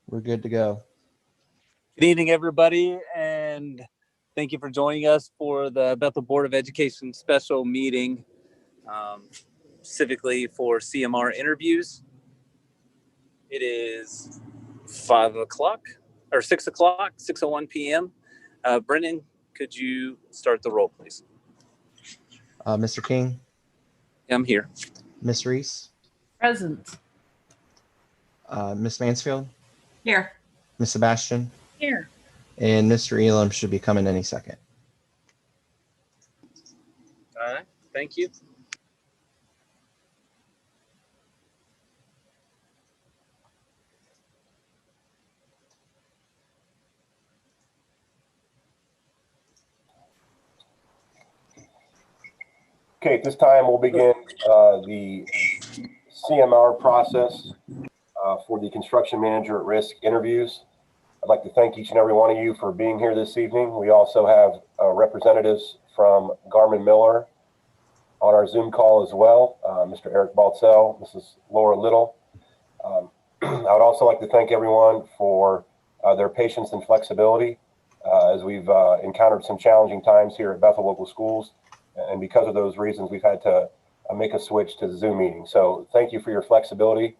We're good to go. Good evening, everybody, and thank you for joining us for the Bethel Board of Education special meeting, specifically for CMR interviews. It is 5 o'clock or 6 o'clock, 6:01 p.m. Brennan, could you start the roll, please? Mr. King? I'm here. Miss Reese? Present. Miss Mansfield? Here. Miss Sebastian? Here. And Mr. Elam should be coming any second. All right, thank you. Okay, at this time we'll begin the CMR process for the construction manager at risk interviews. I'd like to thank each and every one of you for being here this evening. We also have representatives from Garmin-Miller on our Zoom call as well, Mr. Eric Baltzell, Mrs. Laura Little. I would also like to thank everyone for their patience and flexibility as we've encountered some challenging times here at Bethel Local Schools. And because of those reasons, we've had to make a switch to the Zoom meeting. So thank you for your flexibility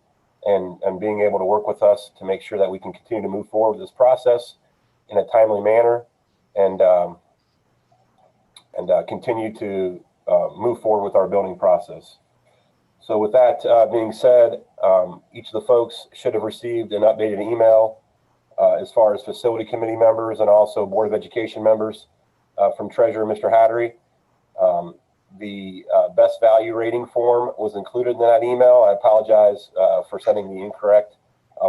and being able to work with us to make sure that we can continue to move forward with this process in a timely manner and continue to move forward with our building process. So with that being said, each of the folks should have received an updated email as far as facility committee members and also Board of Education members from Treasurer Mr. Hattery. The best value rating form was included in that email. I apologize for sending the incorrect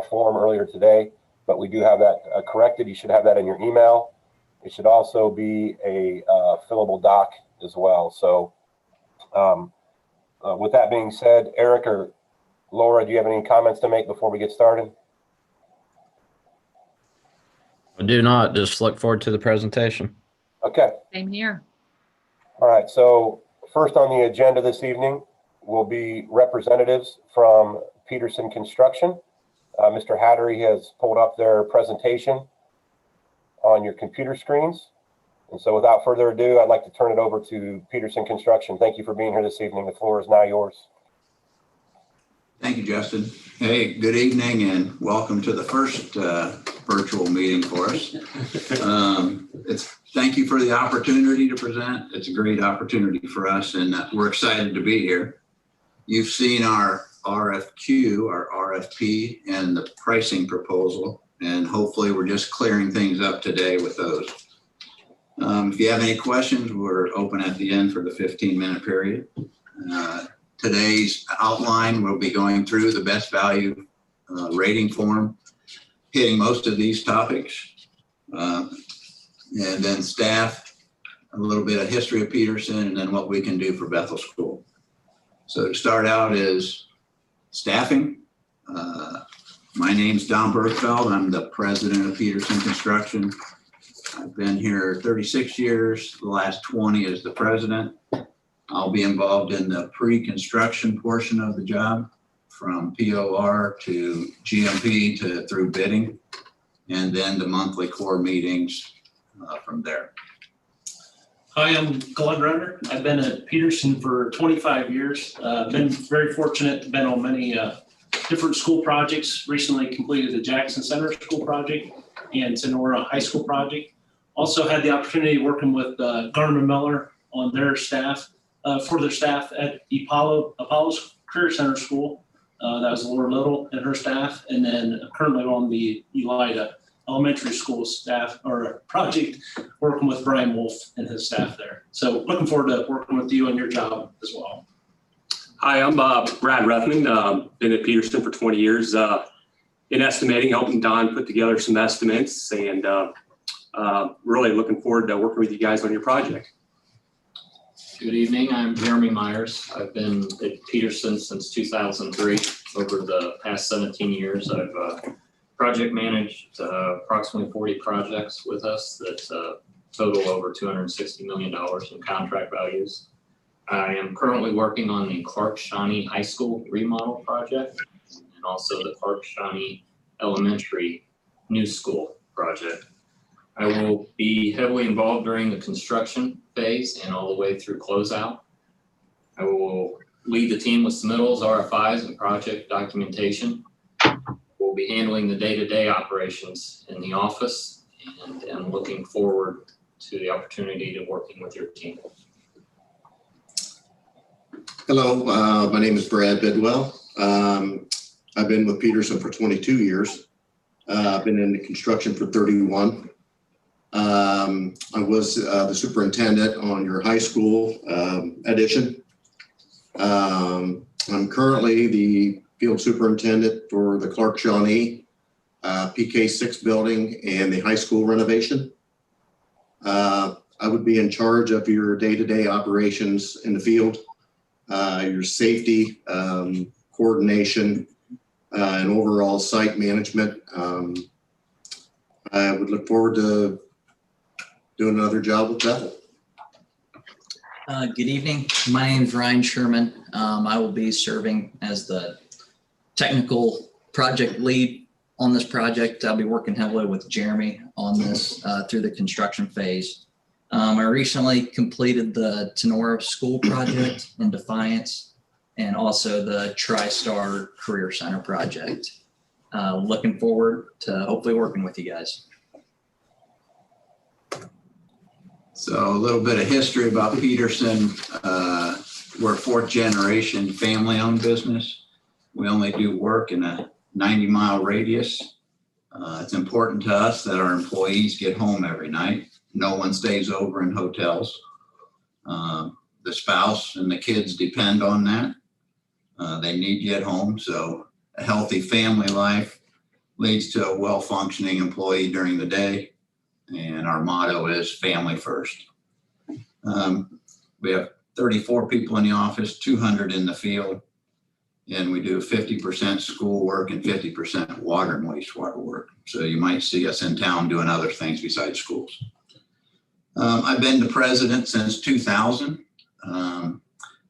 form earlier today, but we do have that corrected. You should have that in your email. It should also be a fillable doc as well. So with that being said, Eric or Laura, do you have any comments to make before we get started? I do not. Just look forward to the presentation. Okay. Same here. All right, so first on the agenda this evening will be representatives from Peterson Construction. Mr. Hattery has pulled up their presentation on your computer screens. And so without further ado, I'd like to turn it over to Peterson Construction. Thank you for being here this evening. The floor is now yours. Thank you, Justin. Hey, good evening and welcome to the first virtual meeting for us. Thank you for the opportunity to present. It's a great opportunity for us and we're excited to be here. You've seen our RFQ, our RFP, and the pricing proposal, and hopefully we're just clearing things up today with those. If you have any questions, we're open at the end for the 15-minute period. Today's outline, we'll be going through the best value rating form, hitting most of these topics. And then staff, a little bit of history of Peterson, and then what we can do for Bethel School. So to start out is staffing. My name's Don Bergfeld. I'm the president of Peterson Construction. I've been here 36 years, the last 20 as the president. I'll be involved in the pre-construction portion of the job, from POR to GMP to through bidding, and then the monthly core meetings from there. Hi, I'm Glenn Renner. I've been at Peterson for 25 years. Been very fortunate to been on many different school projects. Recently completed the Jackson Center School project and Sonora High School project. Also had the opportunity working with Garmin-Miller on their staff, for their staff at Apollo's Career Center School. That was Laura Little and her staff, and then currently on the Elida Elementary School staff or project, working with Brian Wolf and his staff there. So looking forward to working with you on your job as well. Hi, I'm Brad Ruthman. Been at Peterson for 20 years in estimating, helping Don put together some estimates, and really looking forward to working with you guys on your project. Good evening, I'm Jeremy Myers. I've been at Peterson since 2003. Over the past 17 years, I've project managed approximately 40 projects with us that total over $260 million in contract values. I am currently working on the Clark Shawnee High School remodel project and also the Clark Shawnee Elementary new school project. I will be heavily involved during the construction phase and all the way through closeout. I will lead the team with submittals, RFIs, and project documentation. We'll be handling the day-to-day operations in the office, and I'm looking forward to the opportunity to working with your team. Hello, my name is Brad Bidwell. I've been with Peterson for 22 years. I've been in construction for 31. I was the superintendent on your high school addition. I'm currently the field superintendent for the Clark Shawnee PK6 building and the high school renovation. I would be in charge of your day-to-day operations in the field, your safety, coordination, and overall site management. I would look forward to doing another job with Bethel. Good evening. My name is Ryan Sherman. I will be serving as the technical project lead on this project. I'll be working heavily with Jeremy on this through the construction phase. I recently completed the Tenora School project in Defiance and also the TriStar Career Center project. Looking forward to hopefully working with you guys. So a little bit of history about Peterson. We're a fourth generation family owned business. We only do work in a 90-mile radius. It's important to us that our employees get home every night. No one stays over in hotels. The spouse and the kids depend on that. They need to get home. So a healthy family life leads to a well-functioning employee during the day. And our motto is family first. We have 34 people in the office, 200 in the field, and we do 50% school work and 50% water and wastewater work. So you might see us in town doing other things besides schools. I've been the president since 2000. I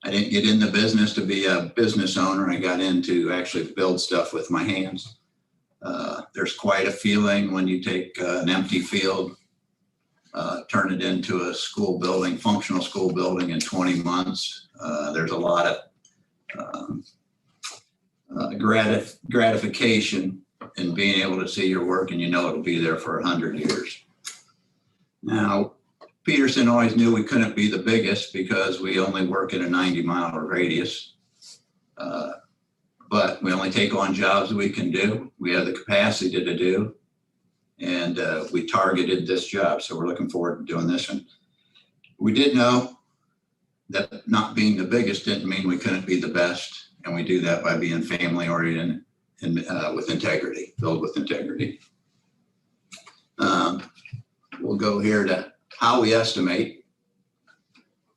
didn't get in the business to be a business owner. I got in to actually build stuff with my hands. There's quite a feeling when you take an empty field, turn it into a school building, functional school building in 20 months. There's a lot of gratification in being able to see your work and you know it'll be there for 100 years. Now, Peterson always knew we couldn't be the biggest because we only work in a 90-mile radius. But we only take on jobs we can do. We have the capacity to do. And we targeted this job. So we're looking forward to doing this one. We did know that not being the biggest didn't mean we couldn't be the best. And we do that by being family oriented and with integrity, build with integrity. We'll go here to how we estimate,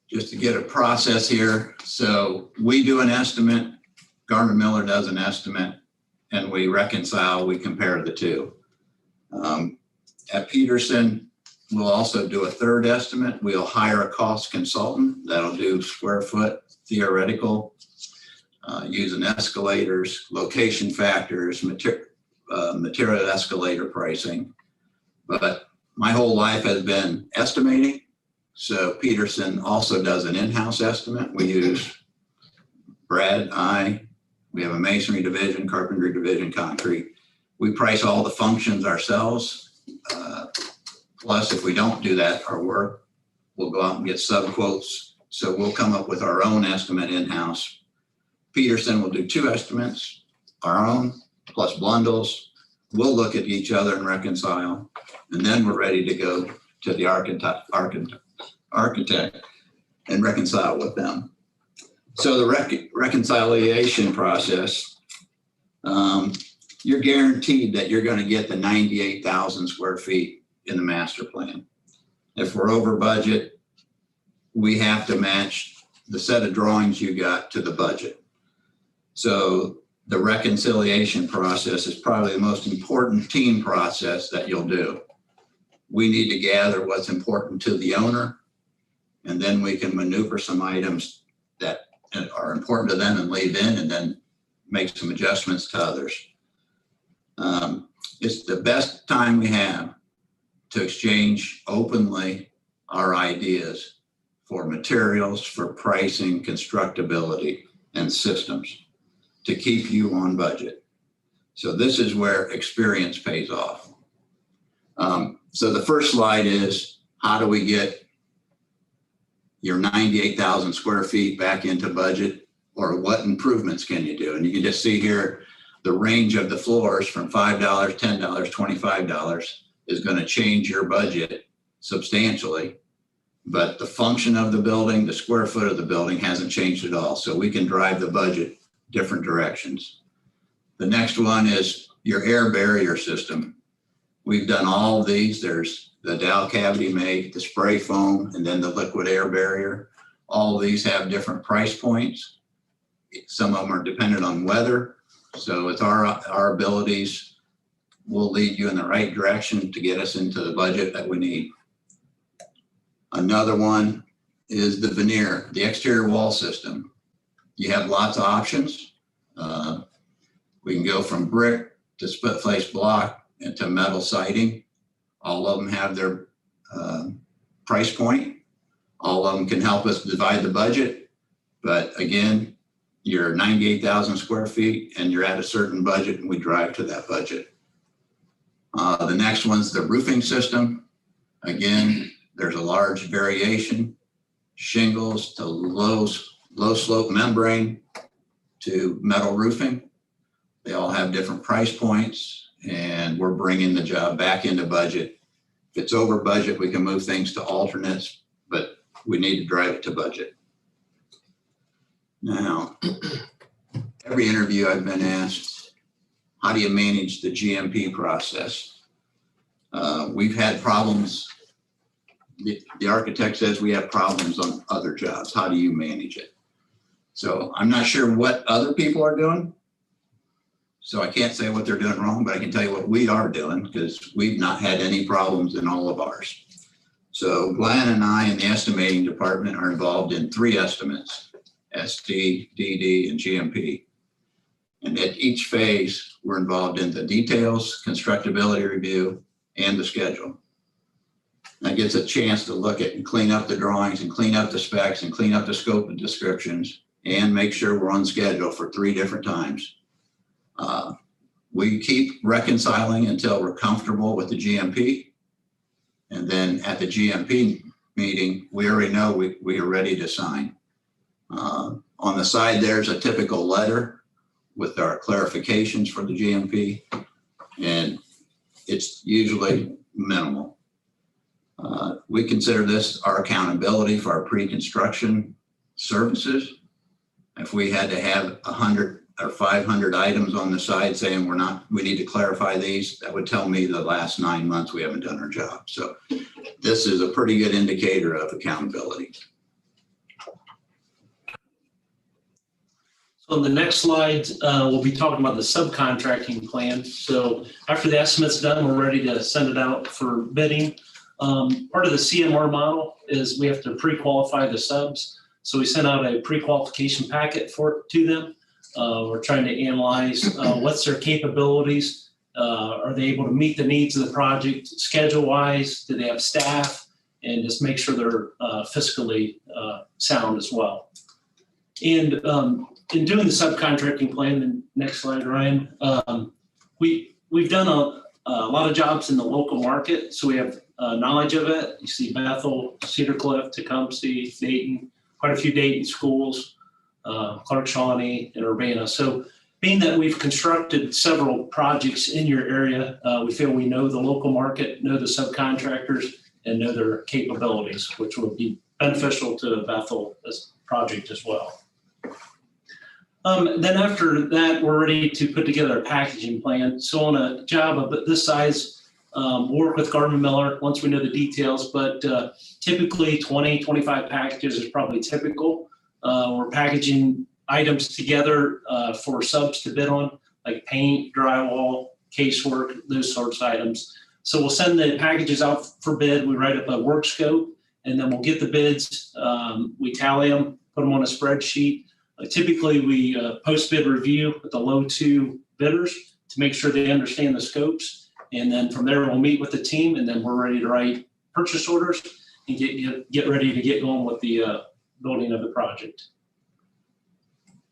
just to get a process here. So we do an estimate, Gardner Miller does an estimate, and we reconcile, we compare the two. At Peterson, we'll also do a third estimate. We'll hire a cost consultant that'll do square foot theoretical, using escalators, location factors, material escalator pricing. But my whole life has been estimating. So Peterson also does an in-house estimate. We use Brad, we have a masonry division, carpentry division, concrete. We price all the functions ourselves. Plus, if we don't do that, our work, we'll go out and get sub quotes. So we'll come up with our own estimate in-house. Peterson will do two estimates, our own plus Blundell's. We'll look at each other and reconcile. And then we're ready to go to the architect and reconcile with them. So the reconciliation process, you're guaranteed that you're going to get the 98,000 square feet in the master plan. If we're over budget, we have to match the set of drawings you got to the budget. So the reconciliation process is probably the most important team process that you'll do. We need to gather what's important to the owner, and then we can maneuver some items that are important to them and leave in, and then make some adjustments to others. it's the best time we have to exchange openly our ideas for materials, for pricing, constructability, and systems to keep you on budget. So this is where experience pays off. So the first slide is, how do we get your 98,000 square feet back into budget, or what improvements can you do? And you can just see here the range of the floors from $5, $10, $25 is going to change your budget substantially. But the function of the building, the square foot of the building hasn't changed at all. So we can drive the budget different directions. The next one is your air barrier system. We've done all of these. There's the dowel cavity make, the spray foam, and then the liquid air barrier. All of these have different price points. Some of them are dependent on weather. So it's our abilities will lead you in the right direction to get us into the budget that we need. Another one is the veneer, the exterior wall system. You have lots of options. We can go from brick to split face block and to metal siding. All of them have their price point. All of them can help us divide the budget. But again, you're 98,000 square feet and you're at a certain budget, and we drive to that budget. The next one's the roofing system. Again, there's a large variation, shingles to low slope membrane to metal roofing. They all have different price points, and we're bringing the job back into budget. If it's over budget, we can move things to alternates, but we need to drive it to budget. Now, every interview I've been asked, how do you manage the GMP process? We've had problems. The architect says we have problems on other jobs. How do you manage it? So I'm not sure what other people are doing. So I can't say what they're doing wrong, but I can tell you what we are doing, because we've not had any problems in all of ours. So Glenn and I in the estimating department are involved in 3 estimates: SD, DD, and GMP. And at each phase, we're involved in the details, constructability review, and the schedule. That gets a chance to look at and clean up the drawings and clean up the specs and clean up the scope and descriptions and make sure we're on schedule for 3 different times. We keep reconciling until we're comfortable with the GMP. And then at the GMP meeting, we already know we are ready to sign. On the side, there's a typical letter with our clarifications for the GMP, and it's usually minimal. We consider this our accountability for our pre-construction services. If we had to have 100 or 500 items on the side saying we need to clarify these, that would tell me the last 9 months we haven't done our job. So this is a pretty good indicator of accountability. So on the next slide, we'll be talking about the subcontracting plan. So after the estimate's done, we're ready to send it out for bidding. Part of the CMR model is we have to pre-qualify the subs. So we sent out a pre-qualification packet to them. We're trying to analyze what's their capabilities. Are they able to meet the needs of the project schedule-wise? Do they have staff? And just make sure they're fiscally sound as well. And in doing the subcontracting plan, and next slide, Ryan, we've done a lot of jobs in the local market, so we have knowledge of it. You see Bethel, Cedar Cliff, Tecumseh, Dayton, quite a few Dayton schools, Clark, Shawnee, and Urbana. So being that we've constructed several projects in your area, we feel we know the local market, know the subcontractors, and know their capabilities, which will be beneficial to the Bethel project as well. Then after that, we're ready to put together a packaging plan. So on a job of this size, we'll work with Gardner Miller once we know the details, but typically 20, 25 packages is probably typical. We're packaging items together for subs to bid on, like paint, drywall, casework, those sorts of items. So we'll send the packages out for bid. We write up a work scope, and then we'll get the bids. We tally them, put them on a spreadsheet. Typically, we post-bid review with the low 2 bidders to make sure they understand the scopes. And then from there, we'll meet with the team, and then we're ready to write purchase orders and get ready to get going with the building of the project.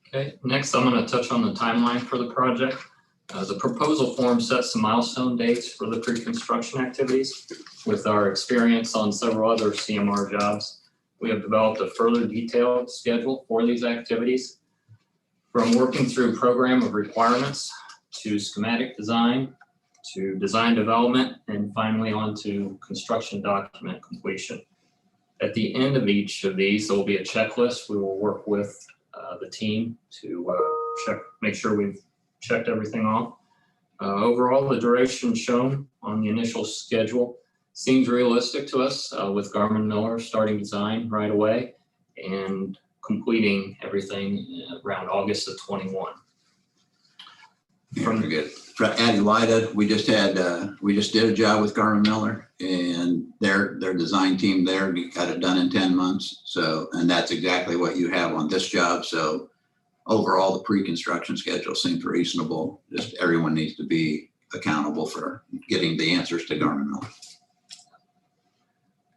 Okay, next I'm going to touch on the timeline for the project. The proposal form sets some milestone dates for the pre-construction activities. With our experience on several other CMR jobs, we have developed a further detailed schedule for these activities. From working through program of requirements to schematic design, to design development, and finally on to construction document completion. At the end of each of these, there will be a checklist. We will work with the team to make sure we've checked everything off. Overall, the duration shown on the initial schedule seems realistic to us, with Garmin Miller starting design right away and completing everything around August of 21. Very good. For Adelaida, we just did a job with Garmin Miller, and their design team there got it done in 10 months. So, and that's exactly what you have on this job. So overall, the pre-construction schedule seems reasonable. Just everyone needs to be accountable for getting the answers to Garmin Miller.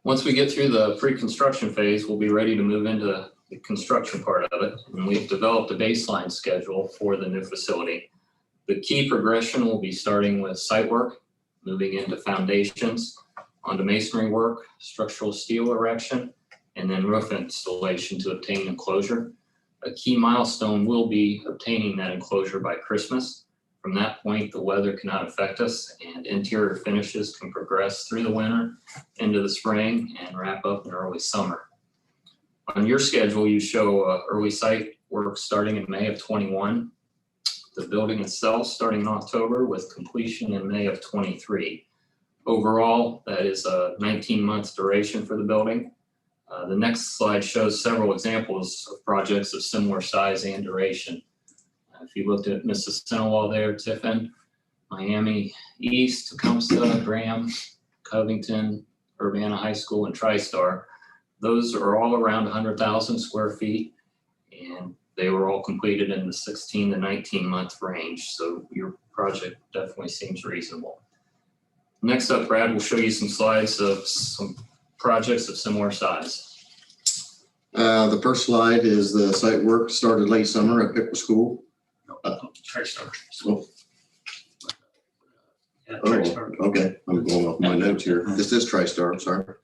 Once we get through the pre-construction phase, we'll be ready to move into the construction part of it. And we've developed a baseline schedule for the new facility. The key progression will be starting with site work, moving into foundations, onto masonry work, structural steel erection, and then roof installation to obtain enclosure. A key milestone will be obtaining that enclosure by Christmas. From that point, the weather cannot affect us, and interior finishes can progress through the winter into the spring and wrap up in early summer. On your schedule, you show early site work starting in May of 21. The building itself starting in October with completion in May of 23. Overall, that is a 19-month duration for the building. The next slide shows several examples of projects of similar size and duration. If you looked at Mississinawa there, Tiffin, Miami East, Tecumseh, Graham, Covington, Urbana High School, and TriStar, those are all around 100,000 square feet, and they were all completed in the 16 to 19 month range. So your project definitely seems reasonable. Next up, Brad will show you some slides of some projects of similar size. The first slide is the site work started late summer at Bethel School. TriStar. Oh, Yeah, TriStar. okay, I'm going off my notes here. This is TriStar, I'm sorry.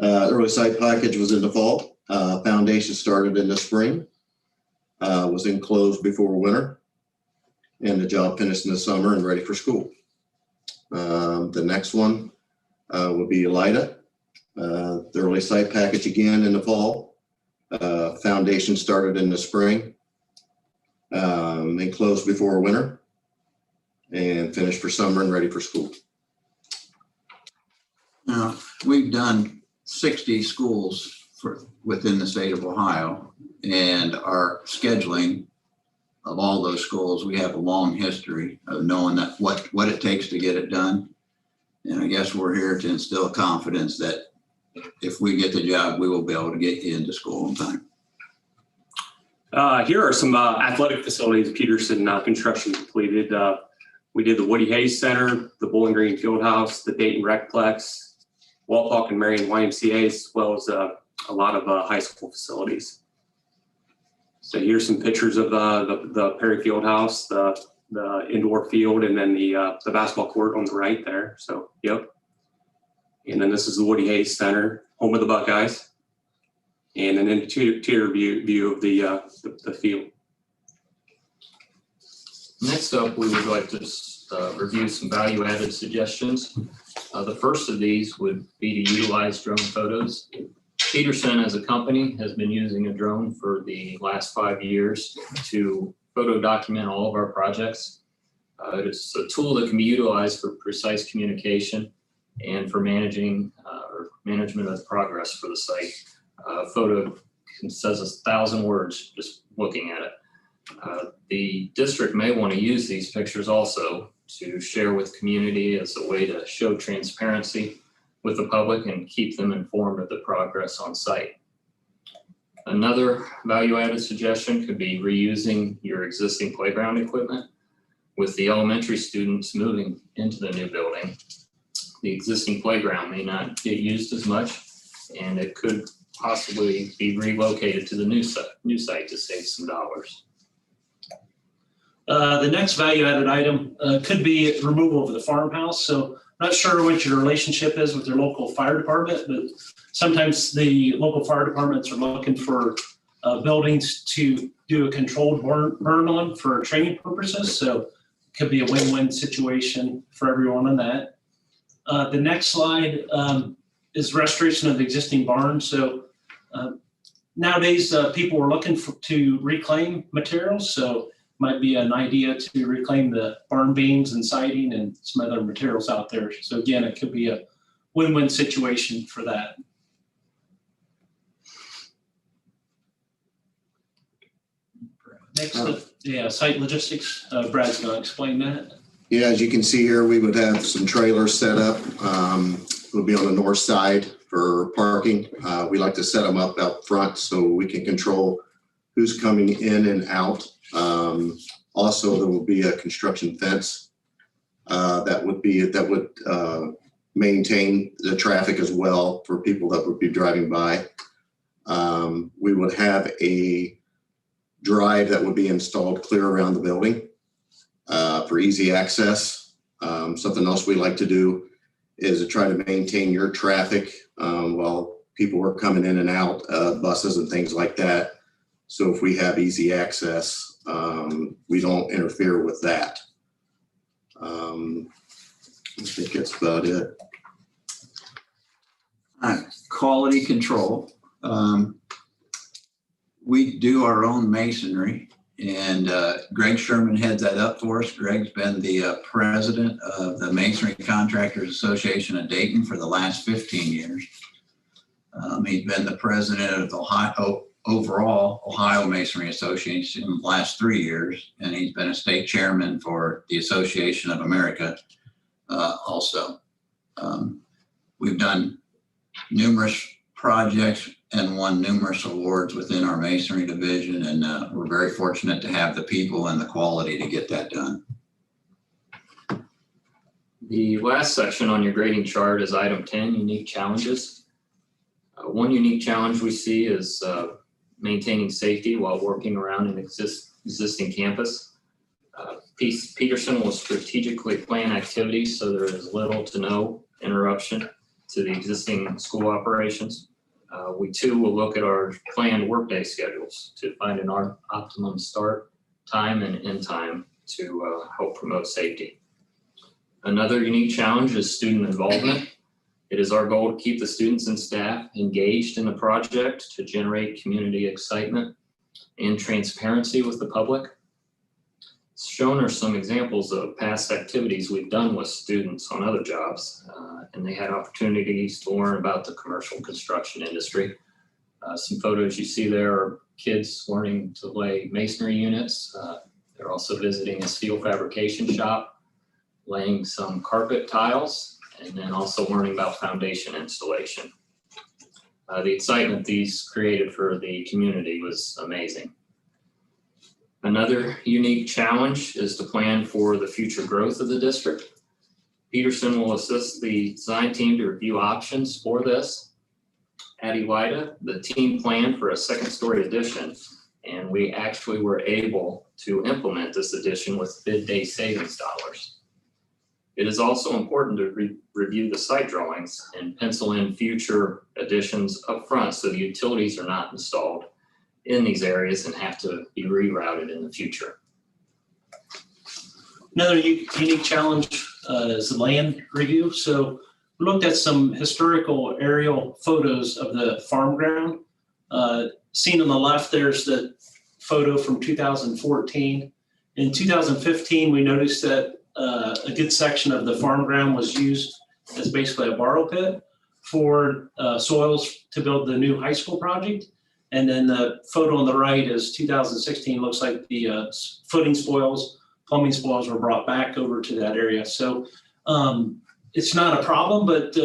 Early site package was in the fall. Foundation started in the spring. Was enclosed before winter, and the job finished in the summer and ready for school. The next one will be Elida. The early site package again in the fall. Foundation started in the spring, enclosed before winter, and finished for summer and ready for school. Now, we've done 60 schools within the state of Ohio, and our scheduling of all those schools, we have a long history of knowing that what it takes to get it done. And I guess we're here to instill confidence that if we get the job, we will be able to get you into school on time. Here are some athletic facilities Peterson construction completed. We did the Woody Hayes Center, the Bowling Green Fieldhouse, the Dayton Recplex, Walpock and Marion YMCA, as well as a lot of high school facilities. So here's some pictures of the Perry Fieldhouse, the indoor field, and then the basketball court on the right there. So, yep. And then this is the Woody Hayes Center, home of the Buckeyes. And an interior view of the field. Next up, we would like to review some value-added suggestions. The first of these would be to utilize drone photos. Peterson as a company has been using a drone for the last 5 years to photo document all of our projects. It's a tool that can be utilized for precise communication and for management of progress for the site. Photo says 1,000 words just looking at it. The district may want to use these pictures also to share with community as a way to show transparency with the public and keep them informed of the progress on site. Another value-added suggestion could be reusing your existing playground equipment. With the elementary students moving into the new building, the existing playground may not get used as much, and it could possibly be relocated to the new site to save some dollars. The next value-added item could be removal of the farmhouse. So not sure what your relationship is with your local fire department, but sometimes the local fire departments are looking for buildings to do a controlled burn on for training purposes. So it could be a win-win situation for everyone on that. The next slide is restoration of the existing barn. So nowadays, people are looking to reclaim materials. So might be an idea to reclaim the barn beams and siding and some other materials out there. So again, it could be a win-win situation for that. Next, site logistics. Brad's going to explain that. Yeah, as you can see here, we would have some trailers set up. We'll be on the north side for parking. We like to set them up out front so we can control who's coming in and out. Also, there will be a construction fence that would maintain the traffic as well for people that would be driving by. We would have a drive that would be installed clear around the building for easy access. Something else we like to do is to try to maintain your traffic while people are coming in and out, buses and things like that. So if we have easy access, we don't interfere with that. I think that's about it. Quality control. We do our own masonry, and Greg Sherman heads that up for us. Greg's been the president of the Masonry Contractors Association of Dayton for the last 15 years. He's been the president of the Ohio Masonry Association in the last 3 years, and he's been a state chairman for the Association of America also. We've done numerous projects and won numerous awards within our masonry division, and we're very fortunate to have the people and the quality to get that done. The last section on your grading chart is item 10, unique challenges. One unique challenge we see is maintaining safety while working around an existing campus. Peterson will strategically plan activities so there is little to no interruption to the existing school operations. We too will look at our planned workday schedules to find an optimum start time and end time to help promote safety. Another unique challenge is student involvement. It is our goal to keep the students and staff engaged in the project to generate community excitement and transparency with the public. Shown are some examples of past activities we've done with students on other jobs, and they had opportunities to learn about the commercial construction industry. Some photos you see there are kids learning to lay masonry units. They're also visiting a steel fabrication shop, laying some carpet tiles, and then also learning about foundation installation. The excitement these created for the community was amazing. Another unique challenge is to plan for the future growth of the district. Peterson will assist the design team to review options for this. At ELIDA, the team planned for a second-story addition, and we actually were able to implement this addition with bid day savings dollars. It is also important to review the site drawings and pencil in future additions up front so the utilities are not installed in these areas and have to be rerouted in the future. Another unique challenge is the land review. So we looked at some historical aerial photos of the farm ground. Seen on the left, there's the photo from 2014. In 2015, we noticed that a good section of the farm ground was used as basically a borrow pit for soils to build the new high school project. And then the photo on the right is 2016, looks like the footing spoils, plumbing spoils were brought back over to that area. So it's not a problem, but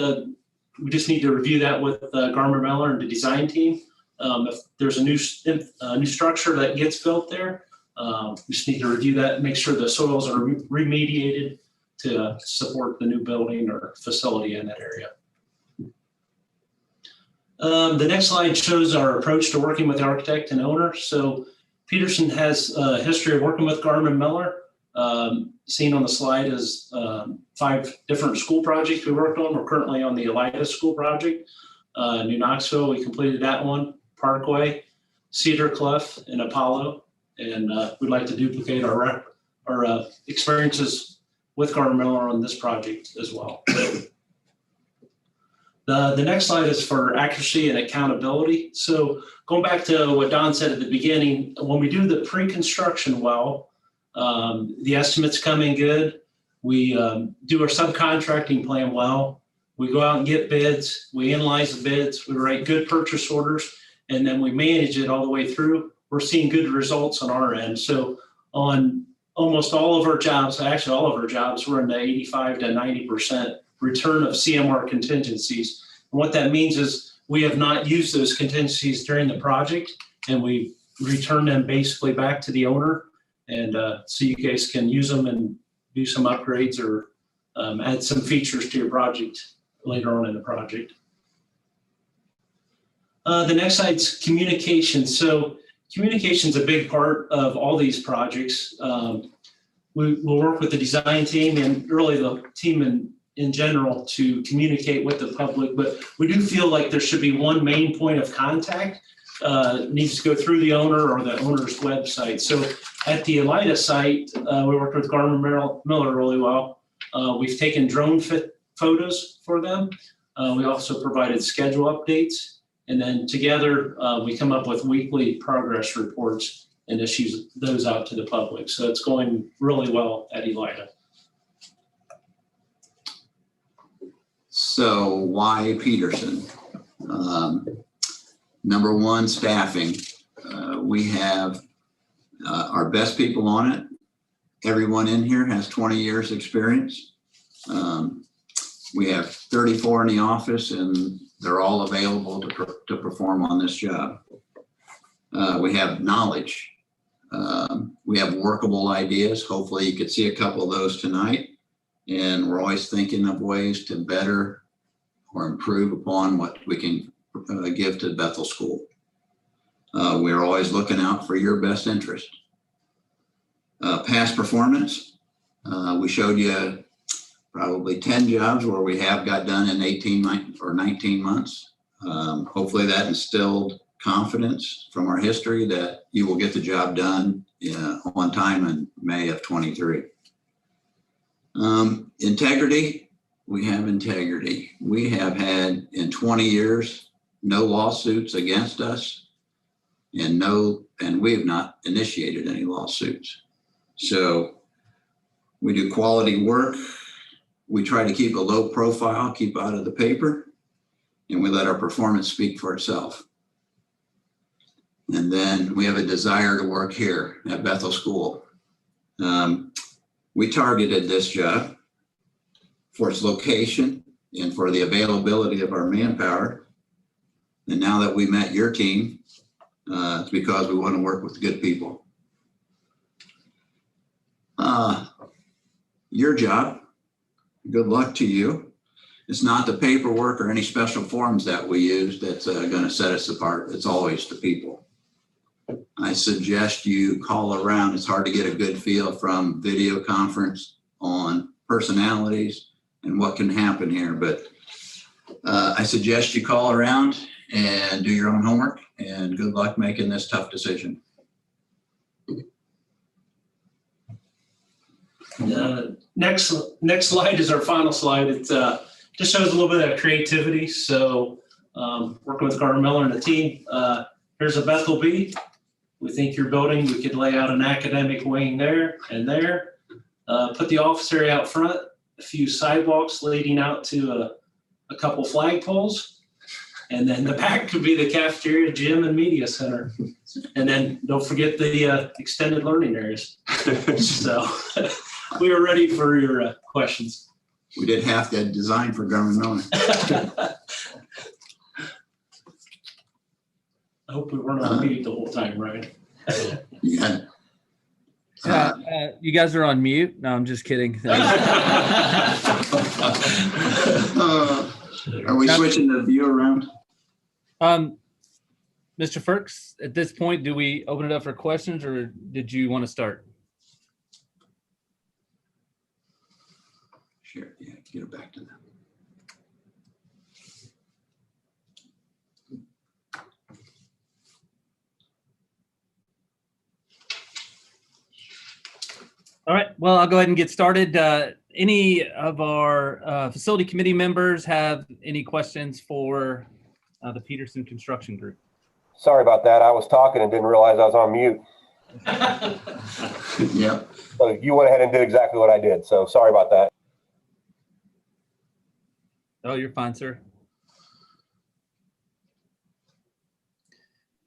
we just need to review that with Garmer Miller and the design team. If there's a new structure that gets built there, We just need to review that and make sure the soils are remediated to support the new building or facility in that area. The next slide shows our approach to working with the architect and owner. So Peterson has a history of working with Garmin Miller. Seen on the slide is 5 different school projects we worked on. We're currently on the Elida School project. New Knoxville, we completed that one. Parkway, Cedar Clough, and Apollo. And we'd like to duplicate our experiences with Garmin Miller on this project as well. The next slide is for accuracy and accountability. So going back to what Don said at the beginning, when we do the pre-construction well, the estimates come in good. We do our subcontracting plan well. We go out and get bids. We analyze the bids. We write good purchase orders, and then we manage it all the way through. We're seeing good results on our end. So on almost all of our jobs, actually all of our jobs, we're in the 85 to 90% return of CMR contingencies. And what that means is we have not used those contingencies during the project, and we return them basically back to the owner. And so you guys can use them and do some upgrades or add some features to your project later on in the project. The next side's communication. So communication is a big part of all these projects. We'll work with the design team and really the team in general to communicate with the public, but we do feel like there should be one main point of contact. Needs to go through the owner or the owner's website. So at the Elida site, we worked with Garmin Miller really well. We've taken drone photos for them. We also provided schedule updates. And then together, we come up with weekly progress reports and issues those out to the public. So it's going really well at Elida. So why Peterson? Number one, staffing. We have our best people on it. Everyone in here has 20 years experience. We have 34 in the office, and they're all available to perform on this job. We have knowledge. We have workable ideas. Hopefully you could see a couple of those tonight. And we're always thinking of ways to better or improve upon what we can give to Bethel School. We're always looking out for your best interest. Past performance, we showed you probably 10 jobs where we have got done in 18 or 19 months. Hopefully that instilled confidence from our history that you will get the job done on time in May of 23. Integrity, we have integrity. We have had in 20 years, no lawsuits against us, and we have not initiated any lawsuits. So we do quality work. We try to keep a low profile, keep out of the paper, and we let our performance speak for itself. And then we have a desire to work here at Bethel School. We targeted this job for its location and for the availability of our manpower. And now that we met your team, it's because we want to work with good people. Your job, good luck to you. It's not the paperwork or any special forms that we use that's going to set us apart. It's always the people. I suggest you call around. It's hard to get a good feel from video conference on personalities and what can happen here, but I suggest you call around and do your own homework, and good luck making this tough decision. Next slide is our final slide. It just shows a little bit of creativity. So working with Garmin Miller and the team, here's a Bethel B. We think your building, we could lay out an academic wing there and there, put the office area out front, a few sidewalks leading out to a couple flagpoles, and then the back could be the cafeteria, gym, and media center. And then don't forget the extended learning areas. So we are ready for your questions. We did have that design for Garmin Miller. I hope we weren't on mute the whole time, right? Yeah. You guys are on mute. No, I'm just kidding. Are we switching the view around? Mr. Ferks, at this point, do we open it up for questions, or did you want to start? Sure, yeah, get it back to them. All right, well, I'll go ahead and get started. Any of our facility committee members have any questions for the Peterson Construction Group? Sorry about that. I was talking and didn't realize I was on mute. Yep. So you went ahead and did exactly what I did. So sorry about that. Oh, you're fine, sir.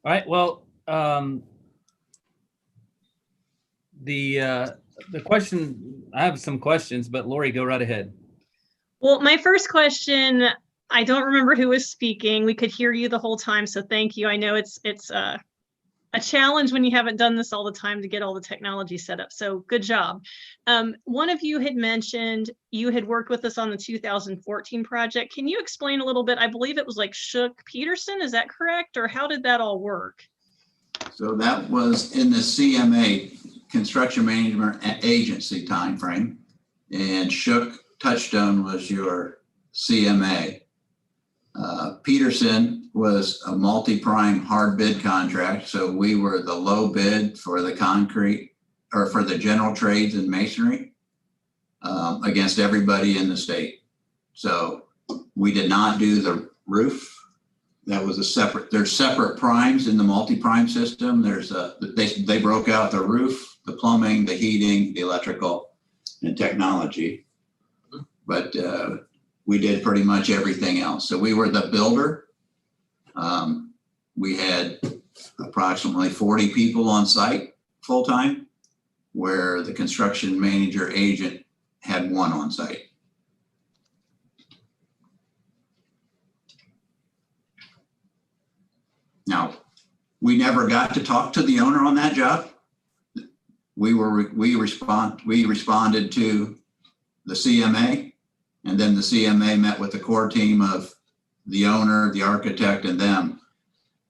All right, well, the question, I have some questions, but Lori, go right ahead. Well, my first question, I don't remember who was speaking. We could hear you the whole time, so thank you. I know it's a challenge when you haven't done this all the time to get all the technology set up, so good job. One of you had mentioned you had worked with us on the 2014 project. Can you explain a little bit? I believe it was like Shook Peterson, is that correct? Or how did that all work? So that was in the CMA, Construction Management Agency timeframe, and Shook Touchstone was your CMA. Peterson was a multi-prime hard bid contract, so we were the low bid for the concrete or for the general trades and masonry against everybody in the state. So we did not do the roof. That was a separate, there's separate primes in the multi-prime system. There's they broke out the roof, the plumbing, the heating, the electrical, and technology. But we did pretty much everything else. So we were the builder. We had approximately 40 people on site full-time, where the construction manager agent had one on site. Now, we never got to talk to the owner on that job. We responded to the CMA, and then the CMA met with the core team of the owner, the architect, and them.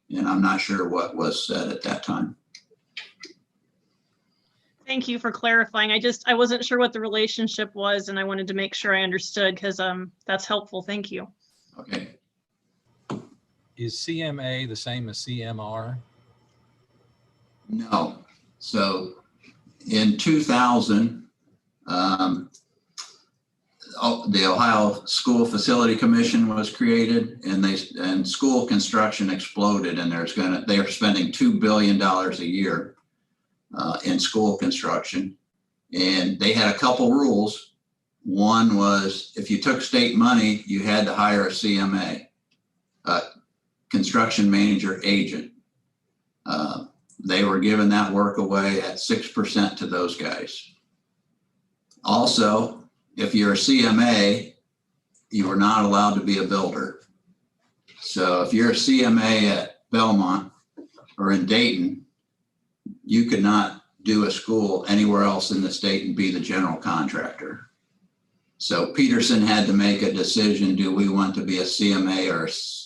And I'm not sure what was said at that time. Thank you for clarifying. I wasn't sure what the relationship was, and I wanted to make sure I understood, because that's helpful. Thank you. Okay. Is CMA the same as CMR? No. So in 2000, the Ohio School Facility Commission was created, and school construction exploded, and they are spending $2 billion a year in school construction. And they had a couple rules. One was if you took state money, you had to hire a CMA, construction manager agent. They were giving that work away at 6% to those guys. Also, if you're a CMA, you are not allowed to be a builder. So if you're a CMA at Belmont or in Dayton, you could not do a school anywhere else in the state and be the general contractor. So Peterson had to make a decision, do we want to be a CMA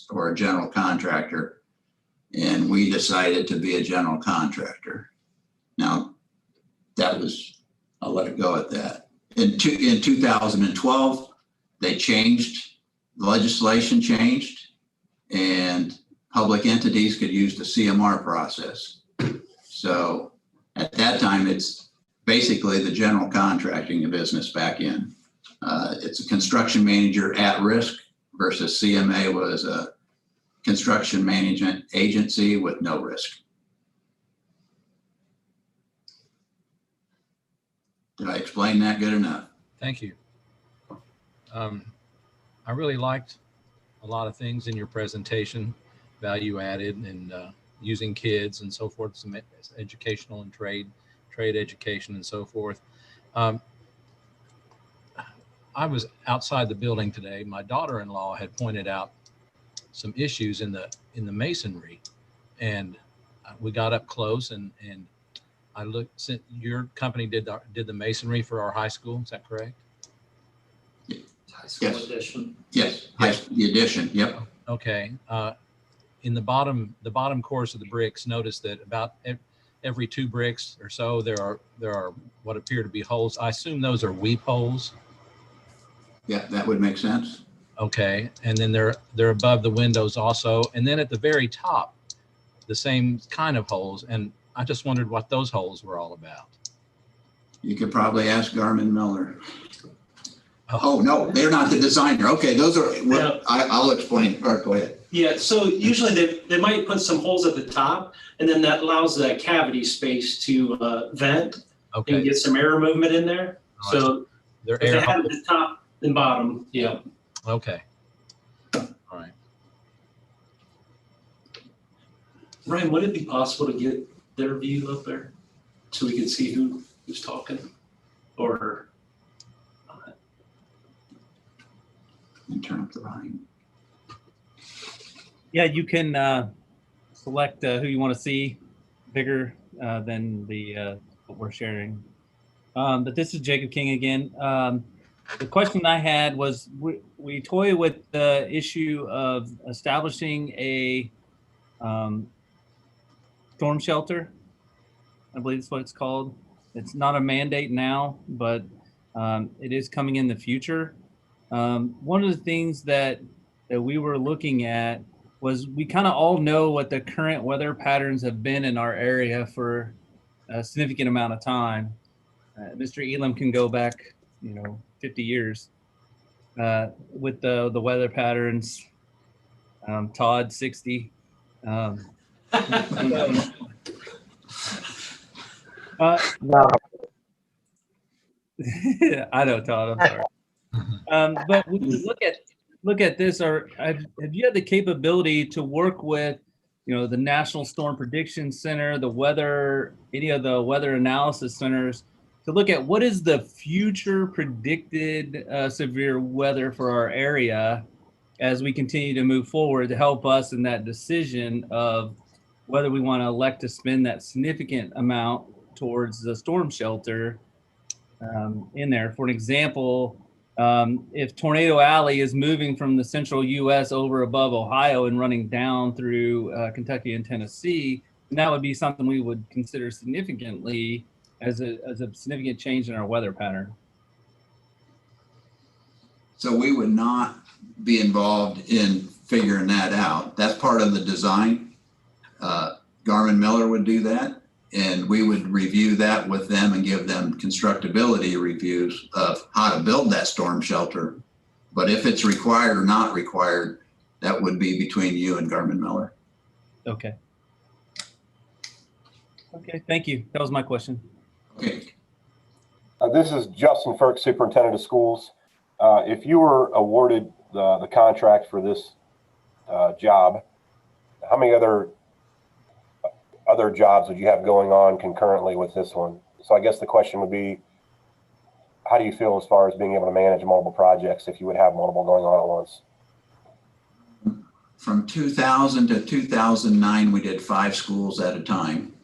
or a general contractor? And we decided to be a general contractor. Now, that was, I'll let it go at that. In 2012, they changed, the legislation changed, and public entities could use the CMR process. So at that time, it's basically the general contracting business back in. It's a construction manager at risk versus CMA was a construction management agency with no risk. Did I explain that good enough? Thank you. I really liked a lot of things in your presentation, value added and using kids and so forth, some educational and trade education and so forth. I was outside the building today. My daughter-in-law had pointed out some issues in the masonry, and we got up close and I looked, since your company did the masonry for our high school, is that correct? High school Yes. edition. Yes, Yes. the addition, yep. Okay. In the bottom course of the bricks, notice that about every 2 bricks or so, there are what appear to be holes. I assume those are weep holes. Yeah, that would make sense. Okay. And then they're above the windows also. And then at the very top, the same kind of holes. And I just wondered what those holes were all about. You could probably ask Garmin Miller. Oh, no, they're not the designer. Okay, those are, well, I'll explain. All right, go ahead. Yeah, so usually they might put some holes at the top, and then that allows the cavity space to vent Okay. and get some air movement in there. All So They're if they air have holes. it at the top and bottom, yeah. Okay. All right. Ryan, would it be possible to get their view up there so we can see who's talking? Or And turn up the volume. Yeah, you can select who you want to see bigger than the what we're sharing. But this is Jacob King again. The question I had was, we toy with the issue of establishing a storm shelter. I believe that's what it's called. It's not a mandate now, but it is coming in the future. One of the things that we were looking at was, we kind of all know what the current weather patterns have been in our area for a significant amount of time. Mr. Elam can go back, 50 years with the weather patterns. Todd, 60. No. I know, Todd. I'm sorry. But when you look at this, have you had the capability to work with, the National Storm Prediction Center, any of the weather analysis centers, to look at what is the future predicted severe weather for our area as we continue to move forward, to help us in that decision of whether we want to elect to spend that significant amount towards the storm shelter in there. For an example, if Tornado Alley is moving from the central U.S. over above Ohio and running down through Kentucky and Tennessee, then that would be something we would consider significantly as a significant change in our weather pattern. So we would not be involved in figuring that out. That's part of the design. Garmin Miller would do that, and we would review that with them and give them constructability reviews of how to build that storm shelter. But if it's required or not required, that would be between you and Garmin Miller. Okay. Okay, thank you. That was my question. Okay. This is Justin Firk, Superintendent of Schools. If you were awarded the contract for this job, how many other jobs would you have going on concurrently with this one? So I guess the question would be, how do you feel as far as being able to manage multiple projects if you would have multiple going on at once? From 2000 to 2009, we did 5 schools at a time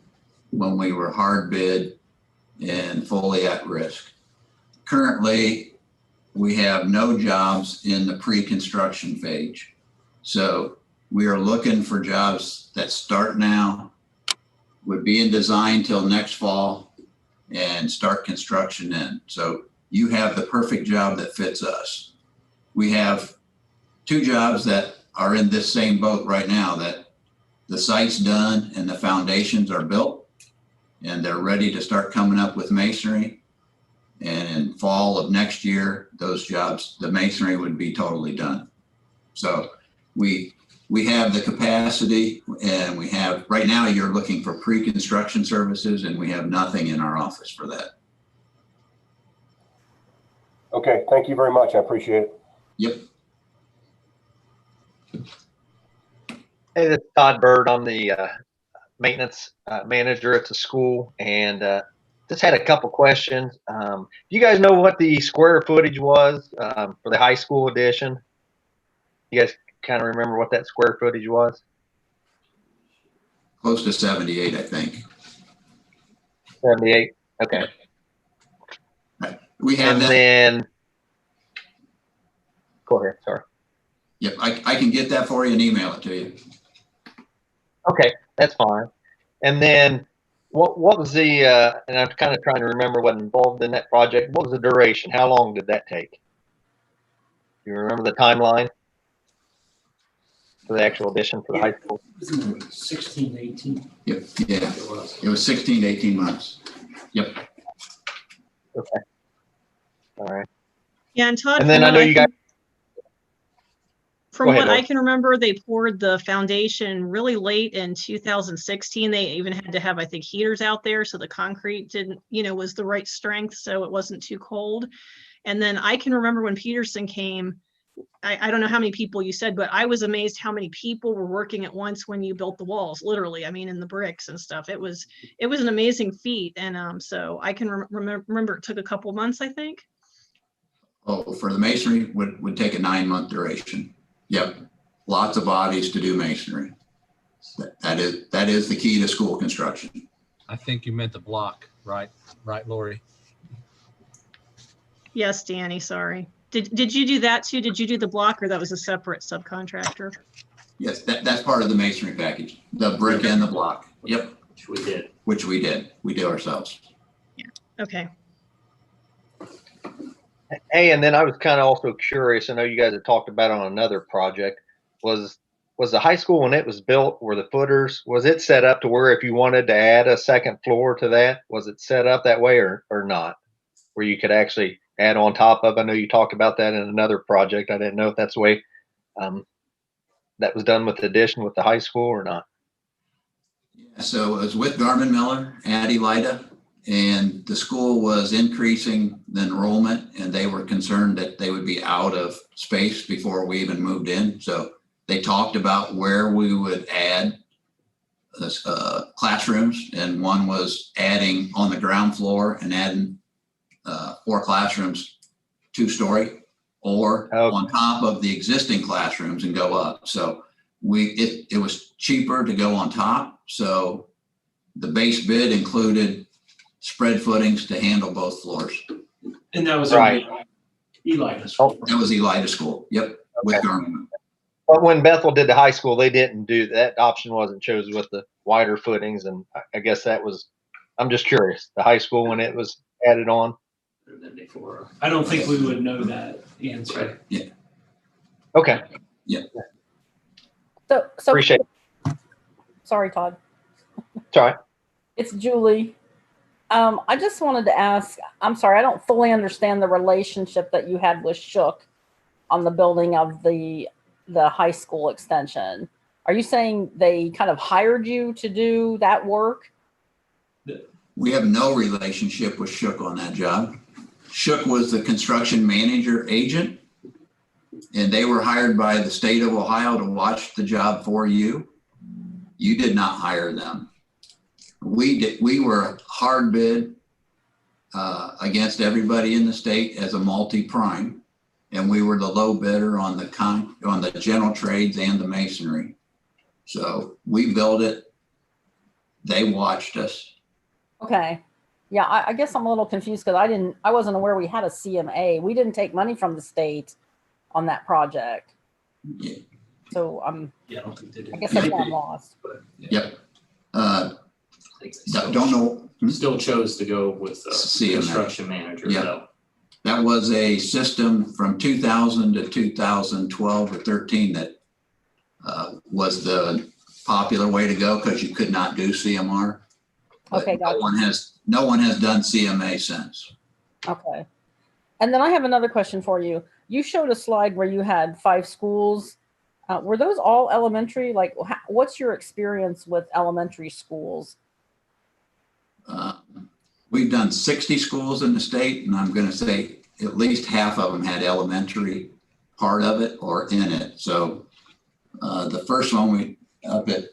when we were hard bid and fully at risk. Currently, we have no jobs in the pre-construction phase. So we are looking for jobs that start now, would be in design till next fall, and start construction in. So you have the perfect job that fits us. We have 2 jobs that are in this same boat right now, that the site's done and the foundations are built and they're ready to start coming up with masonry. And in fall of next year, those jobs, the masonry would be totally done. So we have the capacity, and we have, right now you're looking for pre-construction services, and we have nothing in our office for that. Okay, thank you very much. I appreciate it. Yep. Hey, this is Todd Bird. I'm the maintenance manager at the school, and just had a couple questions. Do you guys know what the square footage was for the high school edition? You guys kind of remember what that square footage was? Close to 78, I think. 78. Okay. We have And that. then, go ahead. Sorry. Yep, I can get that for you and email it to you. Okay, that's fine. And then what was the, and I'm kind of trying to remember what involved in that project. What was the duration? How long did that take? Do you remember the timeline for the actual addition for the high school? 16 to 18. Yep, yeah, it was 16 to 18 months. Yep. Okay. All right. Yeah, and Todd, And then I know you guys. From Go ahead, what I Lori. can remember, they poured the foundation really late in 2016. They even had to have, I think, heaters out there so the concrete didn't, was the right strength, so it wasn't too cold. And then I can remember when Peterson came, I don't know how many people you said, but I was amazed how many people were working at once when you built the walls, literally. I mean, in the bricks and stuff. It was an amazing feat. And so I can remember it took a couple months, I think. Oh, for the masonry would take a 9-month duration. Yep, lots of bodies to do masonry. That is the key to school construction. I think you meant the block, right? Right, Lori? Yes, Danny, sorry. Did you do that too? Did you do the block, or that was a separate subcontractor? Yes, that's part of the masonry package, the brick and the block. Yep. Which we did. We did ourselves. Yeah, okay. Hey, and then I was kind of also curious. I know you guys had talked about on another project. Was the high school, when it was built, were the footers, was it set up to where if you wanted to add a second floor to that, was it set up that way or not? Where you could actually add on top of? I know you talked about that in another project. I didn't know if that's the way that was done with the addition with the high school or not. Yeah, so it was with Garmin Miller and Elida, and the school was increasing the enrollment, and they were concerned that they would be out of space before we even moved in. So they talked about where we would add classrooms, and one was adding on the ground floor and adding 4 classrooms 2-story, or on top of the existing classrooms and go up. So it was cheaper to go on top. So the base bid included spread footings to handle both floors. And that was right. Elida School. That was Elida School. Yep, with Garmin. But when Bethel did the high school, they didn't do that. Option wasn't chosen with the wider footings, and I guess that was. I'm just curious. The high school when it was added on. I don't think we would know that answer. Right. Yeah. Okay. Yeah. So Appreciate it. Sorry, Todd. It's all right. It's Julie. I just wanted to ask, I'm sorry, I don't fully understand the relationship that you had with Shook on the building of the high school extension. Are you saying they kind of hired you to do that work? We have no relationship with Shook on that job. Shook was the construction manager agent, and they were hired by the state of Ohio to watch the job for you. You did not hire them. We were hard bid against everybody in the state as a multi-prime, and we were the low bidder on the general trades and the masonry. So we built it. They watched us. Okay. Yeah, I guess I'm a little confused because I wasn't aware we had a CMA. We didn't take money from the state on that project. Yeah. So I don't think they did. I guess that's why I'm lost. Yep. Don't know. Still chose to go with the CMA. construction manager. Yeah. So. That was a system from 2000 to 2012 or 13 that was the popular way to go because you could not do CMR. Okay, gotcha. No one has done CMA since. Okay. And then I have another question for you. You showed a slide where you had 5 schools. Were those all elementary? Like, what's your experience with elementary schools? We've done 60 schools in the state, and I'm going to say at least half of them had elementary part of it or in it. So the first one we up at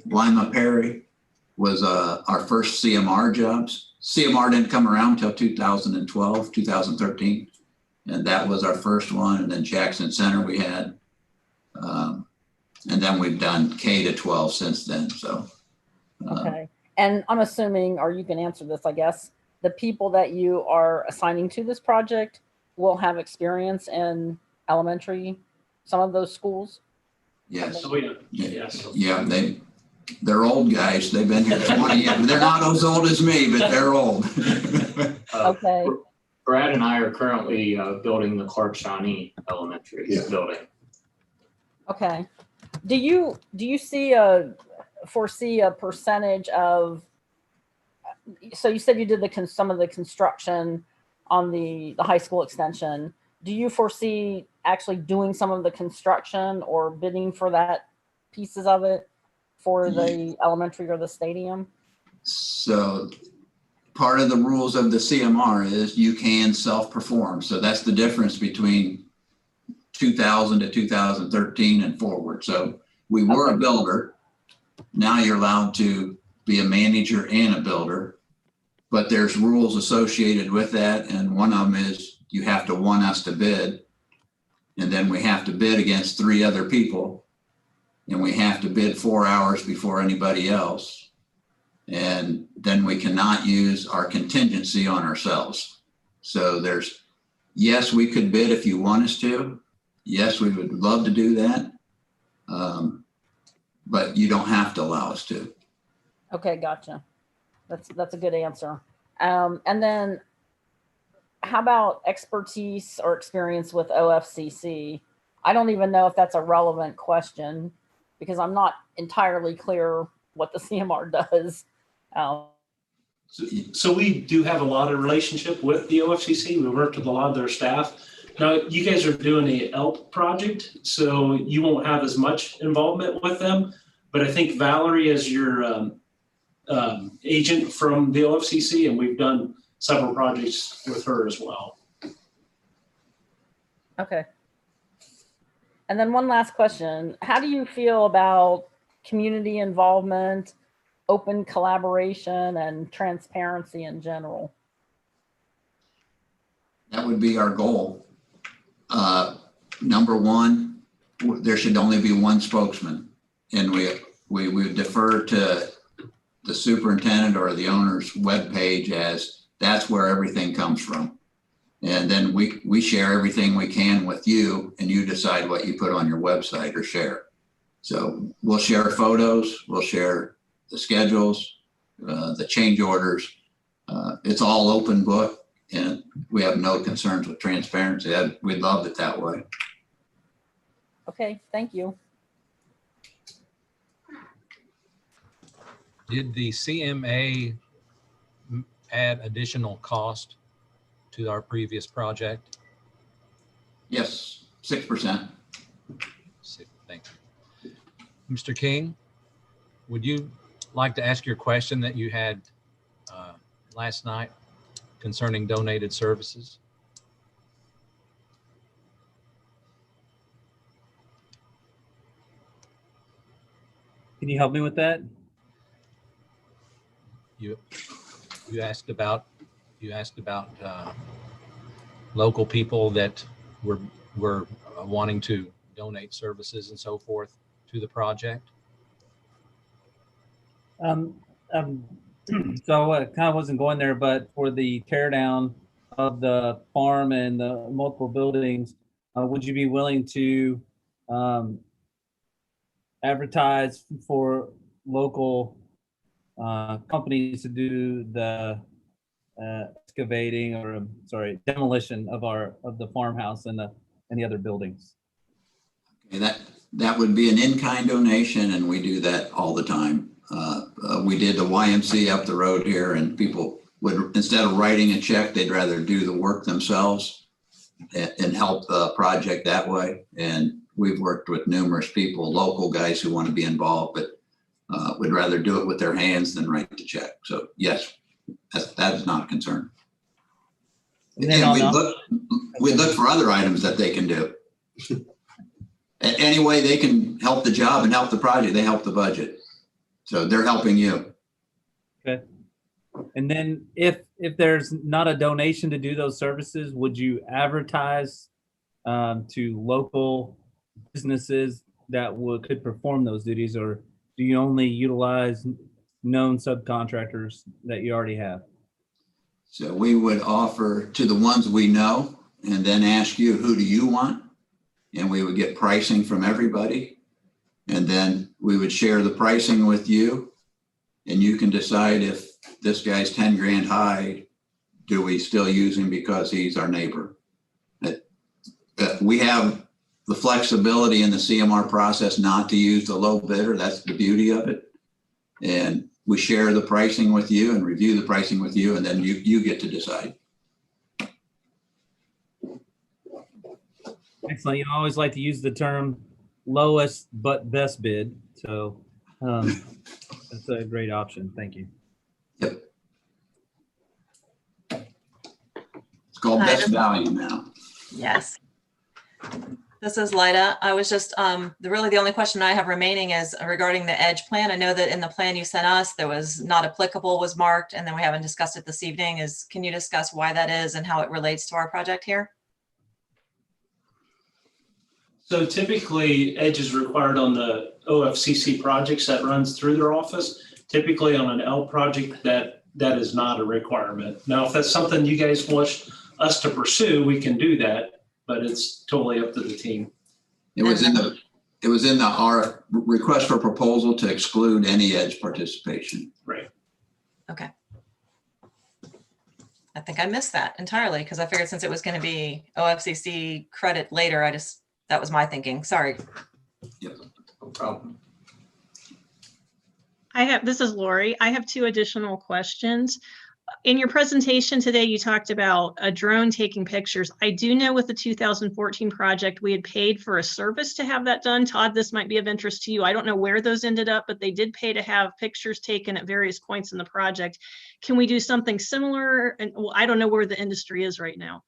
Lima Perry was our first CMR jobs. CMR didn't come around until 2012, 2013. And that was our first one. And then Jackson Center we had. And then we've done K to 12 since then. So. Okay. And I'm assuming, or you can answer this, I guess, the people that you are assigning to this project will have experience in elementary, some of those schools? Yes. Oh, yeah. Yes. Yeah, they're old guys. They've been here 20 years. They're not as old as me, but they're old. Okay. Brad and I are currently building the Clark Shawnee Elementary building. Okay. Do you foresee a percentage of, so you said you did some of the construction on the high school extension. Do you foresee actually doing some of the construction or bidding for that pieces of it for the elementary or the stadium? So part of the rules of the CMR is you can self-perform. So that's the difference between 2000 to 2013 and forward. So we were a builder. Now you're allowed to be a manager and a builder, but there's rules associated with that. And one of them is you have to want us to bid. And then we have to bid against 3 other people. And we have to bid 4 hours before anybody else. And then we cannot use our contingency on ourselves. So there's, yes, we could bid if you want us to. Yes, we would love to do that. But you don't have to allow us to. Okay, gotcha. That's a good answer. And then how about expertise or experience with OFCC? I don't even know if that's a relevant question because I'm not entirely clear what the CMR does. So we do have a lot of relationship with the OFCC. We worked with a lot of their staff. Now, you guys are doing a ELP project, so you won't have as much involvement with them. But I think Valerie is your agent from the OFCC, and we've done several projects with her as well. Okay. And then one last question. How do you feel about community involvement, open collaboration, and transparency in general? That would be our goal. Number one, there should only be one spokesman, and we would defer to the superintendent or the owner's webpage as that's where everything comes from. And then we share everything we can with you, and you decide what you put on your website or share. So we'll share photos, we'll share the schedules, the change orders. It's all open book, and we have no concerns with transparency. We loved it that way. Okay, thank you. Did the CMA add additional cost to our previous project? Yes, 6%. Thank you. Mr. King, would you like to ask your question that you had last night concerning donated services? Can you help me with that? You asked about local people that were wanting to donate services and so forth to the project. So I kind of wasn't going there, but for the tear down of the farm and the multiple buildings, would you be willing to advertise for local companies to do the excavating or demolition of the farmhouse and the other buildings? Okay, that would be an in-kind donation, and we do that all the time. We did the YMC up the road here, and people would, instead of writing a check, they'd rather do the work themselves and help the project that way. And we've worked with numerous people, local guys who want to be involved, but would rather do it with their hands than write the check. So yes, that is not a concern. And we look for other items that they can do. Any way they can help the job and help the project, they help the budget. So they're helping you. Okay. And then if there's not a donation to do those services, would you advertise to local businesses that could perform those duties, or do you only utilize known subcontractors that you already have? So we would offer to the ones we know and then ask you, who do you want? And we would get pricing from everybody. And then we would share the pricing with you. And you can decide if this guy's 10 grand high, do we still use him because he's our neighbor? We have the flexibility in the CMR process not to use the low bidder. That's the beauty of it. And we share the pricing with you and review the pricing with you, and then you get to decide. Excellent. You always like to use the term lowest but best bid. So that's a great option. Thank you. Yep. It's called best value now. Yes. This is Lyda. I was just, really the only question I have remaining is regarding the EDGE plan. I know that in the plan you sent us, there was not applicable was marked, and then we haven't discussed it this evening. Can you discuss why that is and how it relates to our project here? So typically EDGE is required on the OFCC projects that runs through their office. Typically on an L project that is not a requirement. Now, if that's something you guys wish us to pursue, we can do that, but it's totally up to the team. It was in our request for proposal to exclude any EDGE participation. Right. Okay. I think I missed that entirely because I figured since it was going to be OFCC credit later, that was my thinking. Sorry. Yep, no problem. This is Lori. I have two additional questions. In your presentation today, you talked about a drone taking pictures. I do know with the 2014 project, we had paid for a service to have that done. Todd, this might be of interest to you. I don't know where those ended up, but they did pay to have pictures taken at various points in the project. Can we do something similar? And well, I don't know where the industry is right now.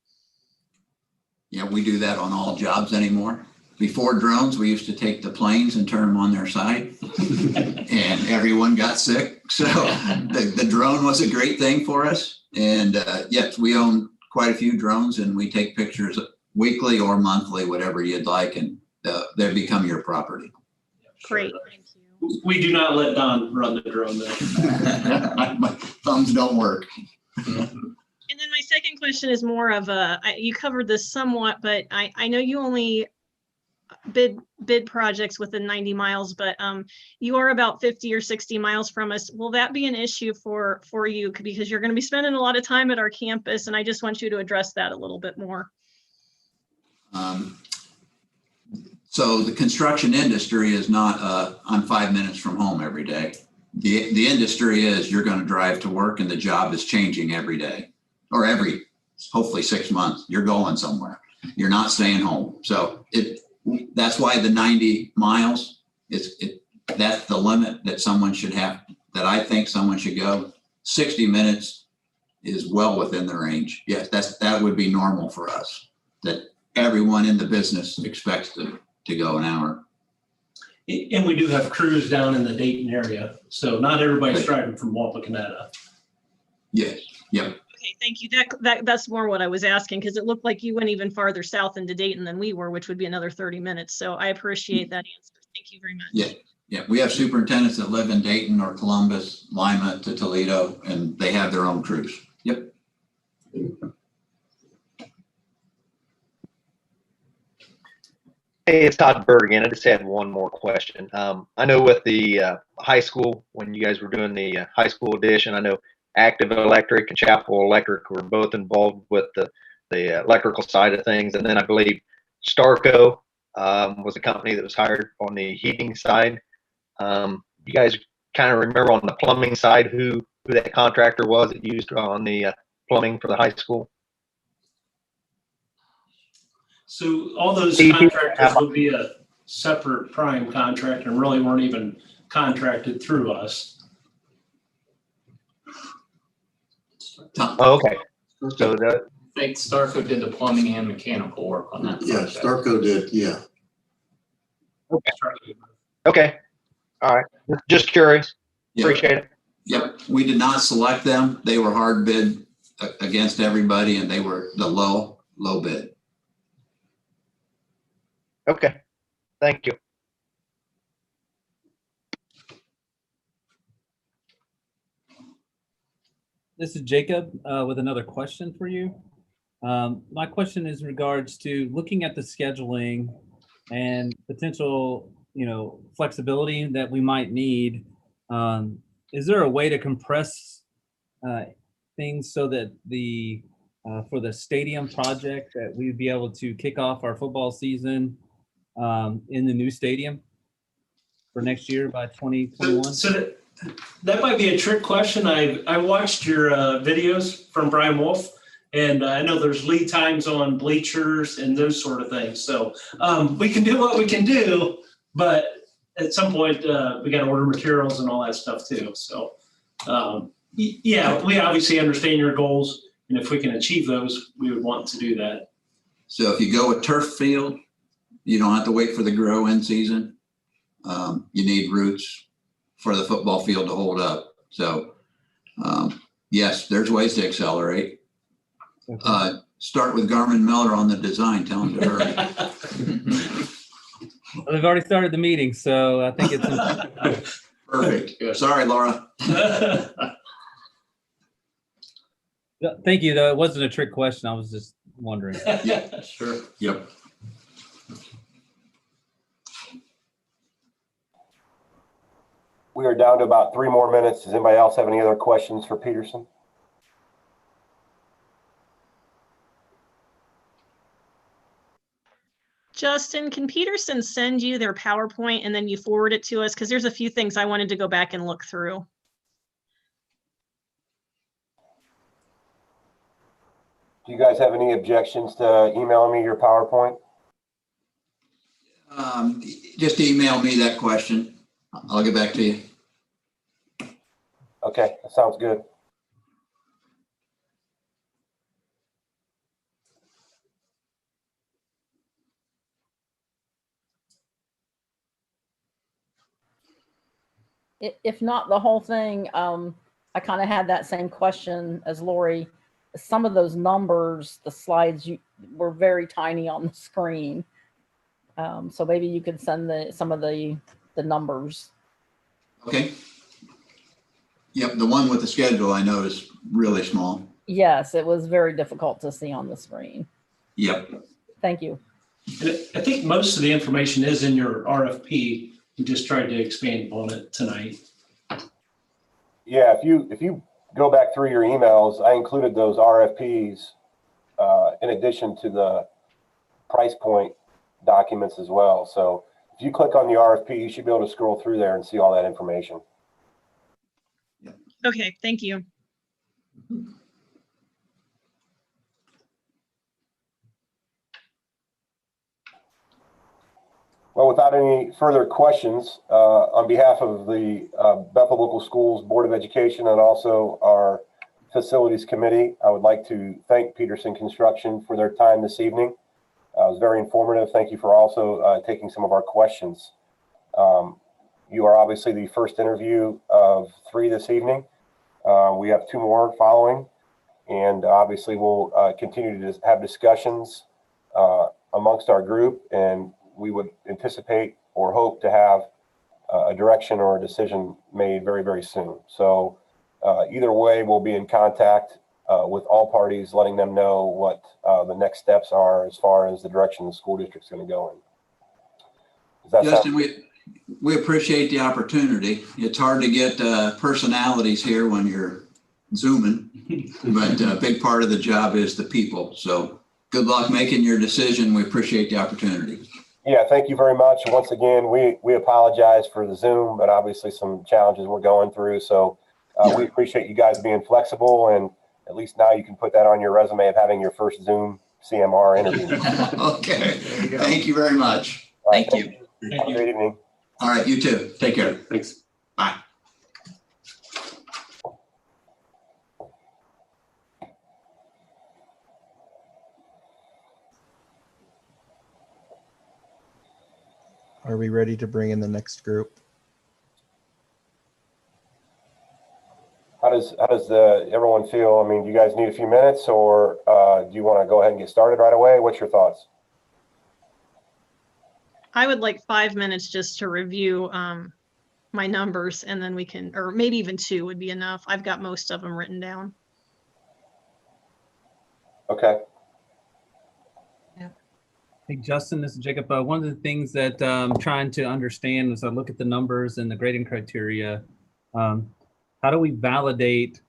Yeah, we do that on all jobs anymore. Before drones, we used to take the planes and turn them on their side and everyone got sick. So the drone was a great thing for us. And yes, we own quite a few drones and we take pictures weekly or monthly, whatever you'd like, and they become your property. Great, thank you. We do not let Don run the drone though. My thumbs don't work. And then my second question is more of you covered this somewhat, but I know you only bid projects within 90 miles, but you are about 50 or 60 miles from us. Will that be an issue for you? Because you're going to be spending a lot of time at our campus, and I just want you to address that a little bit more. So the construction industry is not I'm 5 minutes from home every day. The industry is you're going to drive to work and the job is changing every day or every hopefully 6 months. You're going somewhere. You're not staying home. So that's why the 90 miles that's the limit that someone should have, that I think someone should go. 60 minutes is well within the range. Yes, that would be normal for us, that everyone in the business expects to go an hour. And we do have crews down in the Dayton area. So not everybody's driving from Wapakoneta. Yes, yep. Okay, thank you. That's more what I was asking, because it looked like you went even farther south into Dayton than we were, which would be another 30 minutes. So I appreciate that answer. Thank you very much. Yeah. We have superintendents that live in Dayton or Columbus, Lima to Toledo, and they have their own crews. Yep. Hey, it's Todd Bird again. I just had one more question. I know with the high school, when you guys were doing the high school edition, I know Active Electric and Chapel Electric were both involved with the electrical side of things. And then I believe Starco was a company that was hired on the heating side. You guys kind of remember on the plumbing side who that contractor was that used on the plumbing for the high school? So all those contractors would be a separate prime contractor and really weren't even contracted through us. Oh, okay. So I think Starco did the plumbing and mechanical work on that project. Yeah, Starco did, yeah. Okay. All right. Just curious. Yep. Appreciate it. Yep. We did not select them. They were hard bid against everybody, and they were the low bid. Okay. Thank you. This is Jacob with another question for you. My question is in regards to looking at the scheduling and potential, flexibility that we might need. Is there a way to compress things so that for the stadium project that we'd be able to kick off our football season in the new stadium for next year by 2021? So that might be a trick question. I watched your videos from Brian Wolf, and I know there's lead times on bleachers and those sort of things. So we can do what we can do, but at some point we got to order materials and all that stuff too. So yeah, we obviously understand your goals, and if we can achieve those, we would want to do that. So if you go with turf field, you don't have to wait for the grow in season. You need roots for the football field to hold up. So yes, there's ways to accelerate. Start with Garmin Miller on the design, tell them to hurry. Well, they've already started the meeting, so I think it's Perfect. Sorry, Laura. Thank you, though. It wasn't a trick question. I was just wondering. Yeah, sure. Yep. We are down to about 3 more minutes. Does anybody else have any other questions for Peterson? Justin, can Peterson send you their PowerPoint and then you forward it to us? Because there's a few things I wanted to go back and look through. Do you guys have any objections to emailing me your PowerPoint? Just email me that question. I'll get back to you. Okay, that sounds good. If not the whole thing, I kind of had that same question as Lori. Some of those numbers, the slides were very tiny on the screen. So maybe you could send some of the numbers. Okay. Yep, the one with the schedule I know is really small. Yes, it was very difficult to see on the screen. Yep. Thank you. And I think most of the information is in your RFP. We just tried to expand on it tonight. Yeah, if you go back through your emails, I included those RFPs in addition to the price point documents as well. So if you click on the RFP, you should be able to scroll through there and see all that information. Okay, thank you. Well, without any further questions, on behalf of the Bethel Local Schools Board of Education and also our Facilities Committee, I would like to thank Peterson Construction for their time this evening. It was very informative. Thank you for also taking some of our questions. You are obviously the first interview of 3 this evening. We have 2 more following, and obviously we'll continue to have discussions amongst our group, and we would anticipate or hope to have a direction or a decision made very, very soon. So either way, we'll be in contact with all parties, letting them know what the next steps are as far as the direction the school district's going to go in. Justin, we appreciate the opportunity. It's hard to get personalities here when you're Zooming, but a big part of the job is the people. So good luck making your decision. We appreciate the opportunity. Yeah, thank you very much. Once again, we apologize for the Zoom, but obviously some challenges we're going through. So we appreciate you guys being flexible, and at least now you can put that on your resume of having your first Zoom CMR interview. Okay. Thank you very much. Right, thank you. Have a great evening. All right, you too. Take care. Thanks. Bye. Are we ready to bring in the next group? How does everyone feel? I mean, do you guys need a few minutes, or do you want to go ahead and get started right away? What's your thoughts? I would like 5 minutes just to review my numbers, and then we can, or maybe even 2 would be enough. I've got most of them written down. Okay. Hey, Justin, this is Jacob. One of the things that I'm trying to understand as I look at the numbers and the grading criteria, how do we validate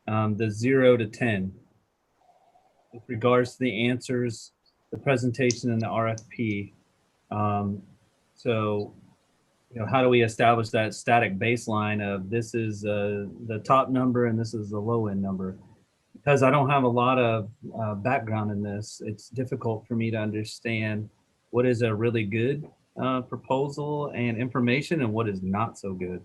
the 0 to 10 with regards to the answers, the presentation, and the RFP? So, how do we establish that static baseline of this is the top number and this is the low end number? Because I don't have a lot of background in this, it's difficult for me to understand what is a really good proposal and information and what is not so good.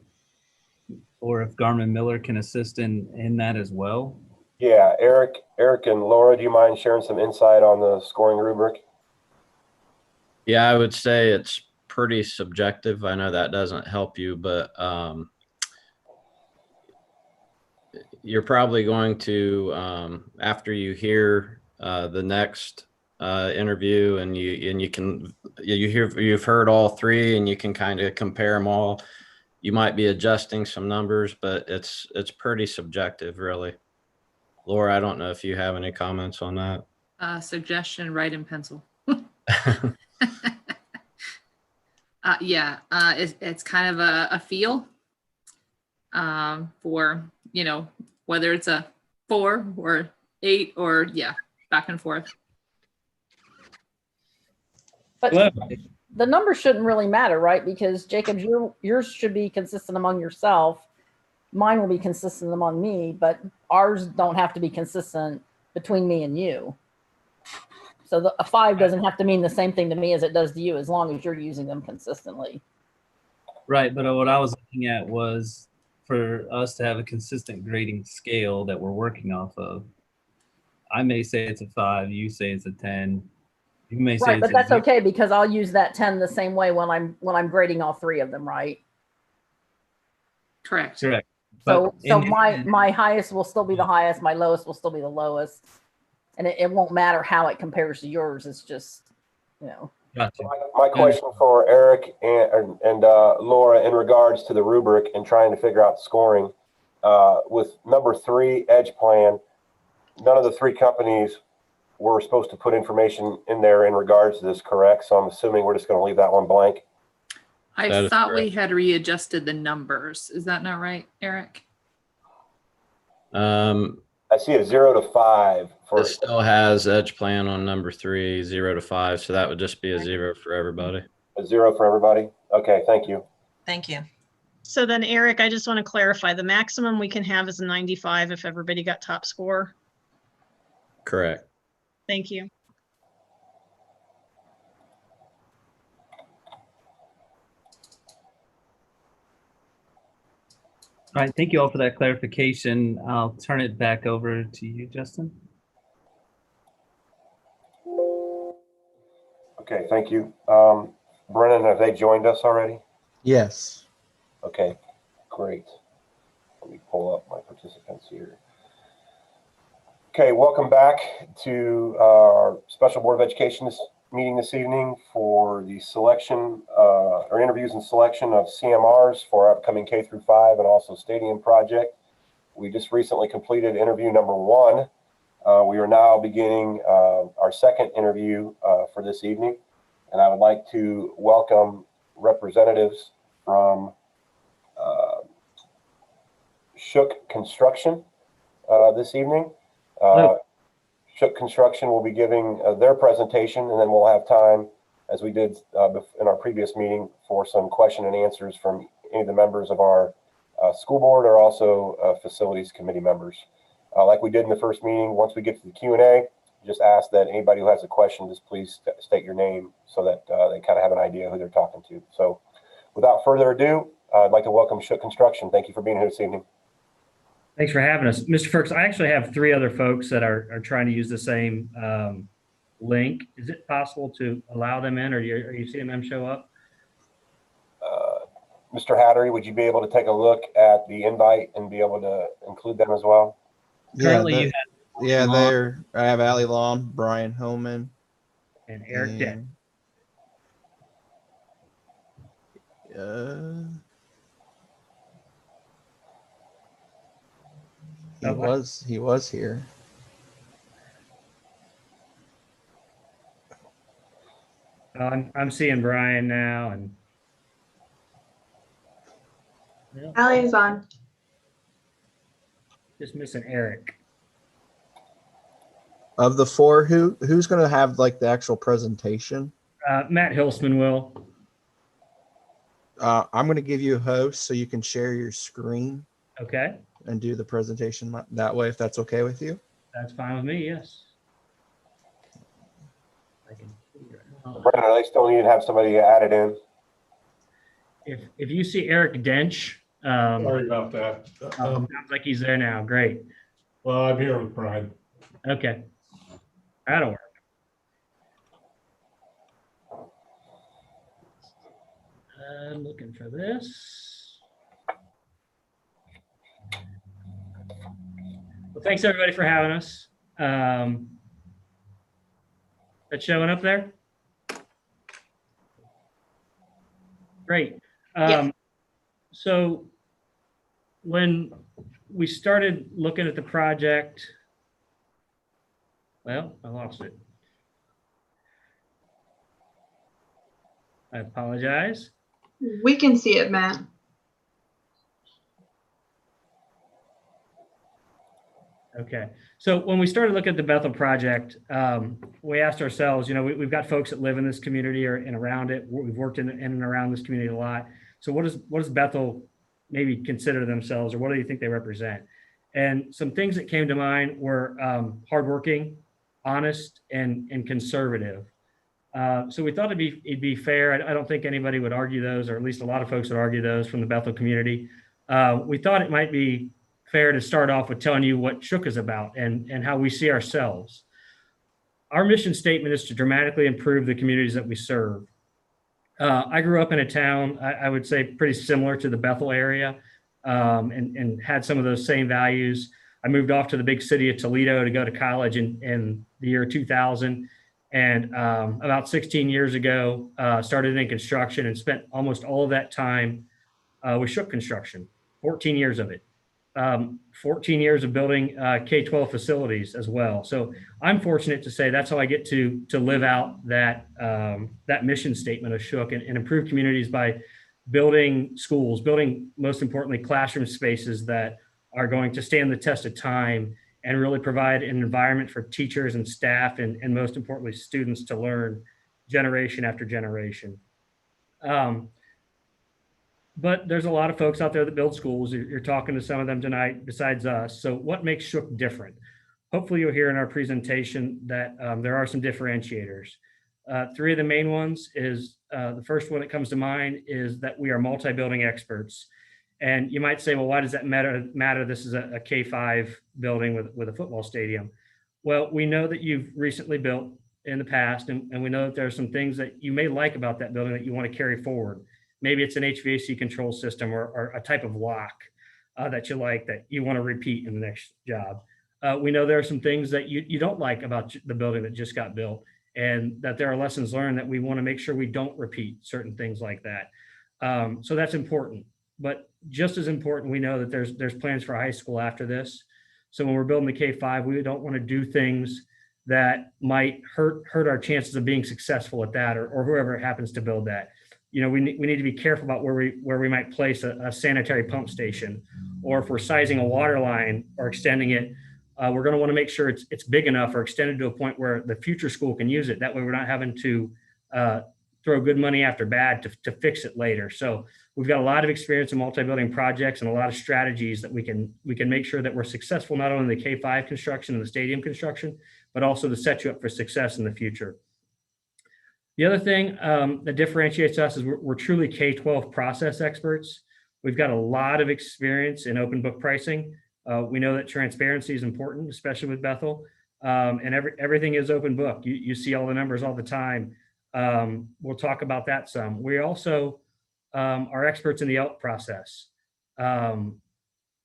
Or if Garmin Miller can assist in that as well. Yeah, Eric and Laura, do you mind sharing some insight on the scoring rubric? Yeah, I would say it's pretty subjective. I know that doesn't help you, but you're probably going to, after you hear the next interview and you've heard all three and you can kind of compare them all, you might be adjusting some numbers, but it's pretty subjective, really. Laura, I don't know if you have any comments on that. Suggestion, write in pencil. Yeah, it's kind of a feel for, whether it's a 4 or 8 or back and forth. But the numbers shouldn't really matter, right? Because Jacob, yours should be consistent among yourself. Mine will be consistent among me, but ours don't have to be consistent between me and you. So a 5 doesn't have to mean the same thing to me as it does to you, as long as you're using them consistently. Right, but what I was looking at was for us to have a consistent grading scale that we're working off of. I may say it's a 5, you say it's a 10. You may say right, but it's that's okay because I'll use that 10 the same way when I'm grading all 3 of them, right? Correct. Correct. So my highest will still be the highest, my lowest will still be the lowest, and it won't matter how it compares to yours. It's just, Gotcha. My question for Eric and Laura in regards to the rubric and trying to figure out scoring, with number 3 edge plan, none of the 3 companies were supposed to put information in there in regards to this, correct? So I'm assuming we're just going to leave that one blank. I thought we had readjusted the numbers. Is that not right, Eric? I see a 0 to 5. It still has edge plan on number 3, 0 to 5. So that would just be a 0 for everybody. A 0 for everybody. Okay, thank you. Thank you. So then, Eric, I just want to clarify, the maximum we can have is a 95 if everybody got top score. Correct. Thank you. All right, thank you all for that clarification. I'll turn it back over to you, Justin. Okay, thank you. Brennan, have they joined us already? Yes. Okay, great. Let me pull up my participants here. Okay, welcome back to our special Board of Education meeting this evening for the selection or interviews and selection of CMRs for our upcoming K-5 and also stadium project. We just recently completed interview number 1. We are now beginning our second interview for this evening, and I would like to welcome representatives from Shook Construction this evening. Shook Construction will be giving their presentation, and then we'll have time, as we did in our previous meeting, for some question and answers from any of the members of our school board or also facilities committee members. Like we did in the first meeting, once we get to the Q&A, just ask that anybody who has a question, just please state your name so that they kind of have an idea who they're talking to. So without further ado, I'd like to welcome Shook Construction. Thank you for being here this evening. Thanks for having us. Mr. Ferks, I actually have 3 other folks that are trying to use the same link. Is it possible to allow them in, or are you seeing them show up? Mr. Hattery, would you be able to take a look at the invite and be able to include them as well? Currently, there I have Ali Long, Brian Hillman, and Eric Deck. He was here. I'm seeing Brian now, and well, Allie is on. just missing Eric. Of the four, who's going to have like the actual presentation? Matt Hilsman will. I'm going to give you a host so you can share your screen. Okay. And do the presentation that way, if that's okay with you. That's fine with me. Yes. I can figure it out. Brendan, I still need to have somebody added in. If you see Eric Dench, Sorry about that. sounds like he's there now. Great. Well, I'm here with Brian. Okay. That'll work. I'm looking for this. Well, thanks everybody for having us. That's showing up there? Great. Yes. So when we started looking at the project, well, I lost it. I apologize. We can see it, Matt. Okay. So when we started looking at the Bethel project, we asked ourselves, we've got folks that live in this community or and around it. We've worked in and around this community a lot. So what does Bethel maybe consider themselves, or what do you think they represent? And some things that came to mind were hardworking, honest, and conservative. So we thought it'd be fair. I don't think anybody would argue those, or at least a lot of folks would argue those from the Bethel community. We thought it might be fair to start off with telling you what Shook is about and how we see ourselves. Our mission statement is to dramatically improve the communities that we serve. I grew up in a town, I would say pretty similar to the Bethel area, and had some of those same values. I moved off to the big city of Toledo to go to college in the year 2000. And about 16 years ago, started in construction and spent almost all of that time with Shook Construction, 14 years of it. 14 years of building K-12 facilities as well. So I'm fortunate to say that's how I get to live out that mission statement of Shook and improve communities by building schools, building, most importantly, classroom spaces that are going to stand the test of time and really provide an environment for teachers and staff and most importantly, students to learn generation after generation. But there's a lot of folks out there that build schools. You're talking to some of them tonight besides us. So what makes Shook different? Hopefully you'll hear in our presentation that there are some differentiators. Three of the main ones is, the first one that comes to mind is that we are multi-building experts. And you might say, well, why does that matter? This is a K-5 building with a football stadium. Well, we know that you've recently built in the past, and we know that there are some things that you may like about that building that you want to carry forward. Maybe it's an HVAC control system or a type of lock that you like that you want to repeat in the next job. We know there are some things that you don't like about the building that just got built, and that there are lessons learned that we want to make sure we don't repeat certain things like that. So that's important. But just as important, we know that there's plans for high school after this. So when we're building the K-5, we don't want to do things that might hurt our chances of being successful at that, or whoever happens to build that. We need to be careful about where we might place a sanitary pump station, or if we're sizing a water line or extending it, we're going to want to make sure it's big enough or extended to a point where the future school can use it. That way we're not having to throw good money after bad to fix it later. So we've got a lot of experience in multi-building projects and a lot of strategies that we can make sure that we're successful, not only in the K-5 construction and the stadium construction, but also to set you up for success in the future. The other thing that differentiates us is we're truly K-12 process experts. We've got a lot of experience in open book pricing. We know that transparency is important, especially with Bethel, and everything is open book. You see all the numbers all the time. We'll talk about that some. We also are experts in the ELP process.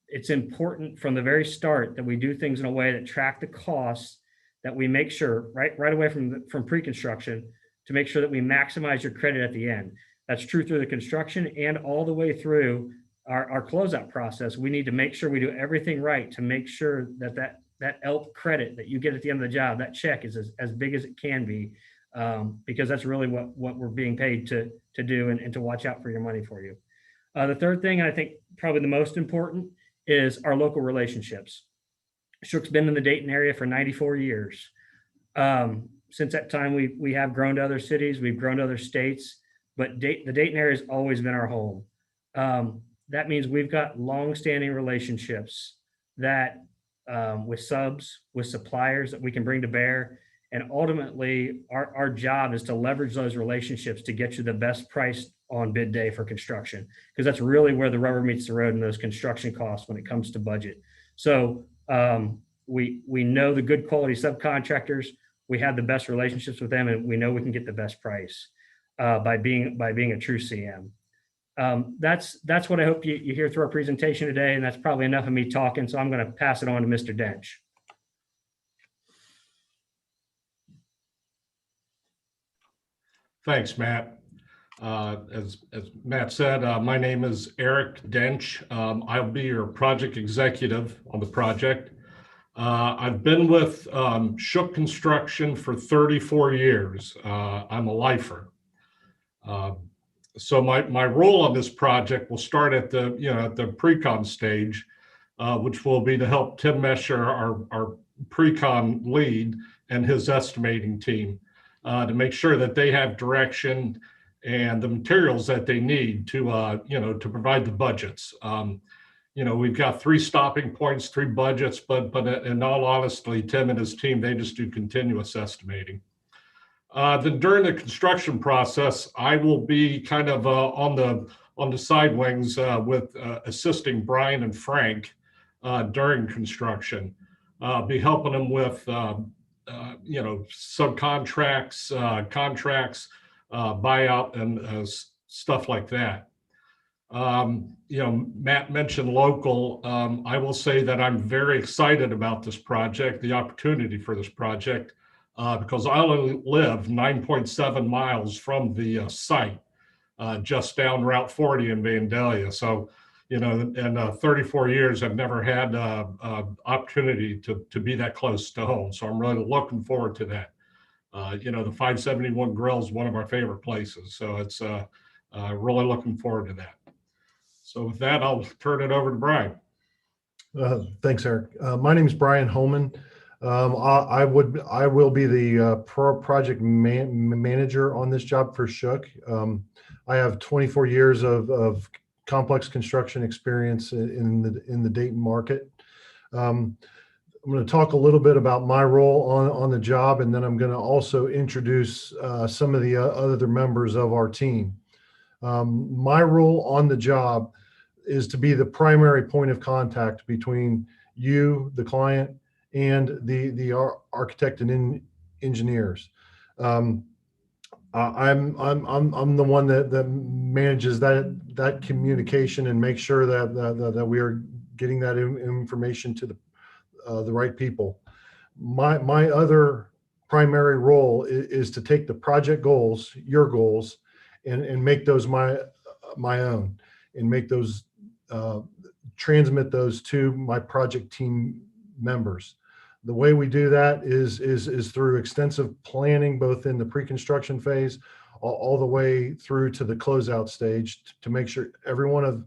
It's important from the very start that we do things in a way that track the costs, that we make sure right away from pre-construction, to make sure that we maximize your credit at the end. That's true through the construction and all the way through our closeout process. We need to make sure we do everything right to make sure that ELP credit that you get at the end of the job, that check is as big as it can be, because that's really what we're being paid to do and to watch out for your money for you. The third thing, and I think probably the most important, is our local relationships. Shook's been in the Dayton area for 94 years. Since that time, we have grown to other cities, we've grown to other states, but the Dayton area has always been our home. That means we've got long-standing relationships that with subs, with suppliers that we can bring to bear. And ultimately, our job is to leverage those relationships to get you the best price on bid day for construction, because that's really where the rubber meets the road in those construction costs when it comes to budget. So we know the good quality subcontractors, we have the best relationships with them, and we know we can get the best price by being a true CM. That's what I hope you hear through our presentation today, and that's probably enough of me talking. So I'm going to pass it on to Mr. Dench. Thanks, Matt. As Matt said, my name is Eric Dench. I'll be your project executive on the project. I've been with Shook Construction for 34 years. I'm a lifer. So my role on this project will start at the pre-con stage, which will be to help Tim Mesher, our pre-con lead, and his estimating team to make sure that they have direction and the materials that they need to to provide the budgets. We've got 3 stopping points, 3 budgets, but in all honesty, Tim and his team, they just do continuous estimating. Then during the construction process, I will be kind of on the side wings with assisting Brian and Frank during construction. Be helping them with subcontracts, contracts, buyout, and stuff like that. Matt mentioned local. I will say that I'm very excited about this project, the opportunity for this project, because I only live 9.7 miles from the site, just down Route 40 in Vandalia. So, in 34 years, I've never had opportunity to be that close to home. So I'm really looking forward to that. The 571 Grill is one of our favorite places. So it's really looking forward to that. So with that, I'll turn it over to Brian. Thanks, Eric. My name is Brian Holman. I will be the project manager on this job for Shook. I have 24 years of complex construction experience in the Dayton market. I'm going to talk a little bit about my role on the job, and then I'm going to also introduce some of the other members of our team. My role on the job is to be the primary point of contact between you, the client, and the architect and engineers. I'm the one that manages that communication and makes sure that we are getting that information to the right people. My other primary role is to take the project goals, your goals, and make those my own, and make those transmit those to my project team members. The way we do that is through extensive planning, both in the pre-construction phase, all the way through to the closeout stage, to make sure every one of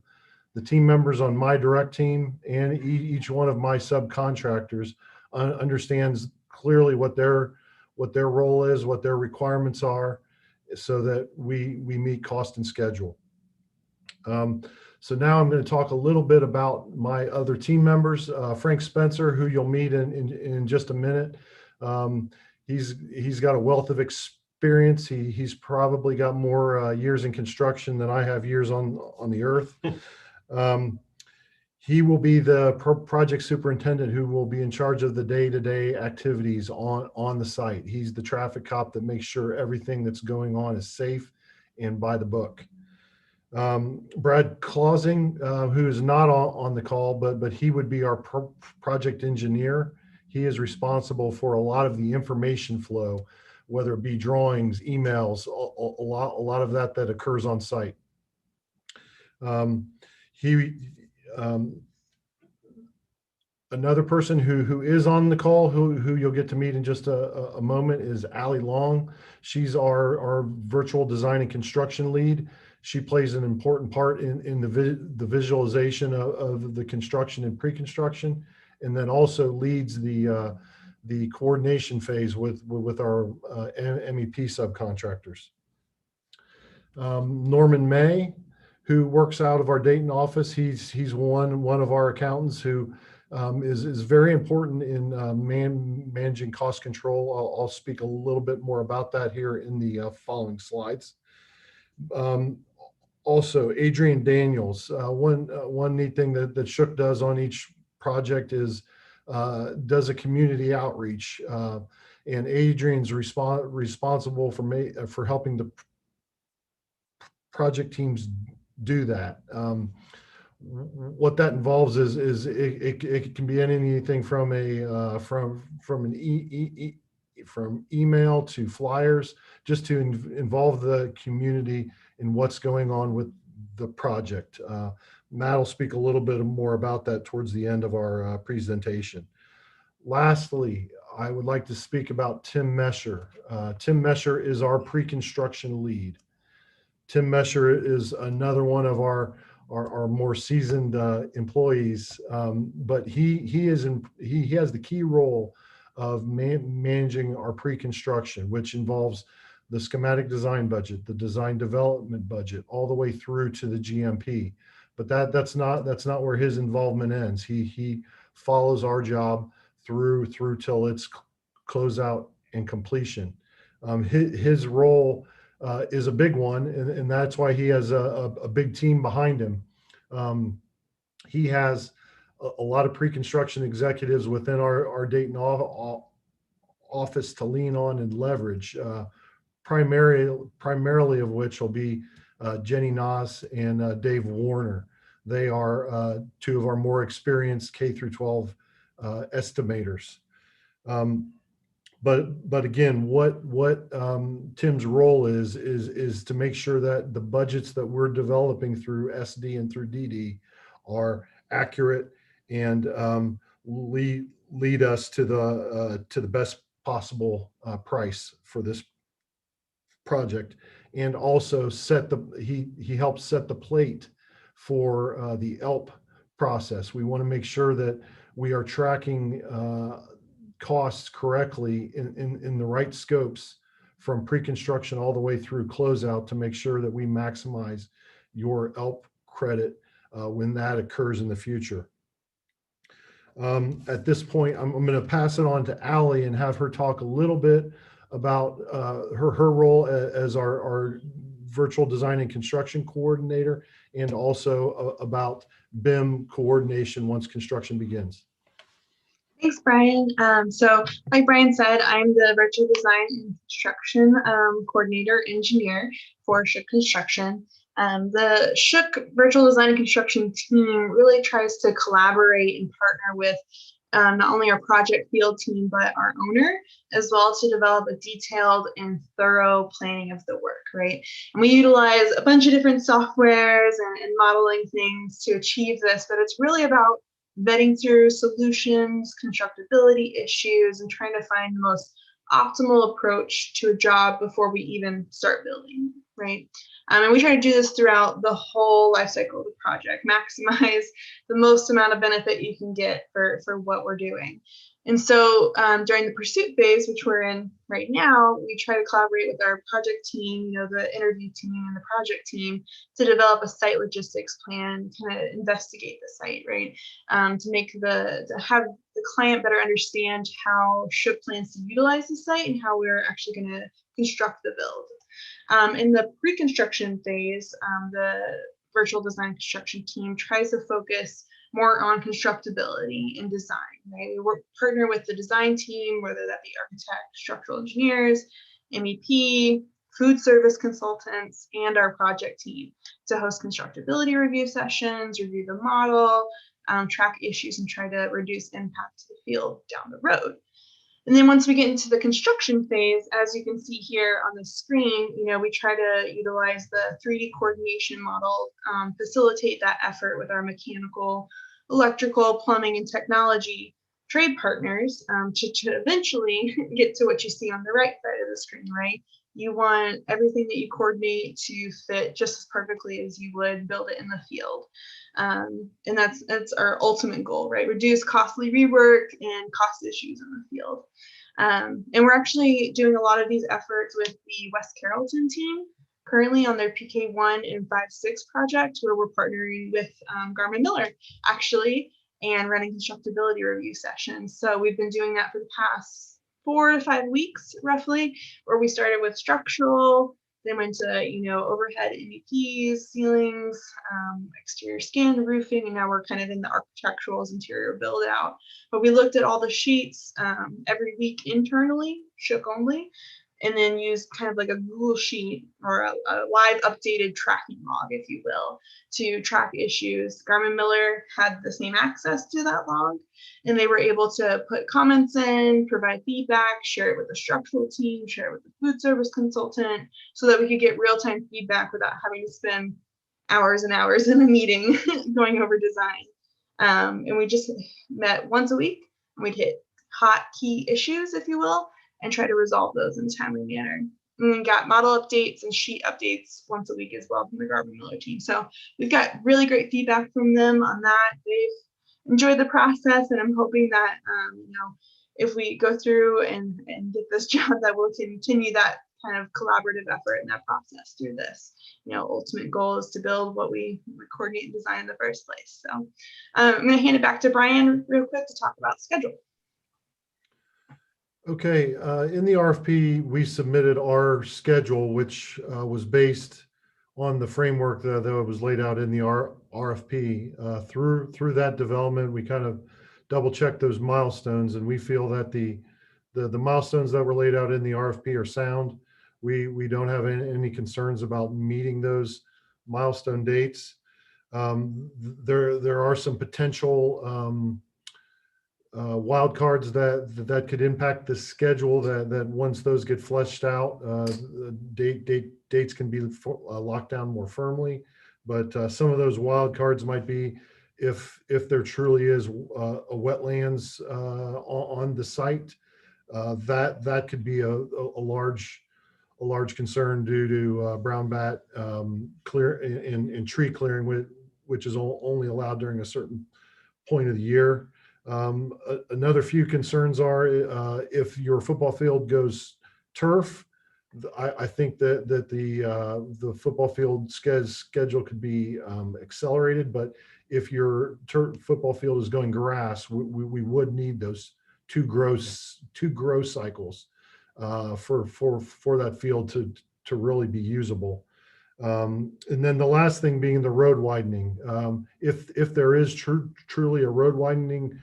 the team members on my direct team and each one of my subcontractors understands clearly what their role is, what their requirements are, so that we meet cost and schedule. So now I'm going to talk a little bit about my other team members. Frank Spencer, who you'll meet in just a minute. He's got a wealth of experience. He's probably got more years in construction than I have years on the earth. He will be the project superintendent who will be in charge of the day-to-day activities on the site. He's the traffic cop that makes sure everything that's going on is safe and by the book. Brad Clausing, who is not on the call, but he would be our project engineer. He is responsible for a lot of the information flow, whether it be drawings, emails, a lot of that occurs on site. Another person who is on the call, who you'll get to meet in just a moment, is Allie Long. She's our virtual design and construction lead. She plays an important part in the visualization of the construction and pre-construction, and then also leads the coordination phase with our MEP subcontractors. Norman May, who works out of our Dayton office. He's one of our accountants who is very important in managing cost control. I'll speak a little bit more about that here in the following slides. Also, Adrian Daniels. One neat thing that Shook does on each project is does a community outreach, and Adrian's responsible for helping the project teams do that. What that involves is it can be anything from from email to flyers, just to involve the community in what's going on with the project. Matt will speak a little bit more about that towards the end of our presentation. Lastly, I would like to speak about Tim Mesher. Tim Mesher is our pre-construction lead. Tim Mesher is another one of our more seasoned employees, but he has the key role of managing our pre-construction, which involves the schematic design budget, the design development budget, all the way through to the GMP. But that's not where his involvement ends. He follows our job through till it's closeout and completion. His role is a big one, and that's why he has a big team behind him. He has a lot of pre-construction executives within our Dayton office to lean on and leverage, primarily of which will be Jenny Nas and Dave Warner. They are two of our more experienced K through 12 estimators. But again, what Tim's role is to make sure that the budgets that we're developing through SD and through DD are accurate and lead us to the best possible price for this project, and also he helps set the plate for the ELP process. We want to make sure that we are tracking costs correctly in the right scopes from pre-construction all the way through closeout, to make sure that we maximize your ELP credit when that occurs in the future. At this point, I'm going to pass it on to Allie and have her talk a little bit about her role as our virtual design and construction coordinator, and also about BIM coordination once construction begins. Thanks, Brian. So like Brian said, I'm the virtual design and construction coordinator engineer for Shook Construction. The Shook virtual design and construction team really tries to collaborate and partner with not only our project field team, but our owner, as well, to develop a detailed and thorough planning of the work, right? And we utilize a bunch of different softwares and modeling things to achieve this, but it's really about vetting through solutions, constructability issues, and trying to find the most optimal approach to a job before we even start building, right? And we try to do this throughout the whole life cycle of the project, maximize the most amount of benefit you can get for what we're doing. And so during the pursuit phase, which we're in right now, we try to collaborate with our project team, the interview team and the project team, to develop a site logistics plan, kind of investigate the site, right? To have the client better understand how Shook plans to utilize the site and how we're actually going to construct the build. In the pre-construction phase, the virtual design construction team tries to focus more on constructability and design, right? We partner with the design team, whether that be architect, structural engineers, MEP, food service consultants, and our project team to host constructability review sessions, review the model, track issues, and try to reduce impact to the field down the road. And then once we get into the construction phase, as you can see here on the screen, we try to utilize the 3D coordination model, facilitate that effort with our mechanical electrical, plumbing, and technology trade partners to eventually get to what you see on the right side of the screen, right? You want everything that you coordinate to fit just as perfectly as you would build it in the field. And that's our ultimate goal, right? Reduce costly rework and cost issues in the field. And we're actually doing a lot of these efforts with the West Carrollton team currently on their PK1 and 5-6 project, where we're partnering with Garmin Miller actually and running constructability review sessions. So we've been doing that for the past 4 to 5 weeks roughly, where we started with structural, then went to overhead MEPs, ceilings, exterior skin, roofing, and now we're kind of in the architectural's interior build out. But we looked at all the sheets every week internally, Shook only, and then used kind of like a Google sheet or a live updated tracking log, if you will, to track issues. Garmin Miller had the same access to that log, and they were able to put comments in, provide feedback, share it with the structural team, share it with the food service consultant, so that we could get real-time feedback without having to spend hours and hours in a meeting going over design. And we just met once a week, and we'd hit hot key issues, if you will, and try to resolve those in a timely manner. And then got model updates and sheet updates once a week as well from the Garmin Miller team. So we've got really great feedback from them on that. They've enjoyed the process, and I'm hoping that if we go through and get this job, that we'll continue that kind of collaborative effort in that process through this. Ultimate goal is to build what we coordinate and design in the first place. So I'm going to hand it back to Brian real quick to talk about schedule. Okay, in the RFP, we submitted our schedule, which was based on the framework that was laid out in the RFP. Through that development, we kind of double checked those milestones, and we feel that the milestones that were laid out in the RFP are sound. We don't have any concerns about meeting those milestone dates. There are some potential wild cards that could impact the schedule that once those get fleshed out, dates can be locked down more firmly. But some of those wild cards might be if there truly is a wetlands on the site, that could be a large concern due to brown bat clear in tree clearing, which is only allowed during a certain point of the year. Another few concerns are if your football field goes turf, I think that the football field schedule could be accelerated. But if your football field is going grass, we would need those two grow cycles for that field to really be usable. And then the last thing being the road widening. If there is truly a road widening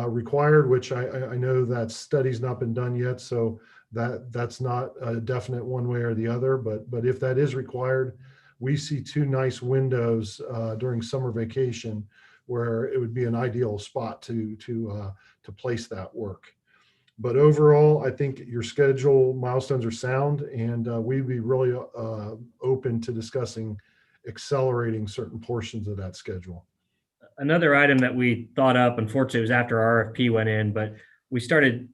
required, which I know that study's not been done yet, so that's not a definite one way or the other. But if that is required, we see two nice windows during summer vacation where it would be an ideal spot to place that work. But overall, I think your schedule milestones are sound, and we'd be really open to discussing accelerating certain portions of that schedule. Another item that we thought up, unfortunately, was after our RFP went in, but we started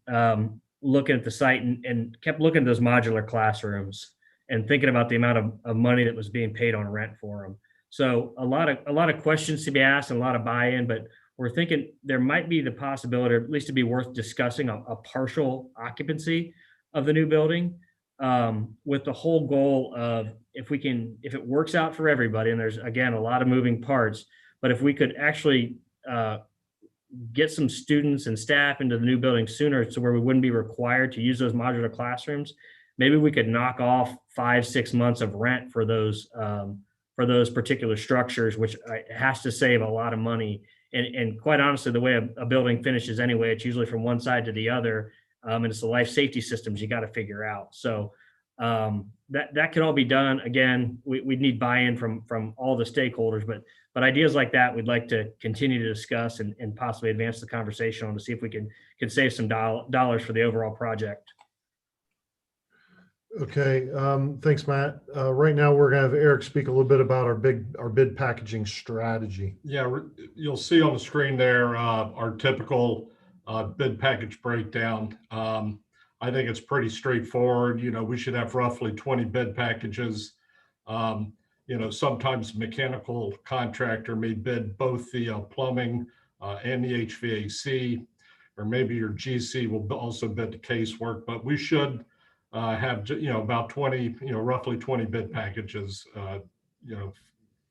looking at the site and kept looking at those modular classrooms and thinking about the amount of money that was being paid on rent for them. So a lot of questions to be asked and a lot of buy-in, but we're thinking there might be the possibility, or at least to be worth discussing, a partial occupancy of the new building, with the whole goal of if it works out for everybody, and there's again a lot of moving parts, but if we could actually get some students and staff into the new building sooner, to where we wouldn't be required to use those modular classrooms, maybe we could knock off 5-6 months of rent for those particular structures, which has to save a lot of money. And quite honestly, the way a building finishes anyway, it's usually from one side to the other, and it's the life safety systems you got to figure out. So that could all be done. Again, we'd need buy-in from all the stakeholders, but ideas like that we'd like to continue to discuss and possibly advance the conversation on to see if we can save some dollars for the overall project. Okay, thanks, Matt. Right now, we're gonna have Eric speak a little bit about our bid packaging strategy. Yeah, you'll see on the screen there our typical bid package breakdown. I think it's pretty straightforward. You know, we should have roughly 20 bid packages. You know, sometimes mechanical contractor may bid both the plumbing and the HVAC, or maybe your GC will also bid the casework, but we should have, you know, about 20, you know, roughly 20 bid packages, you know,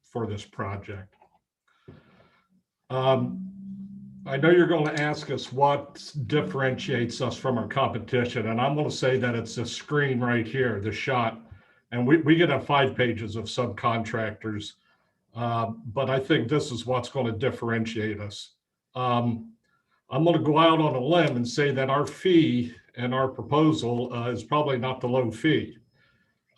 for this project. I know you're going to ask us what differentiates us from our competition, and I'm going to say that it's this screen right here, the shot. And we could have 5 pages of subcontractors, but I think this is what's going to differentiate us. I'm going to go out on a limb and say that our fee and our proposal is probably not the low fee.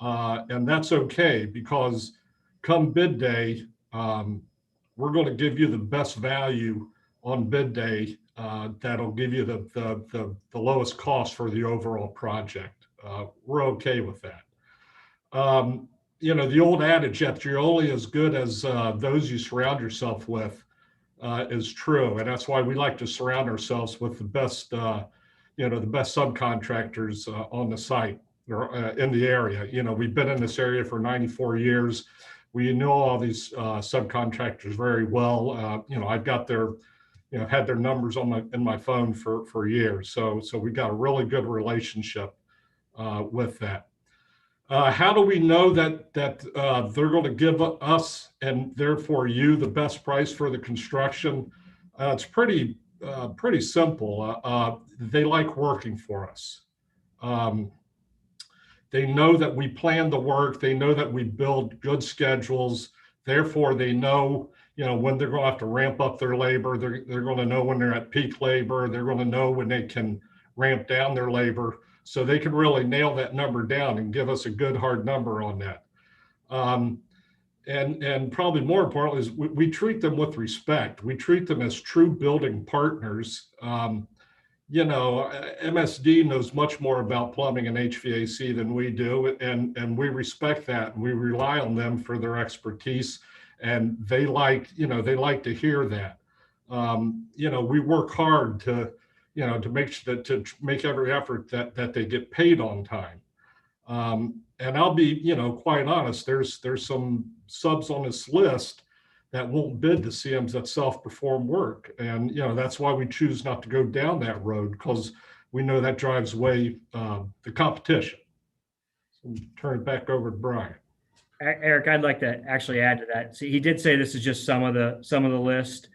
And that's okay, because come bid day, we're going to give you the best value on bid day that'll give you the lowest cost for the overall project. We're okay with that. You know, the old adage that you're only as good as those you surround yourself with is true. And that's why we like to surround ourselves with the best, you know, the best subcontractors on the site or in the area. You know, we've been in this area for 94 years. We know all these subcontractors very well. You know, I've got their, you know, had their numbers on in my phone for years. So we got a really good relationship with that. How do we know that they're going to give us and therefore you the best price for the construction? It's pretty simple. They like working for us. They know that we plan the work. They know that we build good schedules. Therefore, they know, you know, when they're going to have to ramp up their labor. They're going to know when they're at peak labor. They're going to know when they can ramp down their labor. So they can really nail that number down and give us a good hard number on that. And probably more importantly is we treat them with respect. We treat them as true building partners. You know, MSD knows much more about plumbing and HVAC than we do, and we respect that. And we rely on them for their expertise, and they like, you know, they like to hear that. You know, we work hard to, you know, to make every effort that they get paid on time. And I'll be, you know, quite honest. There's some subs on this list that won't bid the CMs that self-perform work. And, you know, that's why we choose not to go down that road, because we know that drives away the competition. So turn it back over to Brian. Eric, I'd like to actually add to that. See, he did say this is just some of the list.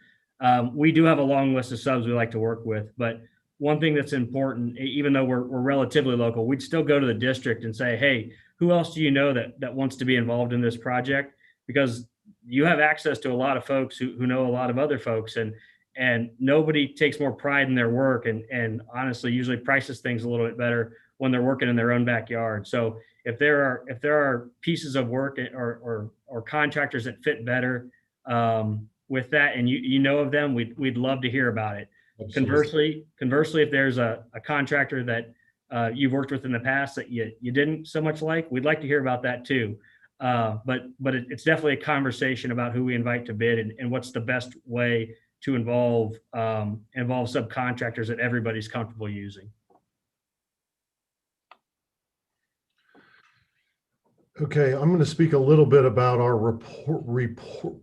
We do have a long list of subs we like to work with, but one thing that's important, even though we're relatively local, we'd still go to the district and say, hey, who else do you know that wants to be involved in this project? Because you have access to a lot of folks who know a lot of other folks, and nobody takes more pride in their work and honestly usually prices things a little bit better when they're working in their own backyard. So if there are pieces of work or contractors that fit better with that, and you know of them, we'd love to hear about it. Conversely, if there's a contractor that you've worked with in the past that you didn't so much like, we'd like to hear about that too. But it's definitely a conversation about who we invite to bid and what's the best way to involve subcontractors that everybody's comfortable using. Okay, I'm going to speak a little bit about our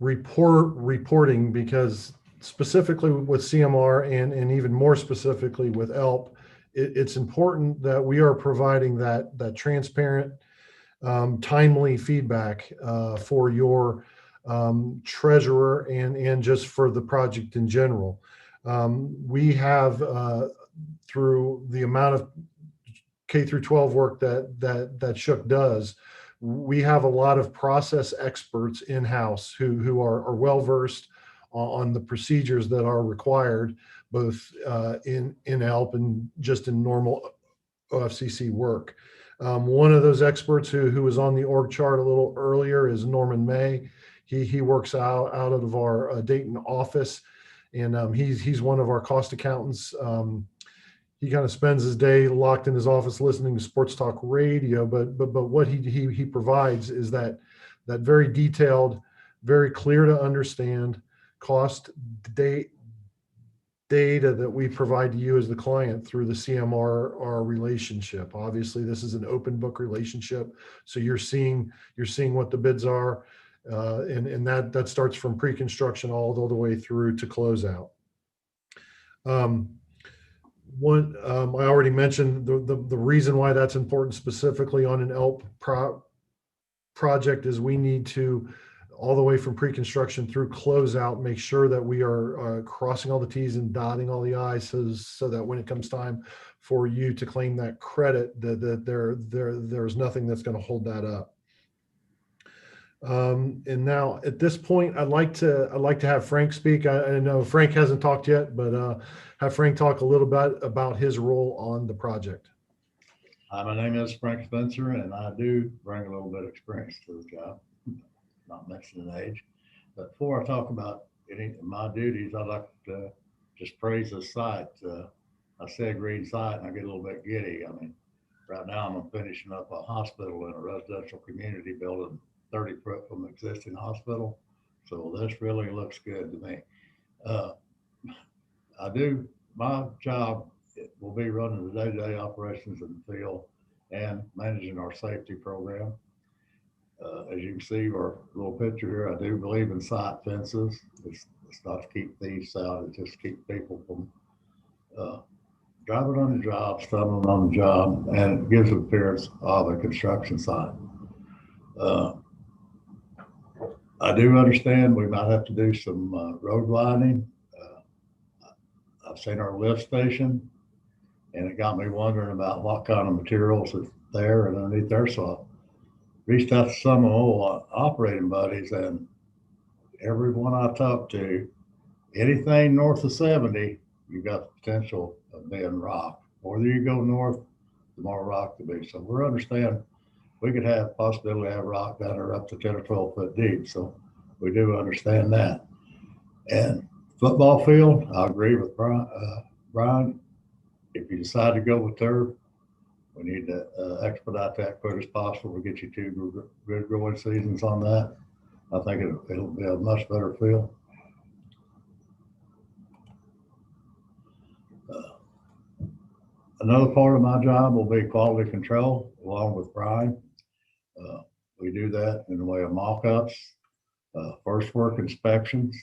reporting, because specifically with CMR and even more specifically with ELP, it's important that we are providing that transparent, timely feedback for your treasurer and just for the project in general. We have through the amount of K through 12 work that Shook does, we have a lot of process experts in-house who are well-versed on the procedures that are required, both in ELP and just in normal OFCC work. One of those experts who was on the org chart a little earlier is Norman May. He works out of our Dayton office, and he's one of our cost accountants. he kind of spends his day locked in his office listening to sports talk radio, but what he provides is that very detailed, very clear to understand cost data that we provide to you as the client through the CMR relationship. Obviously, this is an open book relationship, so you're seeing what the bids are, and that starts from pre-construction all the way through to closeout. I already mentioned the reason why that's important specifically on an ELP project is we need to, all the way from pre-construction through closeout, make sure that we are crossing all the T's and dotting all the I's, so that when it comes time for you to claim that credit, that there's nothing that's going to hold that up. And now at this point, I'd like to have Frank speak. I know Frank hasn't talked yet, but have Frank talk a little bit about his role on the project. Hi, my name is Frank Spencer, and I do bring a little bit of experience to the job, not mentioning age. But before I talk about any of my duties, I'd like to just praise the site. I say green site and I get a little bit giddy. I mean, right now I'm finishing up a hospital in a residential community building 30 foot from the existing hospital. So this really looks good to me. My job will be running the day-to-day operations in the field and managing our safety program. As you can see our little picture here, I do believe in site fences. It's not to keep thieves out, it's just to keep people from driving on the job, stumbling on the job, and it gives an appearance of a construction site. I do understand we might have to do some road widening. I've seen our lift station, and it got me wondering about what kind of materials is there and underneath there. So I reached out to some of my old operating buddies, and everyone I talked to, anything north of 70, you got the potential of being rock. The further you go north, the more rock to be. So we understand we could have possibility to have rock down there up to 10 or 12 foot deep. So we do understand that. And football field, I agree with Brian. If you decide to go with turf, we need to expedite that quick as possible to get you 2 good growing seasons on that. I think it'll be a much better field. Another part of my job will be quality control, along with Brian. We do that in the way of mock-ups, first work inspections.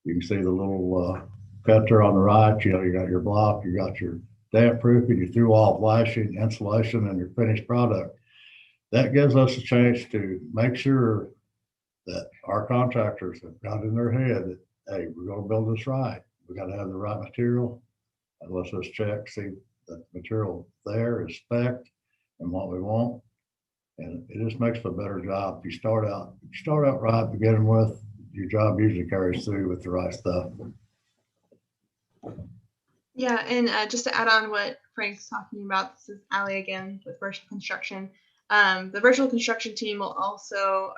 You can see the little picture on the right. You know, you got your block, you got your damp proofing, your through-wall flashing, insulation, and your finished product. That gives us a chance to make sure that our contractors have got in their head that, hey, we're going to build this right. We got to have the right material. And let's just check, see that the material there is spec'd and what we want. And it just makes for a better job. If you start out right beginning with, your job usually carries through with the right stuff. Yeah, and just to add on what Frank's talking about, this is Allie again with Virtual Construction. The virtual construction team will also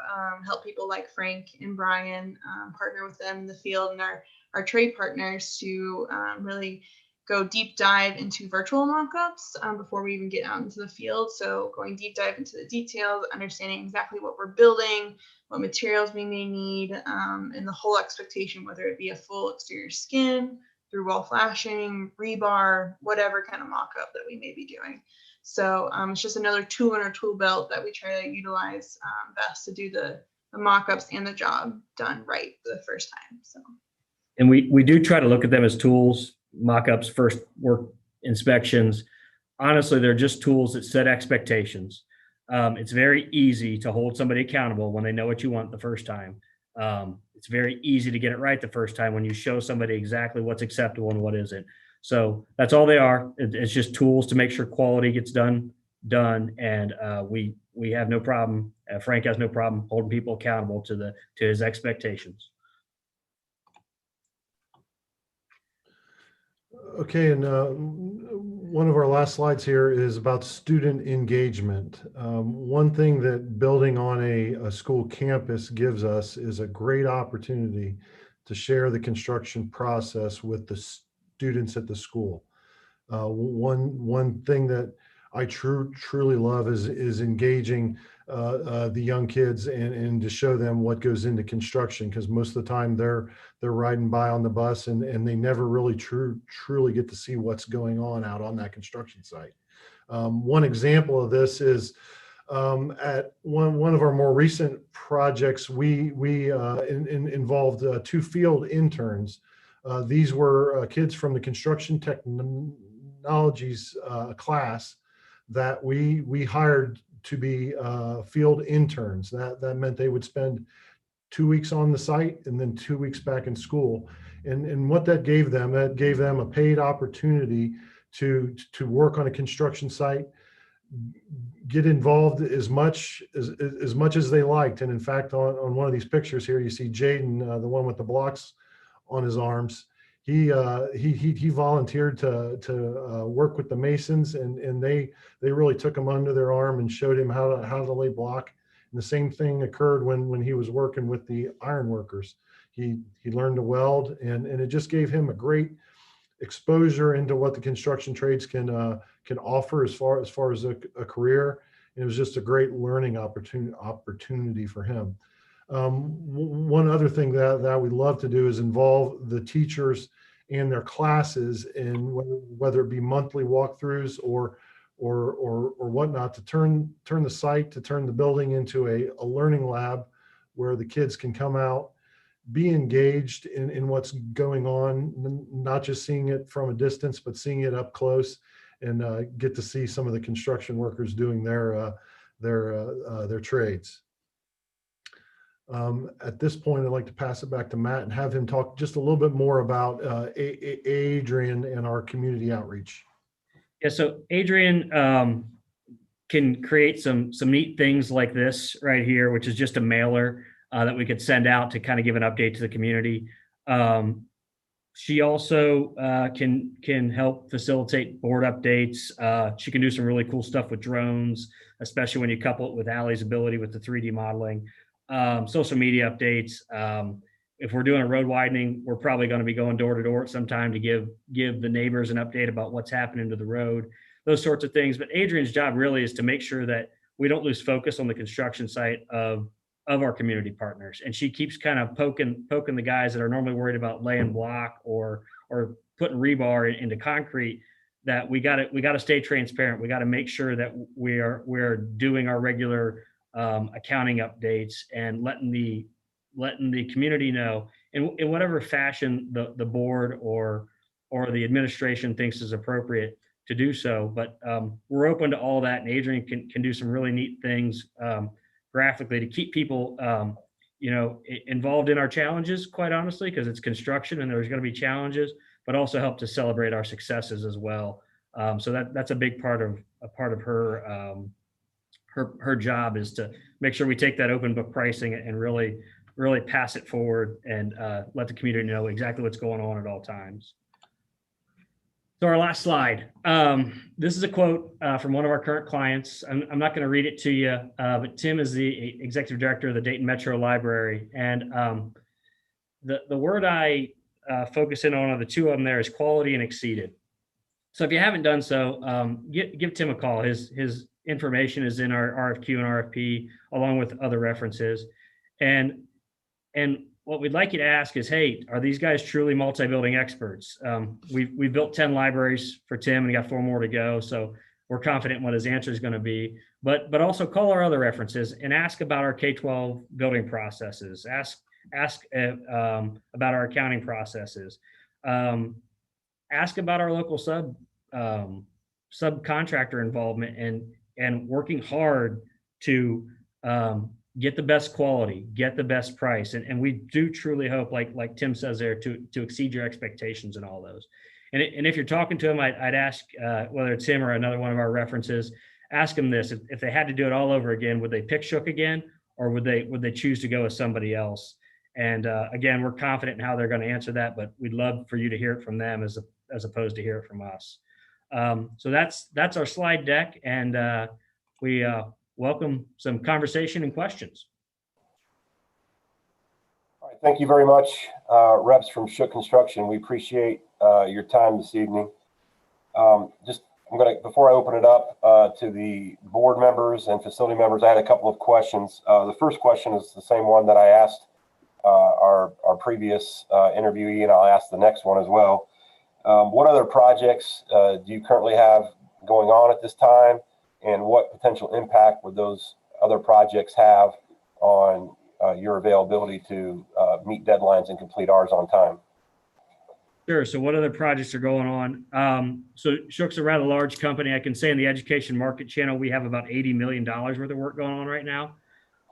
help people like Frank and Brian partner with them in the field and our trade partners to really go deep dive into virtual mock-ups before we even get out into the field. So going deep dive into the details, understanding exactly what we're building, what materials we may need, and the whole expectation, whether it be a full exterior skin, through wall flashing, rebar, whatever kind of mock-up that we may be doing. So it's just another tool in our tool belt that we try to utilize best to do the mock-ups and the job done right the first time. So. And we do try to look at them as tools, mock-ups, first work inspections. Honestly, they're just tools that set expectations. It's very easy to hold somebody accountable when they know what you want the first time. It's very easy to get it right the first time when you show somebody exactly what's acceptable and what isn't. So that's all they are. It's just tools to make sure quality gets done. And we have no problem. Frank has no problem holding people accountable to his expectations. Okay, and one of our last slides here is about student engagement. One thing that building on a school campus gives us is a great opportunity to share the construction process with the students at the school. One thing that I truly love is engaging the young kids and to show them what goes into construction, because most of the time they're riding by on the bus and they never really truly get to see what's going on out on that construction site. One example of this is at one of our more recent projects, we involved 2 field interns. These were kids from the construction technologies class that we hired to be field interns. That meant they would spend 2 weeks on the site and then 2 weeks back in school. And what that gave them a paid opportunity to work on a construction site, get involved as much as they liked. And in fact, on one of these pictures here, you see Jaden, the one with the blocks on his arms. He volunteered to work with the masons, and they really took him under their arm and showed him how to lay block. And the same thing occurred when he was working with the iron workers. He learned to weld, and it just gave him a great exposure into what the construction trades can offer as far as a career. And it was just a great learning opportunity for him. One other thing that we love to do is involve the teachers and their classes in whether it be monthly walkthroughs or whatnot, to turn the building into a learning lab where the kids can come out, be engaged in what's going on, not just seeing it from a distance, but seeing it up close, and get to see some of the construction workers doing their trades. At this point, I'd like to pass it back to Matt and have him talk just a little bit more about Adrian and our community outreach. Yeah, so Adrian can create some neat things like this right here, which is just a mailer that we could send out to kind of give an update to the community. She also can help facilitate board updates. She can do some really cool stuff with drones, especially when you couple it with Allie's ability with the 3D modeling. Social media updates. If we're doing a road widening, we're probably going to be going door to door at some time to give the neighbors an update about what's happening to the road, those sorts of things. But Adrian's job really is to make sure that we don't lose focus on the construction site of our community partners. And she keeps kind of poking the guys that are normally worried about laying block or putting rebar into concrete, that we got to stay transparent. We got to make sure that we're doing our regular accounting updates and letting the community know in whatever fashion the board or the administration thinks is appropriate to do so. But we're open to all that, and Adrian can do some really neat things graphically to keep people involved in our challenges, quite honestly, because it's construction and there's going to be challenges, but also help to celebrate our successes as well. So that's a big part of her job, is to make sure we take that open book pricing and really pass it forward and let the community know exactly what's going on at all times. So our last slide. This is a quote from one of our current clients. I'm not going to read it to you, but Tim is the executive director of the Dayton Metro Library. And the word I focus in on the 2 of them there is quality and exceeded. So if you haven't done so, give Tim a call. His information is in our RFQ and RFP, along with other references. And what we'd like you to ask is, hey, are these guys truly multi-building experts? We've built 10 libraries for Tim, and we got 4 more to go. So we're confident in what his answer is going to be. But also call our other references and ask about our K-12 building processes. Ask about our accounting processes. Ask about our local subcontractor involvement and working hard to get the best quality, get the best price. And we do truly hope, like Tim says there, to exceed your expectations in all those. And if you're talking to him, I'd ask, whether it's him or another one of our references, ask him this: if they had to do it all over again, would they pick Shook again, or would they choose to go with somebody else? And again, we're confident in how they're going to answer that, but we'd love for you to hear it from them as opposed to hear it from us. So that's our slide deck, and we welcome some conversation and questions. All right, thank you very much, reps from Shook Construction. We appreciate your time this evening. Before I open it up to the board members and facility members, I had a couple of questions. The first question is the same one that I asked our previous interviewee, and I'll ask the next one as well. What other projects do you currently have going on at this time, and what potential impact would those other projects have on your availability to meet deadlines and complete ours on time? Sure. So what other projects are going on? So Shook's a rather large company. I can say in the education market channel, we have about $80 million worth of work going on right now.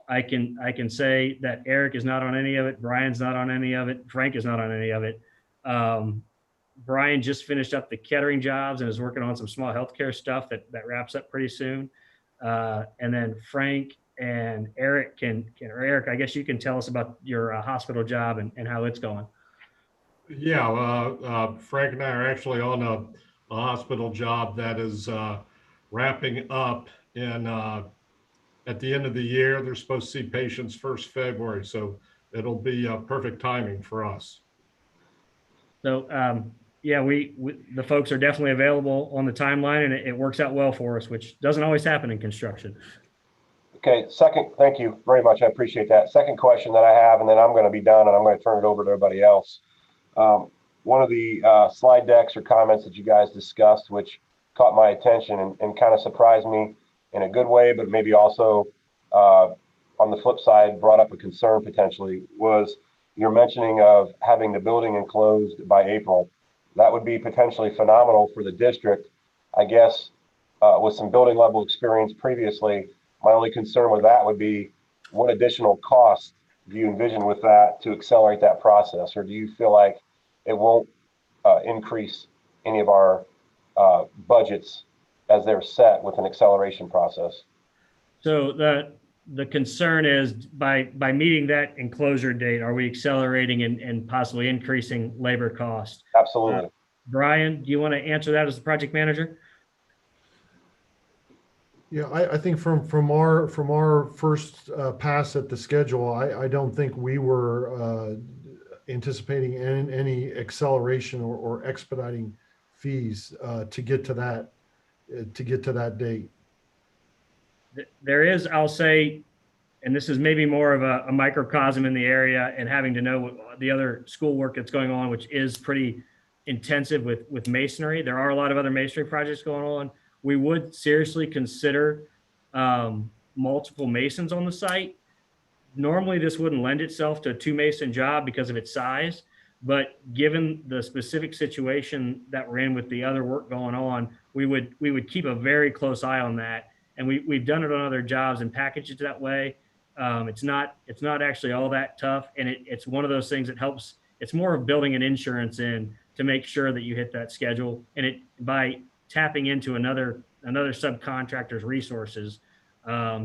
I can say that Eric is not on any of it. Brian's not on any of it. Frank is not on any of it. Brian just finished up the Kettering jobs and is working on some small healthcare stuff that wraps up pretty soon. And then Frank and Eric or Eric, I guess you can tell us about your hospital job and how it's going. Yeah, Frank and I are actually on a hospital job that is wrapping up at the end of the year. They're supposed to see patients 1st February, so it'll be perfect timing for us. So yeah, the folks are definitely available on the timeline, and it works out well for us, which doesn't always happen in construction. Okay, thank you very much. I appreciate that. Second question that I have, and then I'm going to be done and I'm going to turn it over to everybody else. One of the slide decks or comments that you guys discussed, which caught my attention and kind of surprised me in a good way, but maybe also on the flip side brought up a concern potentially, was your mentioning of having the building enclosed by April. That would be potentially phenomenal for the district. I guess with some building level experience previously, my only concern with that would be what additional costs do you envision with that to accelerate that process? Or do you feel like it won't increase any of our budgets as they're set with an acceleration process? So the concern is by meeting that enclosure date, are we accelerating and possibly increasing labor costs? Absolutely. Brian, do you want to answer that as the project manager? Yeah, I think from our first pass at the schedule, I don't think we were anticipating any acceleration or expediting fees to get to that date. There is, I'll say, and this is maybe more of a microcosm in the area and having to know the other schoolwork that's going on, which is pretty intensive with masonry. There are a lot of other masonry projects going on. We would seriously consider multiple masons on the site. Normally, this wouldn't lend itself to a 2-mason job because of its size, but given the specific situation that we're in with the other work going on, we would keep a very close eye on that. And we've done it on other jobs and packaged it that way. It's not actually all that tough, and it's one of those things that helps. It's more of building an insurance in to make sure that you hit that schedule, and by tapping into another subcontractor's resources,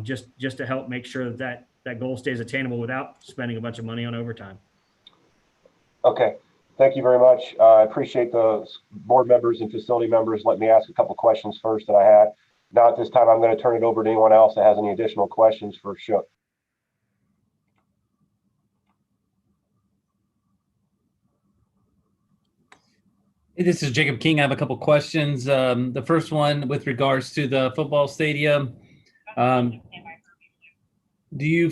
just to help make sure that goal stays attainable without spending a bunch of money on overtime. Okay, thank you very much. I appreciate the board members and facility members. Let me ask a couple questions first that I had. Now at this time, I'm going to turn it over to anyone else that has any additional questions for Shook. Hey, this is Jacob King. I have a couple questions. The first one with regards to the football stadium. Do you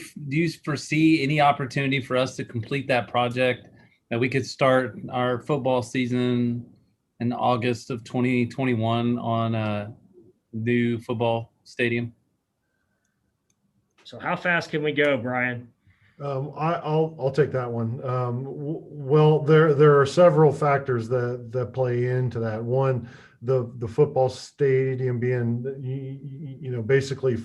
foresee any opportunity for us to complete that project, that we could start our football season in August of 2021 on a new football stadium? So how fast can we go, Brian? I'll take that one. Well, there are several factors that play into that. One, the football stadium being, basically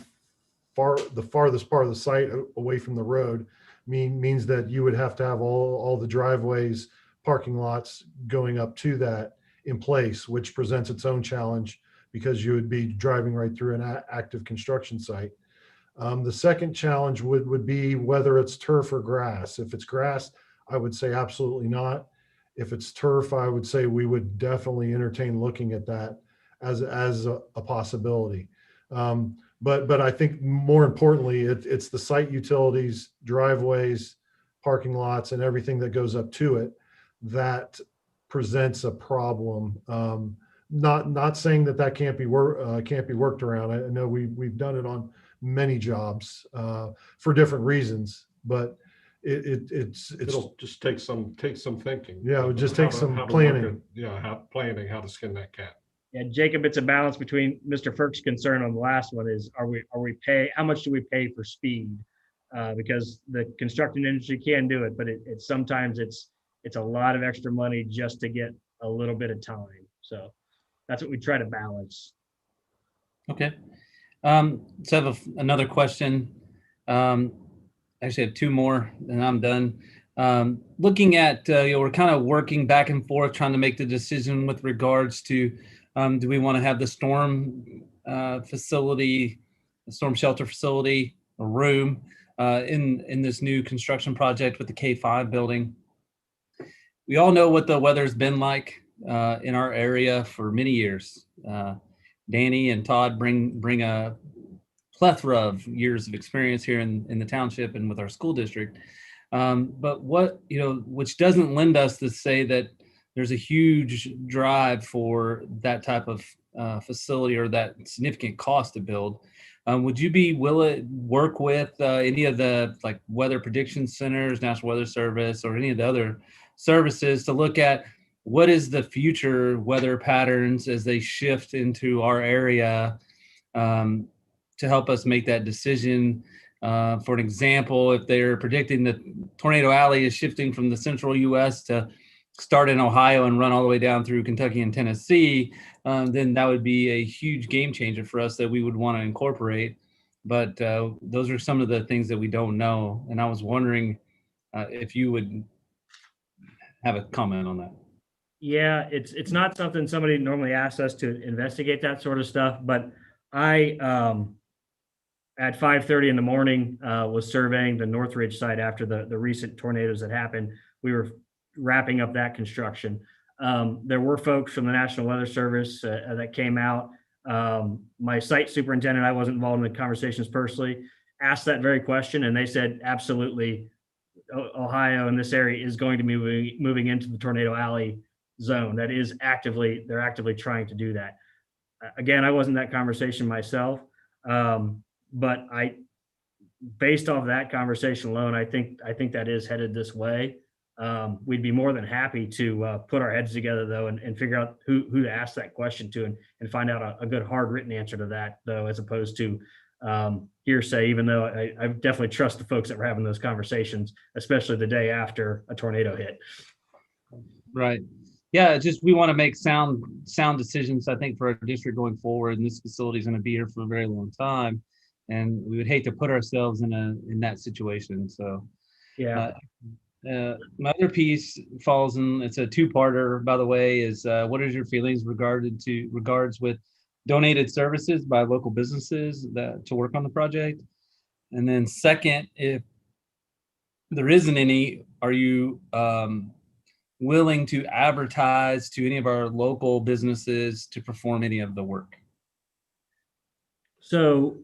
the farthest part of the site away from the road means that you would have to have all the driveways, parking lots going up to that in place, which presents its own challenge because you would be driving right through an active construction site. The second challenge would be whether it's turf or grass. If it's grass, I would say absolutely not. If it's turf, I would say we would definitely entertain looking at that as a possibility. But I think more importantly, it's the site utilities, driveways, parking lots, and everything that goes up to it that presents a problem not saying that can't be worked around. I know we've done it on many jobs for different reasons, but It'll just take some thinking. Yeah, it would just How take to- some how to planning. look at- planning how to skin that cat. Yeah, Jacob, it's a balance between Mr. Firk's concern on the last one is, how much do we pay for speed? Because the construction industry can do it, but sometimes it's a lot of extra money just to get a little bit of time. So that's what we try to balance. Okay. So I have another question. Actually, I have two more, and I'm done. Looking at, we're kind of working back and forth, trying to make the decision with regards to, do we want to have the storm facility, the storm shelter facility, a room in this new construction project with the K5 building? We all know what the weather's been like in our area for many years. Danny and Todd bring a plethora of years of experience here in the township and with our school district. But which doesn't lend us to say that there's a huge drive for that type of facility or that significant cost to build. Would you be willing to work with any of the like weather prediction centers, National Weather Service, or any of the other services to look at what is the future weather patterns as they shift into our area, to help us make that decision? For an example, if they're predicting that Tornado Alley is shifting from the central U.S. to start in Ohio and run all the way down through Kentucky and Tennessee, then that would be a huge game changer for us that we would want to incorporate. But those are some of the things that we don't know. And I was wondering if you would have a comment on that. Yeah, it's not something somebody normally asks us to investigate that sort of stuff, but I at 5:30 in the morning was surveying the Northridge site after the recent tornadoes that happened. We were wrapping up that construction. There were folks from the National Weather Service that came out. My site superintendent, I wasn't involved in the conversations personally, asked that very question, and they said absolutely Ohio and this area is going to be moving into the Tornado Alley zone. That is they're actively trying to do that. Again, I wasn't in that conversation myself, but based off that conversation alone, I think that is headed this way. We'd be more than happy to put our heads together though and figure out who to ask that question to and find out a good hard written answer to that though, as opposed to hearsay, even though I definitely trust the folks that were having those conversations, especially the day after a tornado hit. Right. Yeah, we want to make sound decisions, I think, for our district going forward. And this facility is going to be here for a very long time. And we would hate to put ourselves in that situation. So yeah. My other piece falls in, it's a two-parter, by the way, is what is your feelings regards with donated services by local businesses to work on the project? And then second, if there isn't any, are you willing to advertise to any of our local businesses to perform any of the work? So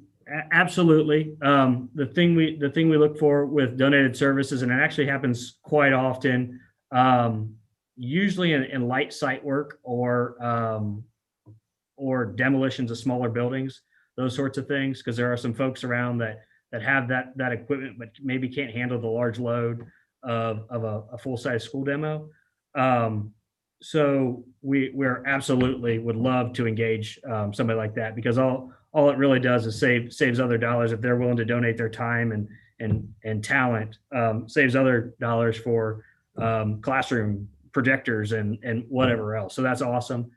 absolutely. The thing we look for with donated services, and it actually happens quite often, usually in light site work or demolitions of smaller buildings, those sorts of things, because there are some folks around that have that equipment, but maybe can't handle the large load of a full-size school demo. So we're absolutely would love to engage somebody like that, because all it really does is saves other dollars if they're willing to donate their time and talent, saves other dollars for classroom projectors and whatever else. So that's awesome.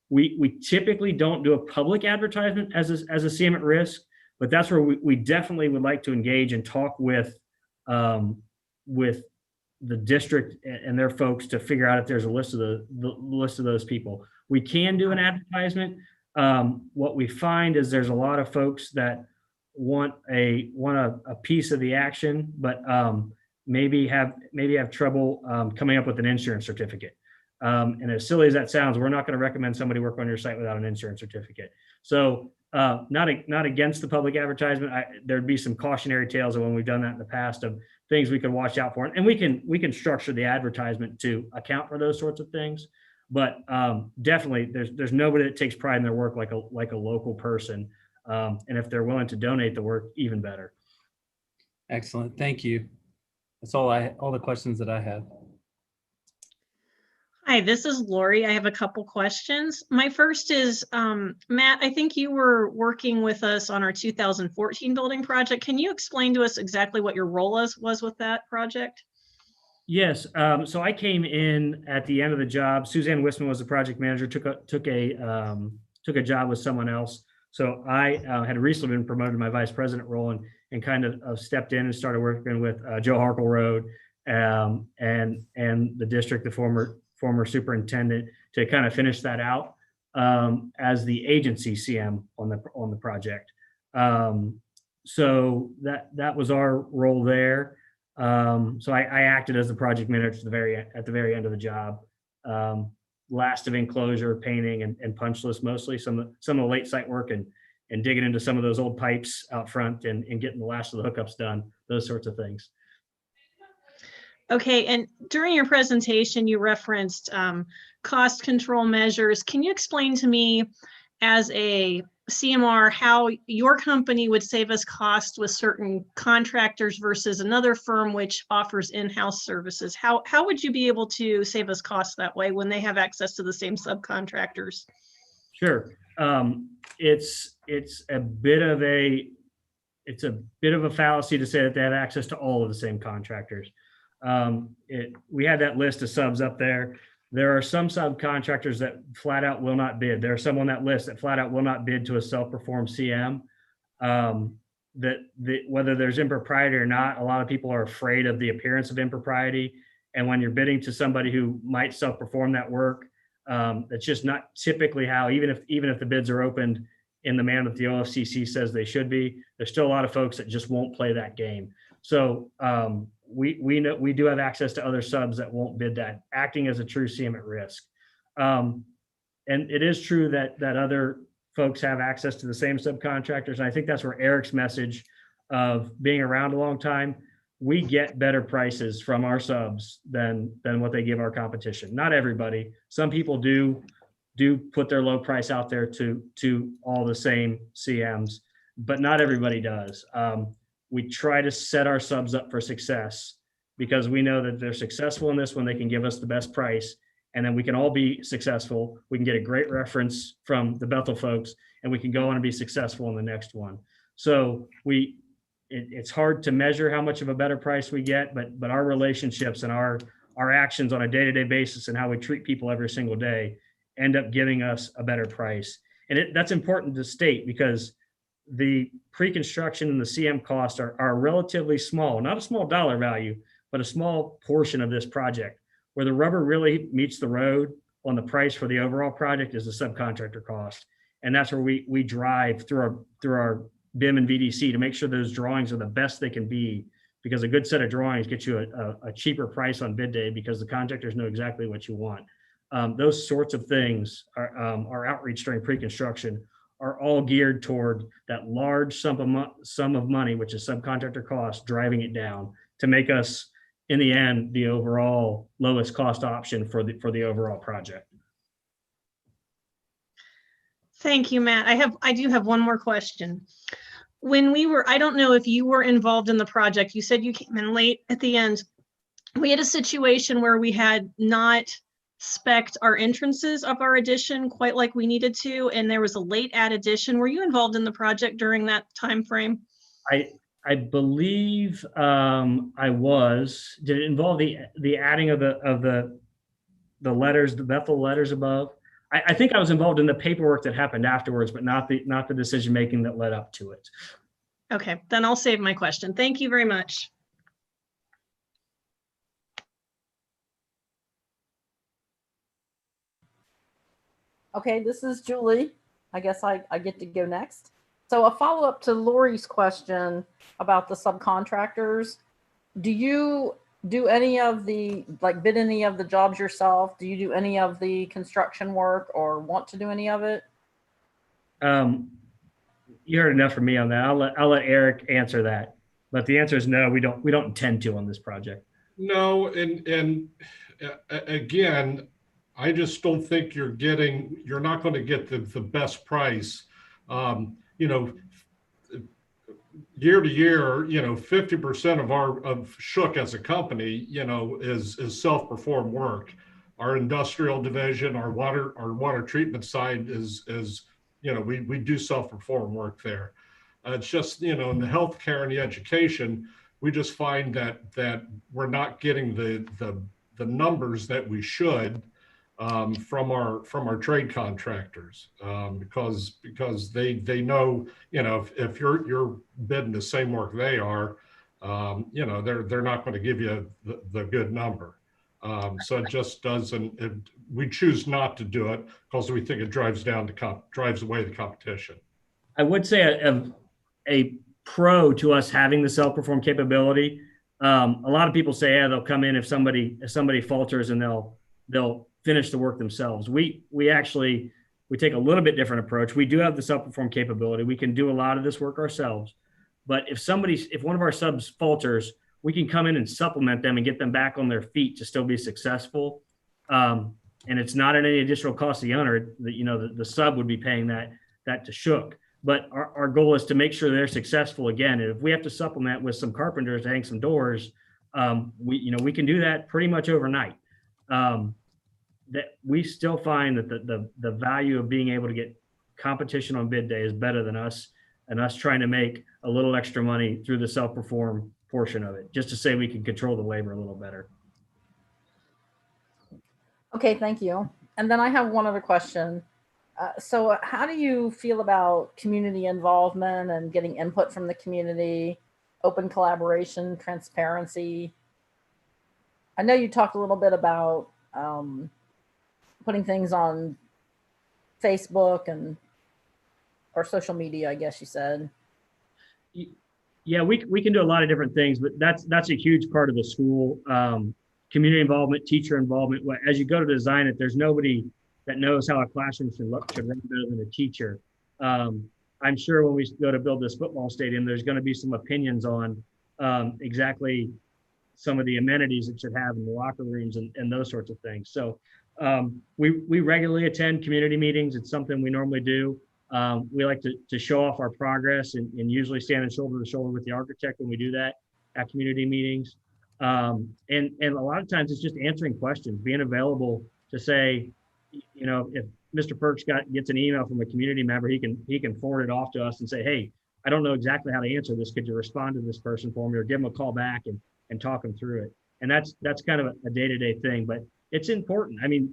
We typically don't do a public advertisement as a CM at risk, but that's where we definitely would like to engage and talk with the district and their folks to figure out if there's a list of the list of those people. We can do an advertisement. What we find is there's a lot of folks that want a piece of the action, but maybe have trouble coming up with an insurance certificate. And as silly as that sounds, we're not going to recommend somebody work on your site without an insurance certificate. So not against the public advertisement. There'd be some cautionary tales of when we've done that in the past of things we could watch out for, and we can structure the advertisement to account for those sorts of things. But definitely, there's nobody that takes pride in their work like a local person. And if they're willing to donate the work, even better. Excellent. Thank you. That's all the questions that I have. Hi, this is Lori. I have a couple questions. My first is, Matt, I think you were working with us on our 2014 building project. Can you explain to us exactly what your role was with that project? Yes. So I came in at the end of the job. Suzanne Wisman was the project manager, took a job with someone else. So I had recently been promoted to my vice president role and kind of stepped in and started working with Joe Harkle and the district, the former superintendent, to kind of finish that out as the agency CM on the project. So that was our role there. So I acted as the project manager at the very end of the job. Last of enclosure, painting, and punch list mostly. Some of the late site work and digging into some of those old pipes out front and getting the last of the hookups done. Those sorts of things. Okay, and during your presentation, you referenced cost control measures. Can you explain to me, as a CMR, how your company would save us cost with certain contractors versus another firm which offers in-house services? How would you be able to save us costs that way when they have access to the same subcontractors? Sure. It's a bit of a fallacy to say that they have access to all of the same contractors. We had that list of subs up there. There are some subcontractors that flat out will not bid. There are some on that list that flat out will not bid to a self-performed CM. Whether there's impropriety or not, a lot of people are afraid of the appearance of impropriety. And when you're bidding to somebody who might self-perform that work, that's just not typically how, even if the bids are opened in the manner that the OFCC says they should be, there's still a lot of folks that just won't play that game. So we know we do have access to other subs that won't bid that, acting as a true CM at risk. And it is true that other folks have access to the same subcontractors. And I think that's where Eric's message of being around a long time, we get better prices from our subs than what they give our competition. Not everybody. Some people do put their low price out there to all the same CMs, but not everybody does. We try to set our subs up for success because we know that they're successful in this when they can give us the best price, and then we can all be successful. We can get a great reference from the Bethel folks, and we can go on and be successful in the next one. So it's hard to measure how much of a better price we get, but our relationships and our actions on a day-to-day basis and how we treat people every single day end up giving us a better price. And that's important to state because the pre-construction and the CM costs are relatively small, not a small dollar value, but a small portion of this project. Where the rubber really meets the road on the price for the overall project is the subcontractor cost. And that's where we drive through our BIM and VDC to make sure those drawings are the best they can be, because a good set of drawings gets you a cheaper price on bid day because the contractors know exactly what you want. Those sorts of things our outreach during pre-construction are all geared toward that large sum of money, which is subcontractor cost, driving it down to make us, in the end, the overall lowest cost option for the overall project. Thank you, Matt. I do have one more question. When I don't know if you were involved in the project, you said you came in late at the end. We had a situation where we had not spec'd our entrances of our addition quite like we needed to, and there was a late add addition. Were you involved in the project during that time frame? I believe I was. Did it involve the adding of the letters, the Bethel letters above? I think I was involved in the paperwork that happened afterwards, but not the decision making that led up to it. Okay, then I'll save my question. Thank you very much. Okay, this is Julie. I guess I get to go next. So a follow-up to Lori's question about the subcontractors. Do you do any of the, bid any of the jobs yourself? Do you do any of the construction work or want to do any of it? You heard enough from me on that. I'll let Eric answer that. But the answer is no, we don't intend to on this project. No, and again, I just don't think you're not going to get the best price. You know, year to year, 50% of Shook as a company, is self-performed work. Our industrial division, our water treatment side is we do self-perform work there. It's just, in the healthcare and the education, we just find that we're not getting the numbers that we should from our trade contractors, because they know, if you're bidding the same work they are, they're not going to give you the good number. So it just doesn't. We choose not to do it because we think it drives away the competition. I would say a pro to us having the self-perform capability. A lot of people say, yeah, they'll come in if somebody falters and they'll finish the work themselves. We take a little bit different approach. We do have the self-perform capability. We can do a lot of this work ourselves. But if one of our subs falters, we can come in and supplement them and get them back on their feet to still be successful. And it's not at any additional cost to the owner. The sub would be paying that to Shook. But our goal is to make sure they're successful again. And if we have to supplement with some carpenters to hang some doors, we can do that pretty much overnight. That we still find that the value of being able to get competition on bid day is better than us trying to make a little extra money through the self-perform portion of it, just to say we can control the labor a little better. Okay, thank you. And then I have one other question. So how do you feel about community involvement and getting input from the community, open collaboration, transparency? I know you talked a little bit about putting things on Facebook or social media, I guess you said. Yeah, we can do a lot of different things, but that's a huge part of the school. Community involvement, teacher involvement. As you go to design it, there's nobody that knows how a classroom should run better than a teacher. I'm sure when we go to build this football stadium, there's going to be some opinions on exactly some of the amenities it should have in the locker rooms and those sorts of things. So we regularly attend community meetings. It's something we normally do. We like to show off our progress and usually stand shoulder to shoulder with the architect when we do that at community meetings. And a lot of times it's just answering questions, being available to say, if Mr. Perks gets an email from a community member, he can forward it off to us and say, hey, I don't know exactly how to answer this. Could you respond to this person for me, or give them a call back and talk them through it? And that's kind of a day-to-day thing, but it's important. I mean,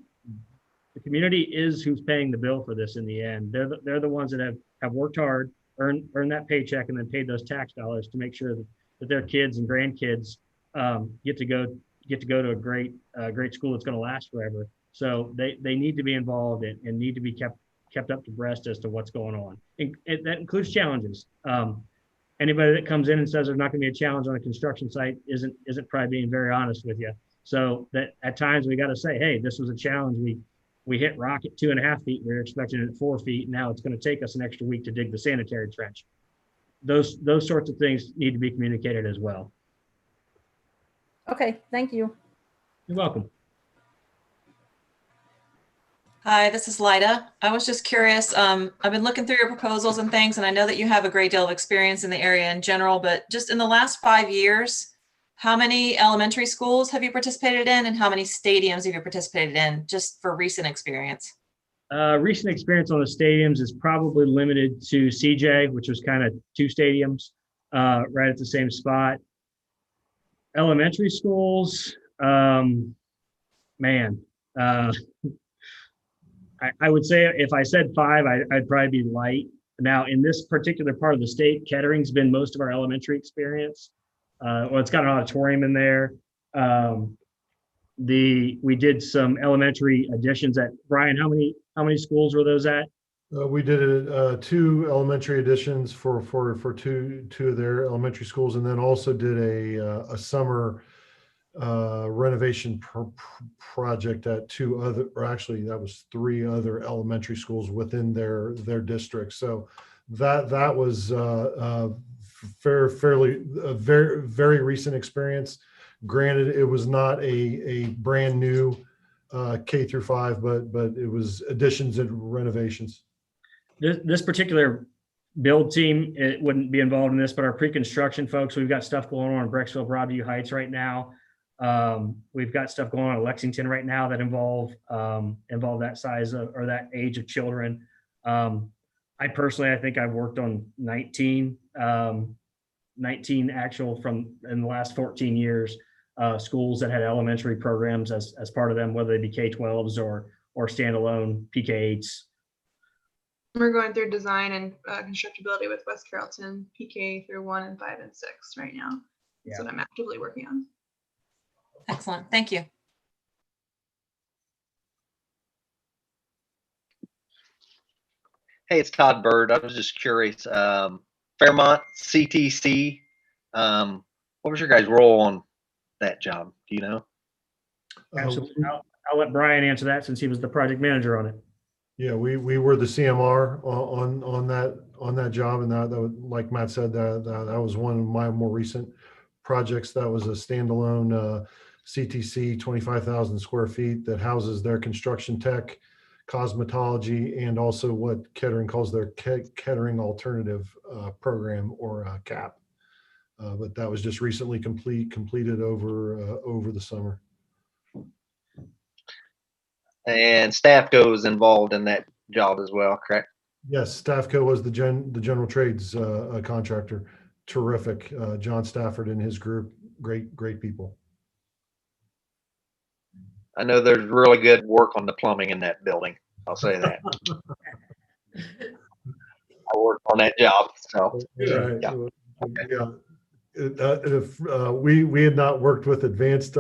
the community is who's paying the bill for this in the end. They're the ones that have worked hard, earned that paycheck, and then paid those tax dollars to make sure that their kids and grandkids get to go to a great school that's going to last forever. So they need to be involved and need to be kept up to breast as to what's going on. And that includes challenges. Anybody that comes in and says there's not going to be a challenge on a construction site isn't probably being very honest with you. So that at times we got to say, hey, this was a challenge. We hit rock at 2.5 feet. We were expecting it at 4 feet. Now it's going to take us an extra week to dig the sanitary trench. Those sorts of things need to be communicated as well. Okay, thank you. You're welcome. Hi, this is Lyda. I was just curious. I've been looking through your proposals and things, and I know that you have a great deal of experience in the area in general, but just in the last 5 years, how many elementary schools have you participated in, and how many stadiums have you participated in, just for recent experience? Recent experience on the stadiums is probably limited to CJ, which was kind of 2 stadiums right at the same spot. Elementary schools, man. I would say if I said 5, I'd probably be light. Now, in this particular part of the state, Kettering's been most of our elementary experience. Well, it's got an auditorium in there. We did some elementary additions at Brian. How many schools were those at? We did 2 elementary additions for two of their elementary schools, and then also did a summer renovation project at 2 other, or actually that was 3 other elementary schools within their district. So that was fairly very recent experience. Granted, it was not a brand new K-5, but it was additions and renovations. This particular build team, it wouldn't be involved in this, but our pre-construction folks, we've got stuff going on in Brecksville, Broadview Heights right now. We've got stuff going on in Lexington right now that involve that size of, or that age of children. I personally, I think I've worked on 19 actual from in the last 14 years, schools that had elementary programs as part of them, whether they be K-12s or standalone PK-8s. We're going through design and constructability with West Carrollton, PK through 1 and 5 and 6 right now. That's what I'm actively working on. Excellent. Thank you. Hey, it's Todd Bird. I was just curious. Fairmont CTC. What was your guys' role on that job? Do you know? Absolutely. I'll let Brian answer that since he was the project manager on it. Yeah, we were the CMR on that job, and that was, like Matt said, that was one of my more recent projects. That was a standalone CTC, 25,000 square feet, that houses their construction tech, cosmetology, and also what Kettering calls their Kettering Alternative Program, or CAP. But that was just recently completed over the summer. And Staffco is involved in that job as well, correct? Yes, Staffco was the general trades contractor. Terrific. John Stafford and his group, great people. I know there's really good work on the plumbing in that building. I'll say that. I worked on that job, so Right. yeah. Yeah. If we had not worked with advanced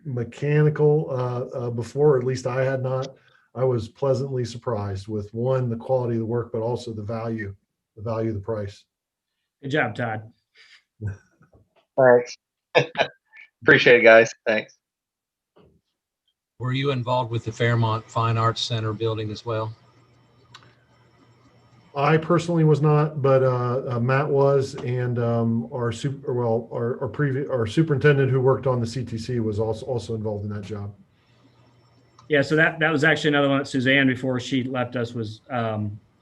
mechanical before, at least I had not, I was pleasantly surprised with, one, the quality of the work, but also the value of the price. Good job, Todd. Thanks. Appreciate it, guys. Thanks. Were you involved with the Fairmont Fine Arts Center building as well? I personally was not, but Matt was, and our superintendent who worked on the CTC was also involved in that job. Yeah, so that was actually another one that Suzanne, before she left us, was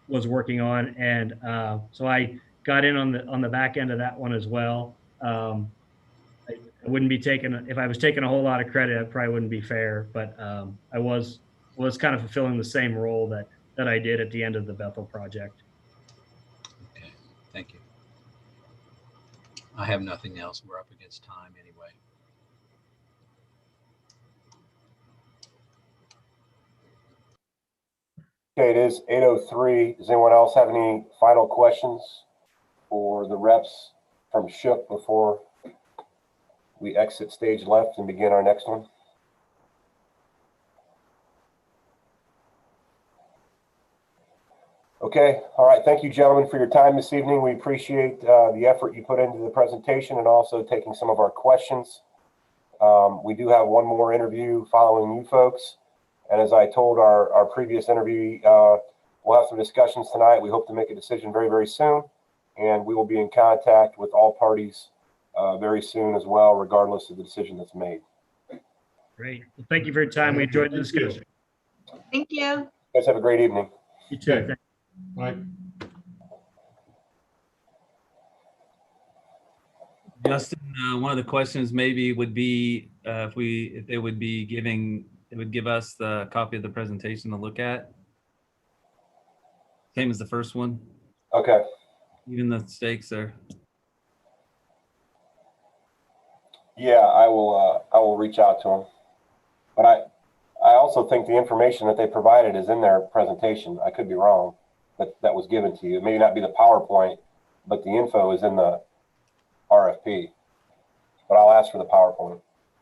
working on, and so I got in on the back end of that one as well. I wouldn't be taking, if I was taking a whole lot of credit, it probably wouldn't be fair, but I was kind of fulfilling the same role that I did at the end of the Bethel project. Okay, thank you. I have nothing else. We're up against time anyway. Okay, it is 8:03. Does anyone else have any final questions for the reps from Shook before we exit stage left and begin our next one? Okay, all right. Thank you, gentlemen, for your time this evening. We appreciate the effort you put into the presentation and also taking some of our questions. We do have one more interview following you folks. And as I told our previous interviewee, we'll have some discussions tonight. We hope to make a decision very, very soon. And we will be in contact with all parties very soon as well, regardless of the decision that's made. Great. Well, thank you for your time. We enjoyed the discussion. Thank you. You guys have a great evening. You too. Okay. Right. Justin, one of the questions maybe would be if they would be giving, it would give us the copy of the presentation to look at. Same as the first one. Okay. Even the stakes are. Yeah, I will reach out to them. But I also think the information that they provided is in their presentation. I could be wrong, but that was given to you. It may not be the PowerPoint, but the info is in the RFP. But I'll ask for the PowerPoint.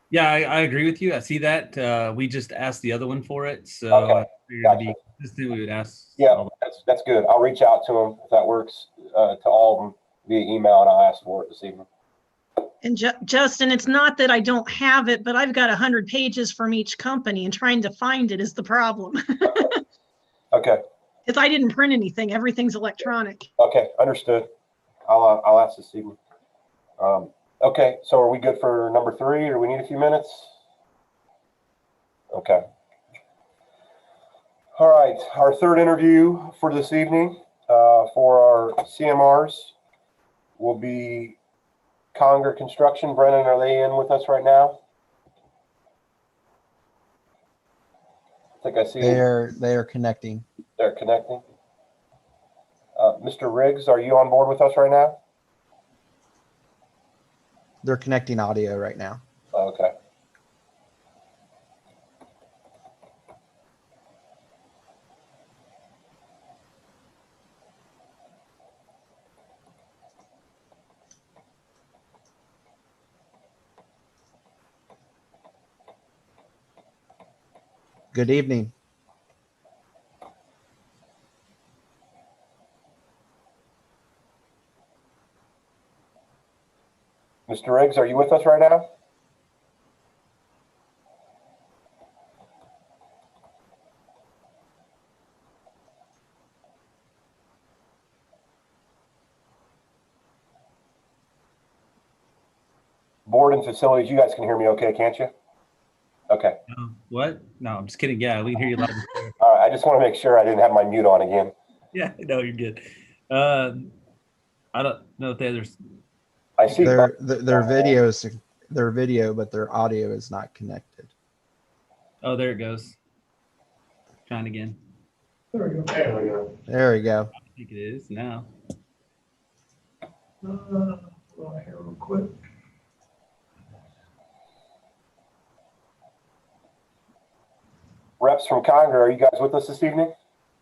Yeah, I agree with you. I see that. We just asked the other one for it, so Okay. to be consistent, we would ask. Yeah, that's good. I'll reach out to them if that works, to all of them via email, and I'll ask for it this evening. And Justin, it's not that I don't have it, but I've got 100 pages from each company, and trying to find it is the problem. Okay. Because I didn't print anything. Everything's electronic. Okay, understood. I'll ask this evening. Okay, so are we good for number 3, or we need a few minutes? Okay. All right, our third interview for this evening for our CMRs will be Conger Construction. Brennan, are they in with us right now? I think I see They are connecting. they're connecting. Mr. Riggs, are you on board with us right now? They're connecting audio right now. Okay. Good evening. Mr. Riggs, are you with us right now? Board and facilities, you guys can hear me okay, can't you? Okay. What? No, I'm just kidding. Yeah, we can hear you loud and clear. All right, I just want to make sure I didn't have my mute on again. Yeah, no, you're good. I don't know if there's. I see their video is their video, but their audio is not connected. Oh, there it goes. Trying again. There we go. There we go. There we go. I think it is now. Hold on here real quick. Reps from Conger, are you guys with us this evening?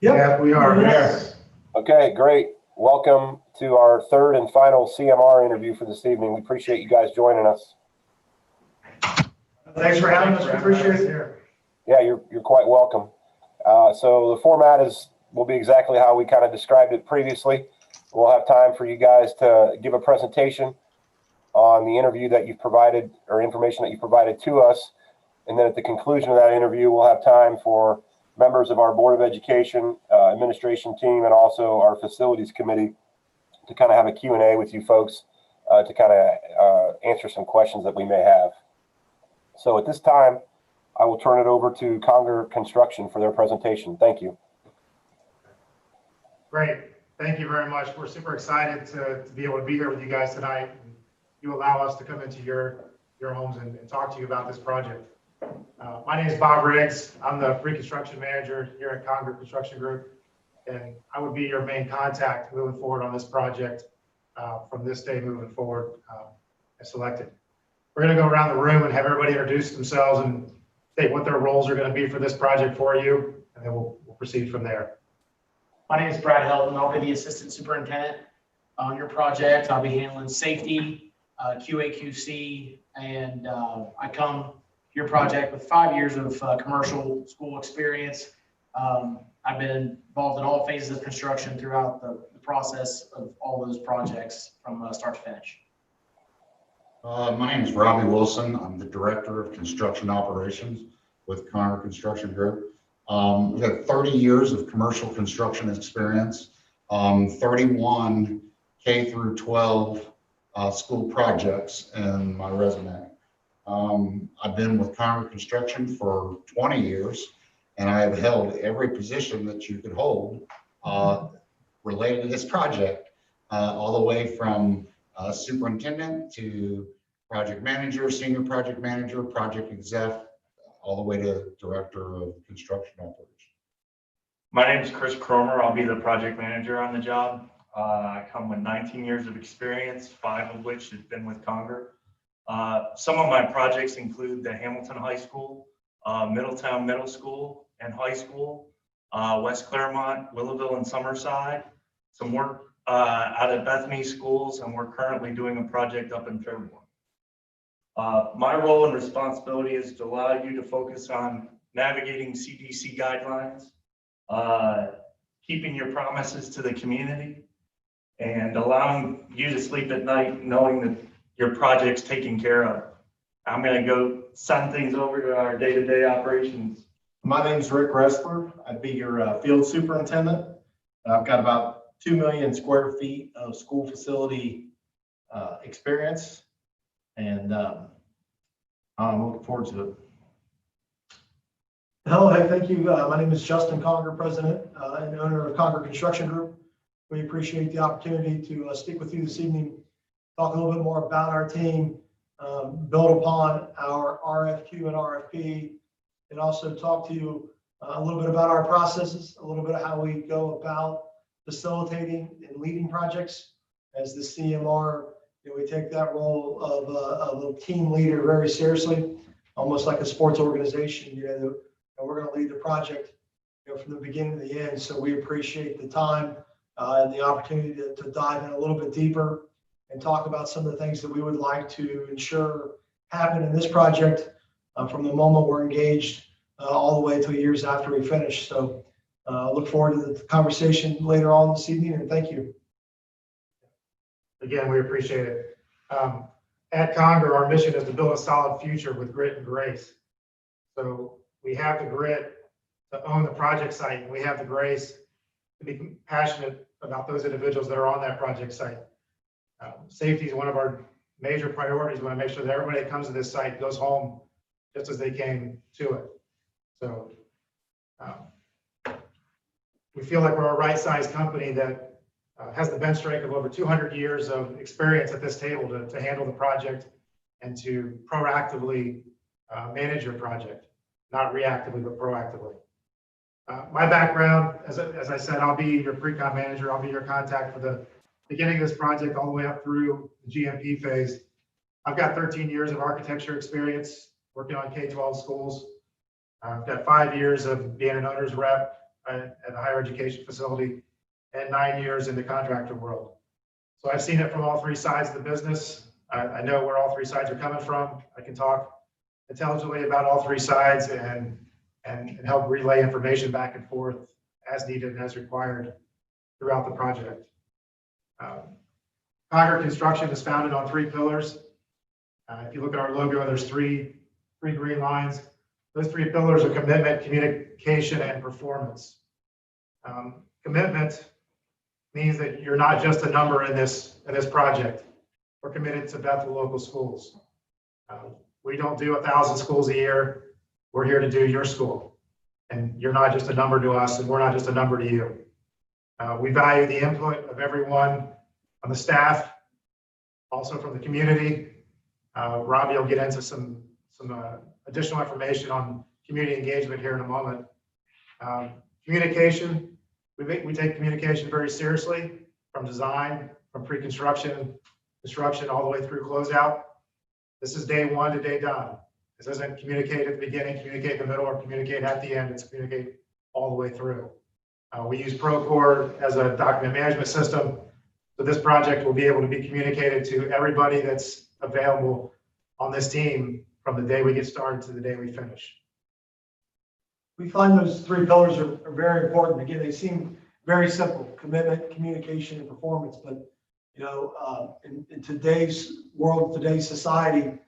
Yeah, we are. Yes. Okay, great. Welcome to our third and final CMR interview for this evening. We appreciate you guys joining us. Thanks for having us. We appreciate it here. Yeah, you're quite welcome. So the format will be exactly how we kind of described it previously. We'll have time for you guys to give a presentation on the interview that you've provided or information that you provided to us. And then at the conclusion of that interview, we'll have time for members of our Board of Education, administration team, and also our facilities committee to kind of have a Q&A with you folks to kind of answer some questions that we may have. So at this time, I will turn it over to Conger Construction for their presentation. Thank you. Great. Thank you very much. We're super excited to be able to be here with you guys tonight. You allow us to come into your homes and talk to you about this project. My name is Bob Riggs. I'm the pre-construction manager here at Conger Construction Group, and I would be your main contact moving forward on this project from this day moving forward as selected. We're going to go around the room and have everybody introduce themselves and state what their roles are going to be for this project for you, and then we'll proceed from there. My name is Brad Helton. I'll be the assistant superintendent on your project. I'll be handling safety, QA/QC, and I come your project with 5 years of commercial school experience. I've been involved in all phases of construction throughout the process of all those projects from start to finish. My name is Robbie Wilson. I'm the Director of Construction Operations with Conger Construction Group. I've got 30 years of commercial construction experience, 31 K through 12 school projects in my resume. I've been with Conger Construction for 20 years, and I have held every position that you could hold related to this project, all the way from superintendent to project manager, senior project manager, project exec, all the way to director of construction operations. My name is Chris Cromer. I'll be the project manager on the job. I come with 19 years of experience, 5 of which have been with Conger. Some of my projects include the Hamilton High School, Middletown Middle School and High School, West Claremont, Willowville, and Summerside. Some work out at Bethany schools, and we're currently doing a project up in Fairborn. My role and responsibility is to allow you to focus on navigating CDC guidelines, keeping your promises to the community, and allowing you to sleep at night knowing that your project's taken care of. I'm going to go send things over to our day-to-day operations. My name's Rick Ressler. I'd be your field superintendent. I've got about 2 million square feet of school facility experience, and I'm looking forward to it. Hello, hey, thank you. My name is Justin Conger, President and owner of Conger Construction Group. We appreciate the opportunity to speak with you this evening, talk a little bit more about our team, build upon our RFQ and RFP, and also talk to you a little bit about our processes, a little bit of how we go about facilitating and leading projects. As the CMR, we take that role of a team leader very seriously, almost like a sports organization. And we're going to lead the project from the beginning to the end. So we appreciate the time and the opportunity to dive in a little bit deeper and talk about some of the things that we would like to ensure happen in this project from the moment we're engaged all the way to years after we finish. So look forward to the conversation later on this evening, and thank you. Again, we appreciate it. At Conger, our mission is to build a solid future with grit and grace. So we have the grit to own the project site, and we have the grace to be passionate about those individuals that are on that project site. Safety is one of our major priorities. We want to make sure that everybody that comes to this site goes home just as they came to it. So we feel like we're a right-sized company that has the bench strength of over 200 years of experience at this table to handle the project and to proactively manage your project, not reactively, but proactively. My background, as I said, I'll be your pre-con manager. I'll be your contact for the beginning of this project all the way up through the GMP phase. I've got 13 years of architecture experience working on K-12 schools. I've got 5 years of being an owner's rep at a higher education facility and 9 years in the contractor world. So I've seen it from all three sides of the business. I know where all three sides are coming from. I can talk intelligently about all three sides and help relay information back and forth as needed and as required throughout the project. Conger Construction is founded on 3 pillars. If you look at our logo, there's three green lines. Those 3 pillars are commitment, communication, and performance. Commitment means that you're not just a number in this project. We're committed to Bethel local schools. We don't do 1,000 schools a year. We're here to do your school. And you're not just a number to us, and we're not just a number to you. We value the input of everyone on the staff, also from the community. Robbie will get into some additional information on community engagement here in a moment. Communication, we take communication very seriously, from design, from pre-construction, construction, all the way through closeout. This is day one to day done. This isn't communicate at the beginning, communicate in the middle, or communicate at the end. It's communicate all the way through. We use Procore as a document management system. So this project will be able to be communicated to everybody that's available on this team from the day we get started to the day we finish. We find those 3 pillars are very important. Again, they seem very simple: commitment, communication, and performance. But in today's world, today's society,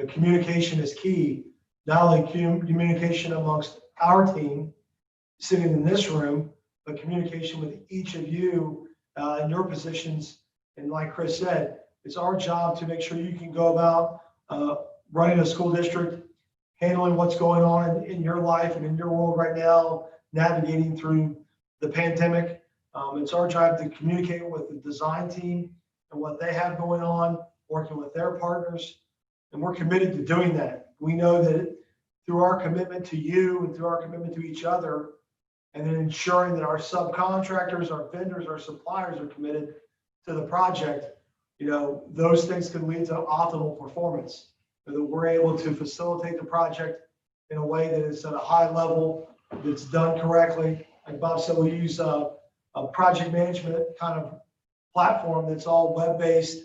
communication is key. Not only communication amongst our team sitting in this room, but communication with each of you in your positions. And like Chris said, it's our job to make sure you can go about running a school district, handling what's going on in your life and in your world right now, navigating through the pandemic. It's our job to communicate with the design team and what they have going on, working with their partners. And we're committed to doing that. We know that through our commitment to you and through our commitment to each other, and then ensuring that our subcontractors, our vendors, our suppliers are committed to the project, those things can lead to optimal performance. That we're able to facilitate the project in a way that is at a high level, that's done correctly. Like Bob said, we use a project management kind of platform that's all web-based,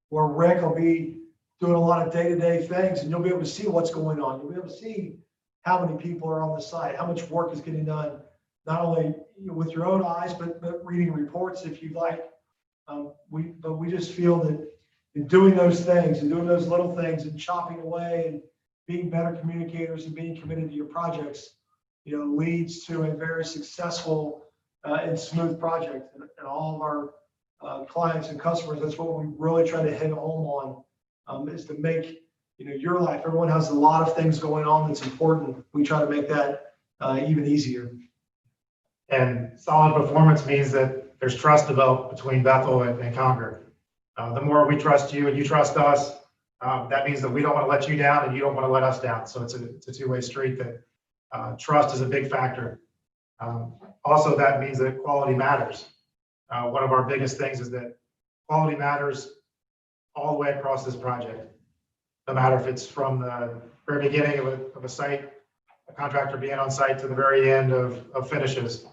where Rick will be doing a lot of day-to-day things, and you'll be able to see what's going on. You'll be able to see how many people are on the site, how much work is getting done, not only with your own eyes, but reading reports if you'd like. But we just feel that in doing those things and doing those little things and chopping away and being better communicators and being committed to your projects, leads to a very successful and smooth project. And all of our clients and customers, that's what we really try to hit home on, is to make your life. Everyone has a lot of things going on that's important. We try to make that even easier. And solid performance means that there's trust developed between Bethel and Concord. The more we trust you and you trust us, that means that we don't want to let you down and you don't want to let us down. So it's a two-way street that trust is a big factor. Also, that means that quality matters. One of our biggest things is that quality matters all the way across this project. No matter if it's from the very beginning of a site, a contractor being on site, to the very end of finishes.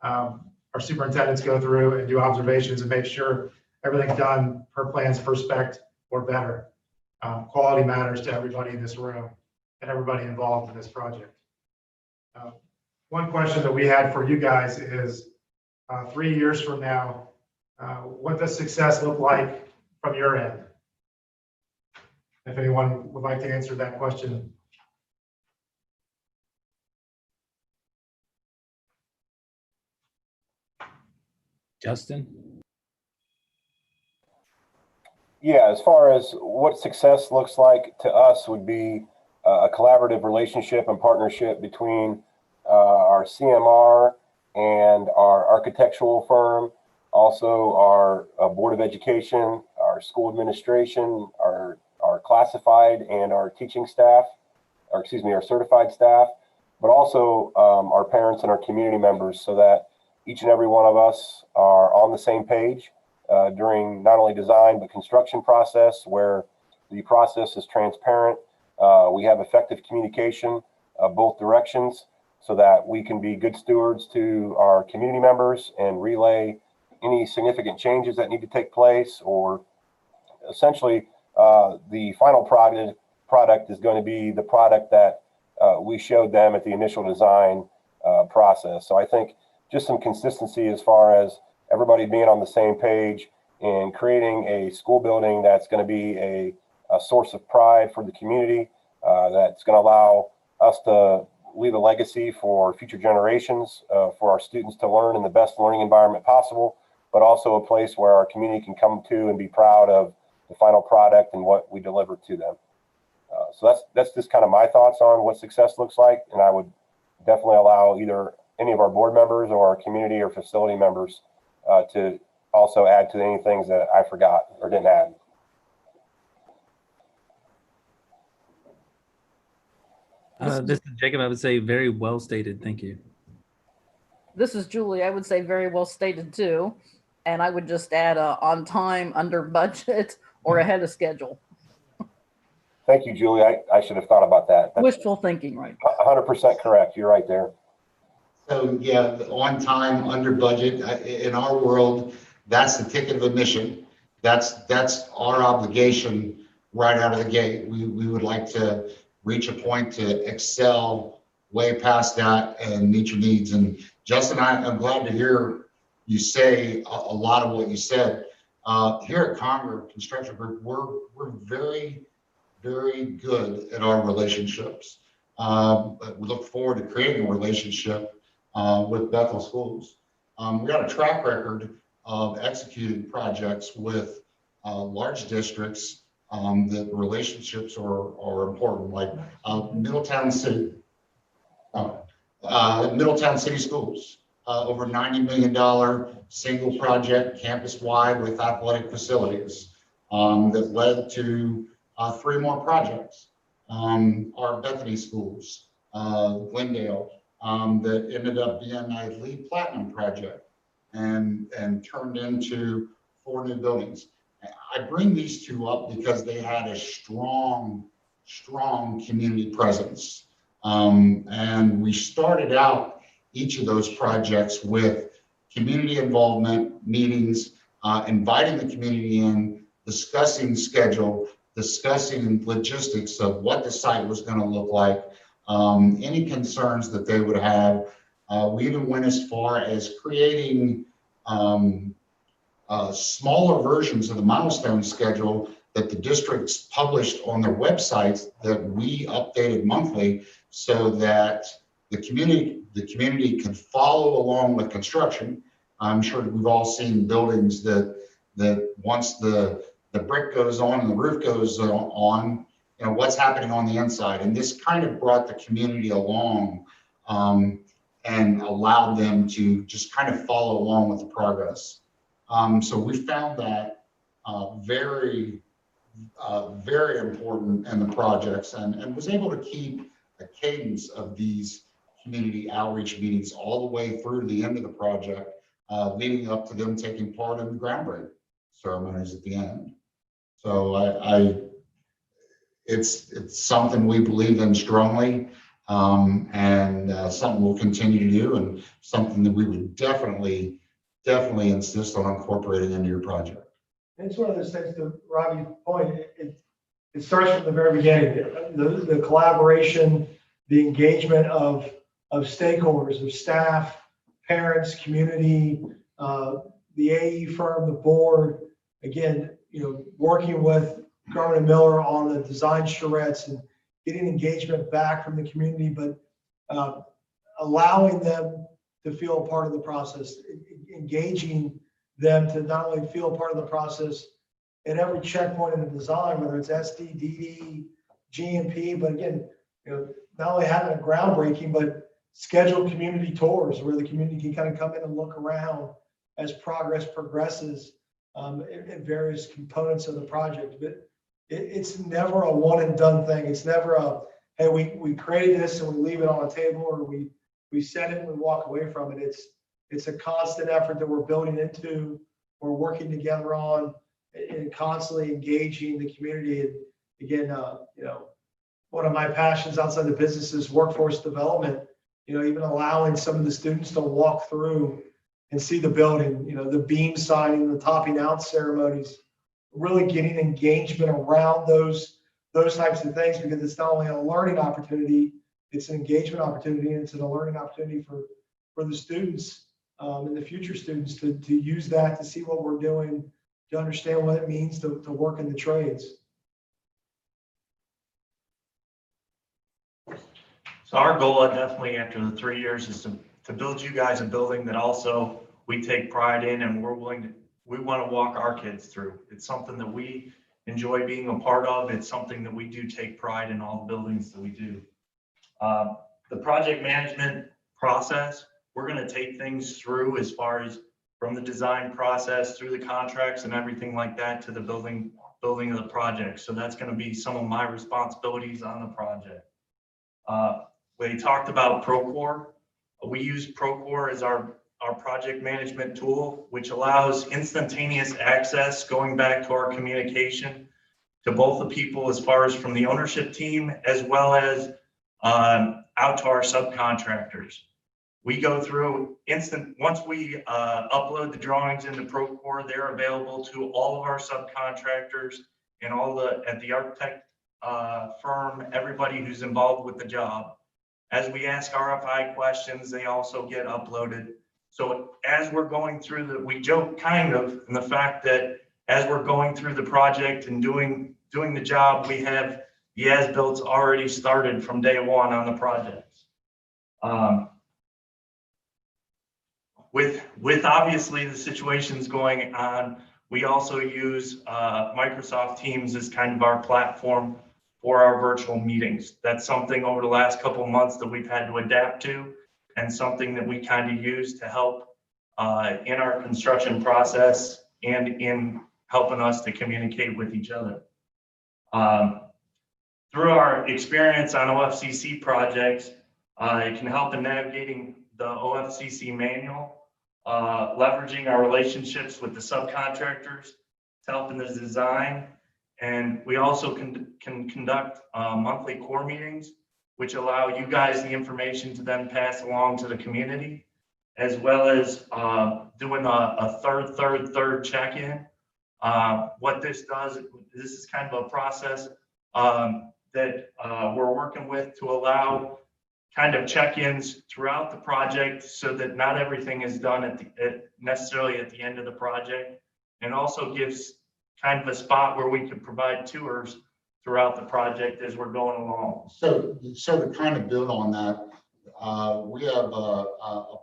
Our superintendents go through and do observations and make sure everything's done per plans, per spec, or better. Quality matters to everybody in this room and everybody involved in this project. One question that we had for you guys is 3 years from now, what does success look like from your end? If anyone would like to answer that question. Justin? Yeah, as far as what success looks like to us would be a collaborative relationship and partnership between our CMR and our architectural firm, also our Board of Education, our school administration, our classified and our teaching staff, or excuse me, our certified staff, but also our parents and our community members, so that each and every one of us are on the same page during not only design but construction process, where the process is transparent. We have effective communication both directions, so that we can be good stewards to our community members and relay any significant changes that need to take place, or essentially the final product is going to be the product that we showed them at the initial design process. So I think just some consistency as far as everybody being on the same page and creating a school building that's going to be a source of pride for the community, that's going to allow us to leave a legacy for future generations, for our students to learn in the best learning environment possible, but also a place where our community can come to and be proud of the final product and what we deliver to them. So that's just kind of my thoughts on what success looks like. And I would definitely allow either any of our board members or our community or facility members to also add to any things that I forgot or didn't add. This is Jacob. I would say very well stated. Thank you. This is Julie. I would say very well stated too. And I would just add on time, under budget, or ahead of schedule. Thank you, Julie. I should have thought about that. That's wishful thinking, right? 100% correct. You're right there. So yeah, on time, under budget, in our world, that's the ticket of admission. That's our obligation right out of the gate. We would like to reach a point to excel way past that and meet your needs. And Justin, I'm glad to hear you say a lot of what you said. Here at Concord Construction Group, we're very, very good at our relationships. We look forward to creating a relationship with Bethel Schools. We got a track record of executing projects with large districts that relationships are important, like Middletown City Schools, over $90 million single project campus-wide with athletic facilities that led to 3 more projects. Our Bethany Schools, Glendale, that ended up being a LEED Platinum project and turned into 4 new buildings. I bring these 2 up because they had a strong community presence. And we started out each of those projects with community involvement meetings, inviting the community in, discussing schedule, discussing logistics of what the site was going to look like, any concerns that they would have. We even went as far as creating smaller versions of the milestone schedule that the districts published on their websites that we updated monthly, so that the community can follow along with construction. I'm sure we've all seen buildings that once the brick goes on and the roof goes on, you know, what's happening on the inside. And this kind of brought the community along and allowed them to just kind of follow along with the progress. So we found that very important in the projects, and was able to keep a cadence of these community outreach meetings all the way through the end of the project, leading up to them taking part in the groundbreaking ceremonies at the end. So it's something we believe in strongly, and something we'll continue to do, and something that we would definitely insist on incorporating into your project. And it's one of those things, to Robbie's point, it starts from the very beginning. The collaboration, the engagement of stakeholders, of staff, parents, community, the AE firm, the board, again, working with Garmin and Miller on the design charrettes and getting engagement back from the community, but allowing them to feel a part of the process, engaging them to not only feel a part of the process at every checkpoint in the design, whether it's SD, DD, GMP, but again, not only having a groundbreaking, but scheduled community tours where the community can kind of come in and look around as progress progresses in various components of the project. But it's never a one and done thing. It's never a, hey, we created this and we leave it on a table, or we set it and we walk away from it. It's a constant effort that we're building into, we're working together on, and constantly engaging the community. And again, one of my passions outside the business is workforce development. Even allowing some of the students to walk through and see the building, the beam signing, the topping out ceremonies, really getting engagement around those types of things, because it's not only a learning opportunity, it's an engagement opportunity, and it's a learning opportunity for the students and the future students to use that, to see what we're doing, to understand what it means to work in the trades. So our goal definitely after the 3 years is to build you guys a building that also we take pride in, and we want to walk our kids through. It's something that we enjoy being a part of. It's something that we do take pride in all the buildings that we do. The project management process, we're going to take things through as far as from the design process through the contracts and everything like that to the building of the project. So that's going to be some of my responsibilities on the project. We talked about Procore. We use Procore as our project management tool, which allows instantaneous access going back to our communication to both the people as far as from the ownership team, as well as out to our subcontractors. We go through once we upload the drawings into Procore, they're available to all of our subcontractors and at the architect firm, everybody who's involved with the job. As we ask RFI questions, they also get uploaded. So as we're going through we joke kind of in the fact that as we're going through the project and doing the job, we have the as-builts already started from day one on the projects. With obviously the situations going on, we also use Microsoft Teams as kind of our platform for our virtual meetings. That's something over the last couple of months that we've had to adapt to, and something that we kind of use to help in our construction process and in helping us to communicate with each other. Through our experience on OFCC projects, it can help in navigating the OFCC manual, leveraging our relationships with the subcontractors to help in the design. And we also can conduct monthly core meetings, which allow you guys the information to then pass along to the community, as well as doing a third check-in. What this does, this is kind of a process that we're working with to allow kind of check-ins throughout the project, so that not everything is done necessarily at the end of the project, and also gives kind of a spot where we can provide tours throughout the project as we're going along. So to kind of build on that, we have a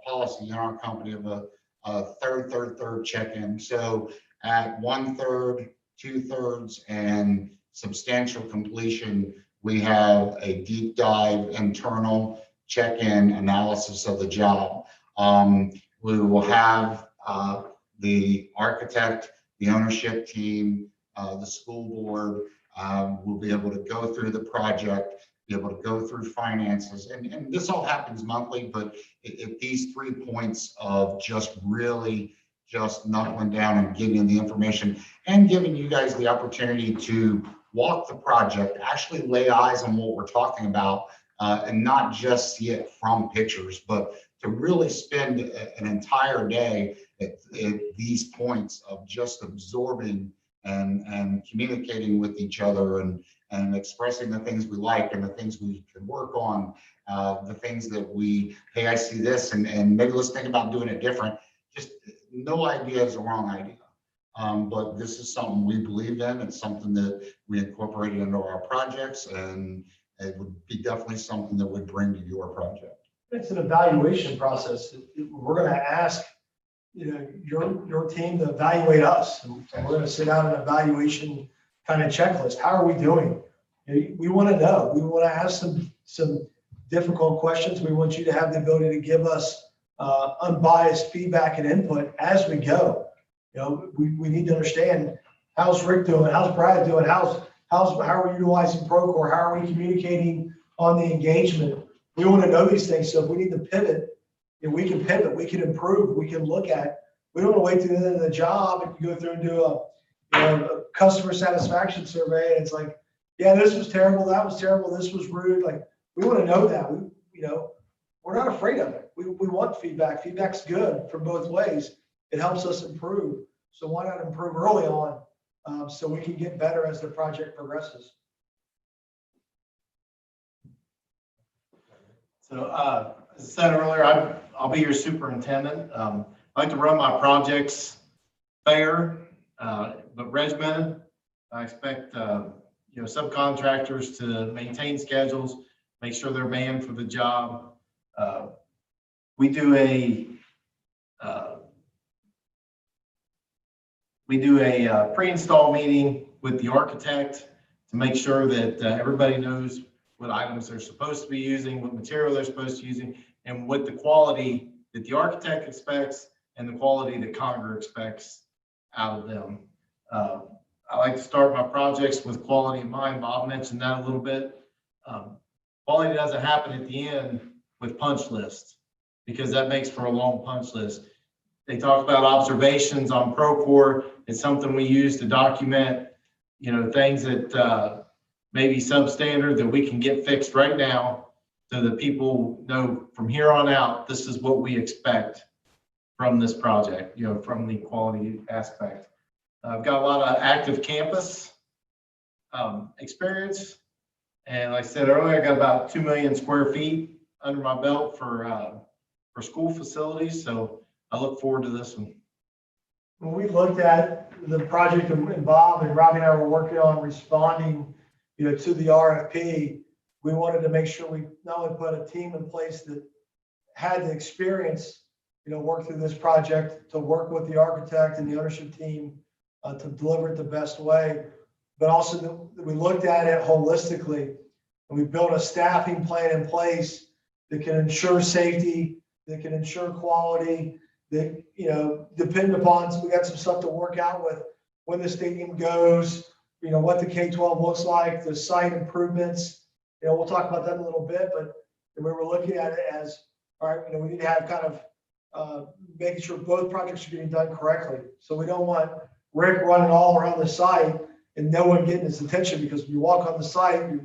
policy in our company of a third check-in. So at 1/3, 2/3, and substantial completion, we have a deep dive internal check-in analysis of the job. We will have the architect, the ownership team, the school board will be able to go through the project, be able to go through finances. And this all happens monthly, but if these 3 points of just really just knuckling down and giving the information and giving you guys the opportunity to walk the project, actually lay eyes on what we're talking about, and not just see it from pictures, but to really spend an entire day at these points of just absorbing and communicating with each other and expressing the things we like and the things we can work on, the things that hey, I see this and maybe let's think about doing it different. Just no idea is the wrong idea. But this is something we believe in. It's something that we incorporated into our projects, and it would be definitely something that would bring to your project. It's an evaluation process. We're going to ask, your team to evaluate us, and we're going to sit down an evaluation kind of checklist. How are we doing? We want to know. We want to ask some difficult questions. We want you to have the ability to give us unbiased feedback and input as we go. We need to understand, how's Rick doing? How's Brad doing? How are we utilizing Procore? How are we communicating on the engagement? We want to know these things. So if we need to pivot, we can pivot, we can improve, we can look at. We don't want to wait to the end of the job and go through and do a customer satisfaction survey. And it's like, yeah, this was terrible, that was terrible, this was rude. Like, we want to know that. We're not afraid of it. We want feedback. Feedback's good for both ways. It helps us improve. So why not improve early on, so we can get better as the project progresses? So as I said earlier, I'll be your superintendent. I like to run my projects fair, but regimented. I expect subcontractors to maintain schedules, make sure they're manned for the job. We do a pre-install meeting with the architect to make sure that everybody knows what items they're supposed to be using, what material they're supposed to be using, and what the quality that the architect expects and the quality that Conger expects out of them. I like to start my projects with quality in mind. Bob mentioned that a little bit. Quality doesn't happen at the end with punch lists, because that makes for a long punch list. They talk about observations on Procore. It's something we use to document, things that may be substandard that we can get fixed right now, so that people know from here on out, this is what we expect from this project, from the quality aspect. I've got a lot of active campus experience. And like I said earlier, I got about 2 million square feet under my belt for school facilities. So I look forward to this one. When we looked at the project, and Bob and Robbie and I were working on responding, to the RFP, we wanted to make sure we not only put a team in place that had the experience, work through this project, to work with the architect and the ownership team to deliver it the best way, but also that we looked at it holistically, and we built a staffing plan in place that can ensure safety, that can ensure quality, that, depend upon, so we got some stuff to work out with when the stadium goes, what the K-12 looks like, the site improvements. We'll talk about that in a little bit, but we were looking at it as, all right, we need to have kind of making sure both projects are getting done correctly. So we don't want Rick running all around the site and no one getting his attention, because when you walk on the site, your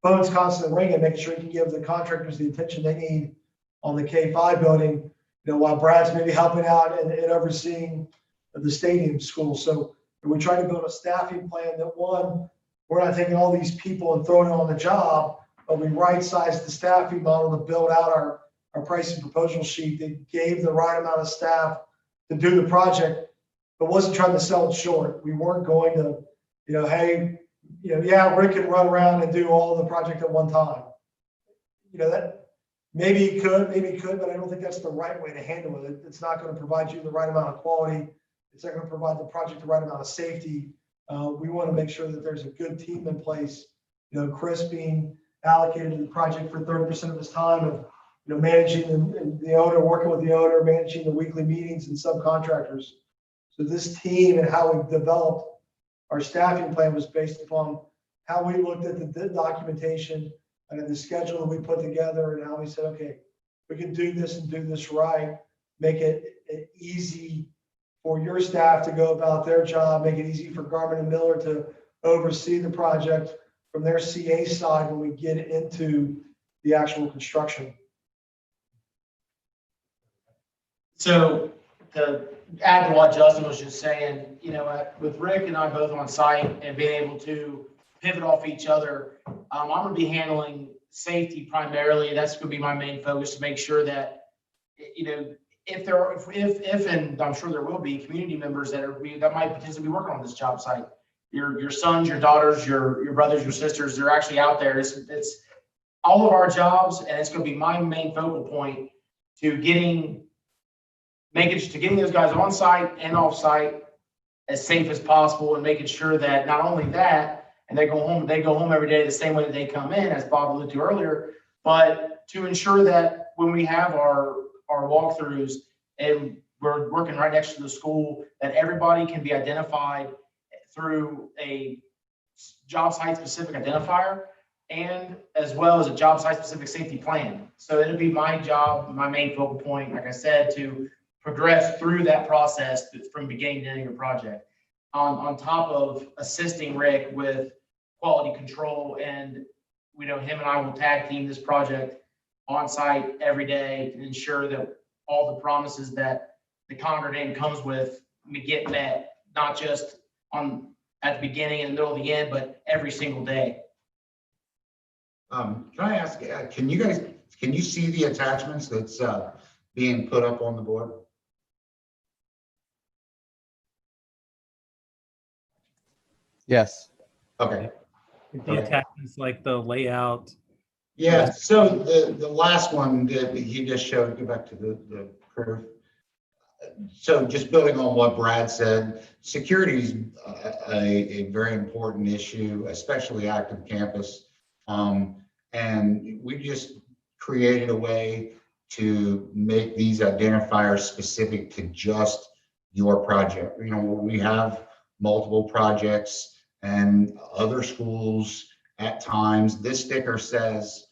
phone's constantly ringing, making sure you can give the contractors the attention they need on the K-5 building, while Brad's maybe helping out and overseeing the stadium school. So we try to build a staffing plan that, one, we're not taking all these people and throwing them on the job, but we right-size the staffing model to build out our pricing proposal sheet that gave the right amount of staff to do the project, but wasn't trying to sell it short. We weren't going to, hey, Rick can run around and do all the project at one time. That maybe he could, but I don't think that's the right way to handle it. It's not going to provide you the right amount of quality. It's not going to provide the project the right amount of safety. We want to make sure that there's a good team in place. Chris being allocated to the project for 30% of his time, managing and the owner, working with the owner, managing the weekly meetings and subcontractors. So this team and how we've developed our staffing plan was based upon how we looked at the documentation and then the schedule that we put together and how we said, okay, we can do this and do this right, make it easy for your staff to go about their job, make it easy for Garmin and Miller to oversee the project from their CA side when we get into the actual construction. So to add to what Justin was just saying, with Rick and I both on site and being able to pivot off each other, I'm going to be handling safety primarily. That's going to be my main focus, to make sure that, if there are, if and I'm sure there will be community members that might potentially be working on this job site. Your sons, your daughters, your brothers, your sisters, they're actually out there. It's all of our jobs, and it's going to be my main focal point to getting those guys on site and off site as safe as possible, and making sure that not only that, and they go home every day the same way that they come in, as Bob alluded to earlier, but to ensure that when we have our walkthroughs and we're working right next to the school, that everybody can be identified through a job site specific identifier, and as well as a job site specific safety plan. So it'll be my job, my main focal point, like I said, to progress through that process from beginning to end of your project. On top of assisting Rick with quality control, and him and I will tag team this project on site every day to ensure that all the promises that the Concord name comes with get met, not just at the beginning and the middle of the end, but every single day. Can I ask, can you see the attachments that's being put up on the board? Yes. Okay. The attachments, like the layout. Yeah, so the last one that he just showed, go back to the curve. So just building on what Brad said, security is a very important issue, especially active campus. And we just created a way to make these identifiers specific to just your project. We have multiple projects and other schools at times. This sticker says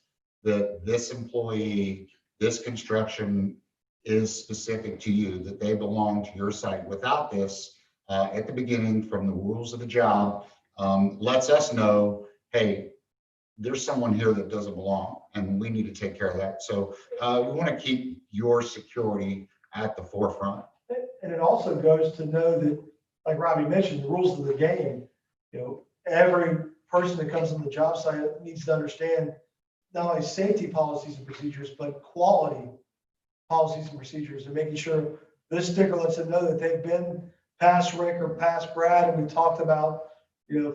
that this employee, this construction is specific to you, that they belong to your site. Without this, at the beginning, from the rules of the job, lets us know, hey, there's someone here that doesn't belong, and we need to take care of that. So we want to keep your security at the forefront. And it also goes to know that, like Robbie mentioned, the rules of the game. Every person that comes on the job site needs to understand not only safety policies and procedures, but quality policies and procedures, and making sure this sticker lets them know that they've been past Rick or past Brad, and we talked about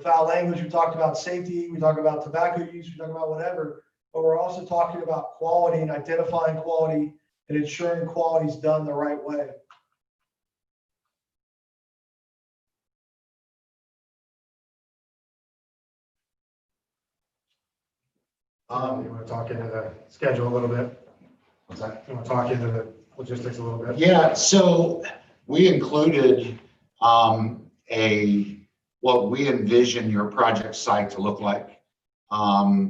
foul language, we talked about safety, we talked about tobacco use, we talked about whatever, but we're also talking about quality and identifying quality and ensuring quality is done the right way. You want to talk into the schedule a little bit? What's that? You want to talk into the logistics a little bit? Yeah, so we included what we envision your project site to look like,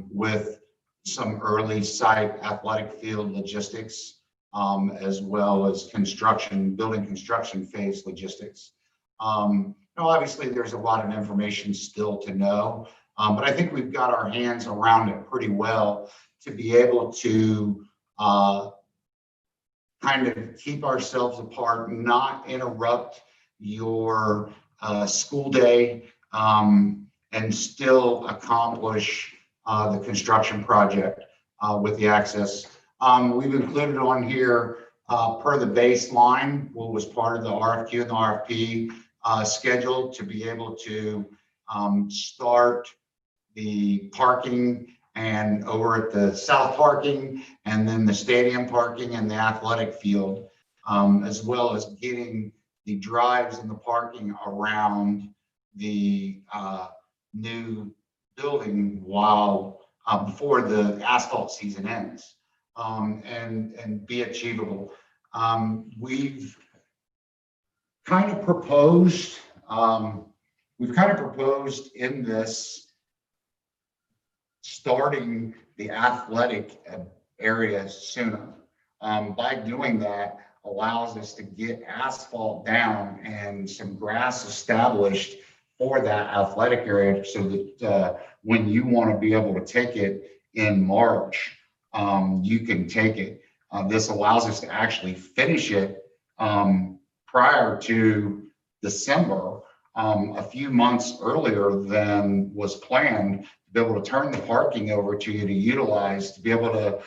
with some early site athletic field logistics, as well as building construction phase logistics. Obviously there's a lot of information still to know, but I think we've got our hands around it pretty well to be able to kind of keep ourselves apart, not interrupt your school day, and still accomplish the construction project with the access. We've included on here per the baseline, what was part of the RFQ and the RFP schedule, to be able to start the parking and over at the south parking, and then the stadium parking and the athletic field, as well as getting the drives and the parking around the new building while before the asphalt season ends. and be achievable. We've kind of proposed, in this starting the athletic area sooner. By doing that allows us to get asphalt down and some grass established for that athletic area so that when you want to be able to take it in March, you can take it. This allows us to actually finish it prior to December, a few months earlier than was planned, to be able to turn the parking over to you to utilize, to be able to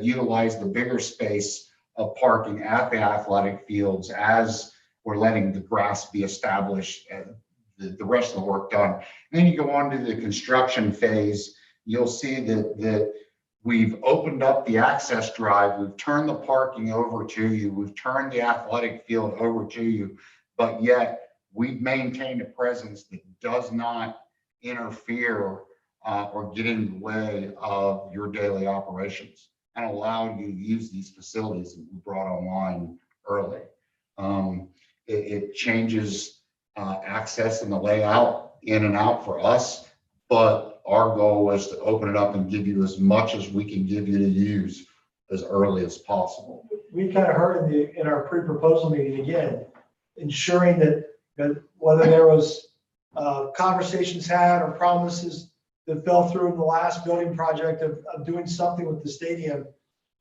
utilize the bigger space of parking at the athletic fields as we're letting the grass be established and the rest of the work done. And then you go on to the construction phase, you'll see that we've opened up the access drive, we've turned the parking over to you, we've turned the athletic field over to you, but yet we've maintained a presence that does not interfere or get in the way of your daily operations and allow you to use these facilities that we brought online early. It changes access and the layout in and out for us, but our goal was to open it up and give you as much as we can give you to use as early as possible. We kind of heard in our pre-proposal meeting, again, ensuring that whether there was conversations had or promises that fell through in the last building project of doing something with the stadium,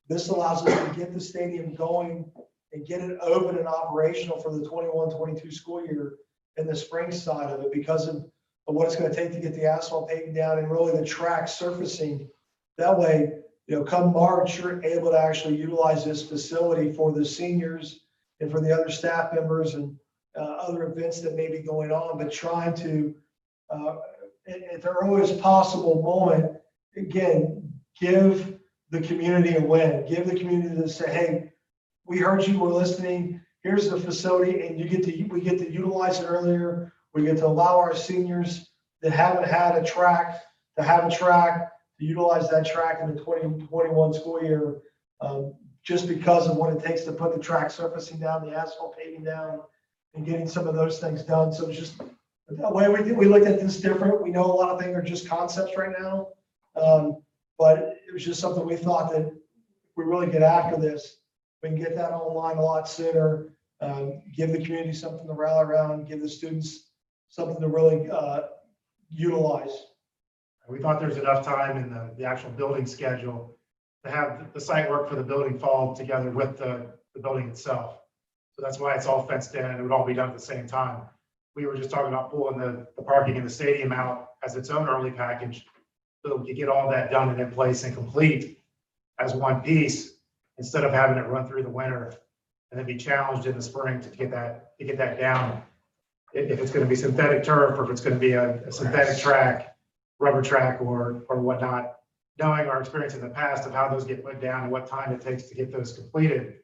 this allows us to get the stadium going and get it open and operational for the 21-22 school year in the spring side of it because of what it's going to take to get the asphalt paving down and really the track surfacing. That way, come March, you're able to actually utilize this facility for the seniors and for the other staff members and other events that may be going on, but trying to, at the earliest possible moment, again, give the community a win, give the community to say, hey, we heard you, we're listening, here's the facility, and we get to utilize it earlier. We get to allow our seniors that haven't had a track to have a track, to utilize that track in the 2021 school year, just because of what it takes to put the track surfacing down, the asphalt paving down, and getting some of those things done. So it's just the way we looked at this different. We know a lot of things are just concepts right now, but it was just something we thought that if we really get after this, we can get that online a lot sooner, give the community something to rally around, give the students something to really utilize. We thought there's enough time in the actual building schedule to have the site work for the building fall together with the building itself. So that's why it's all fenced in and it would all be done at the same time. We were just talking about pulling the parking in the stadium out as its own early package so that we could get all that done and in place and complete as one piece instead of having it run through the winter and then be challenged in the spring to get that down. If it's going to be synthetic turf or if it's going to be a synthetic track, rubber track or whatnot, knowing our experience in the past of how those get put down and what time it takes to get those completed,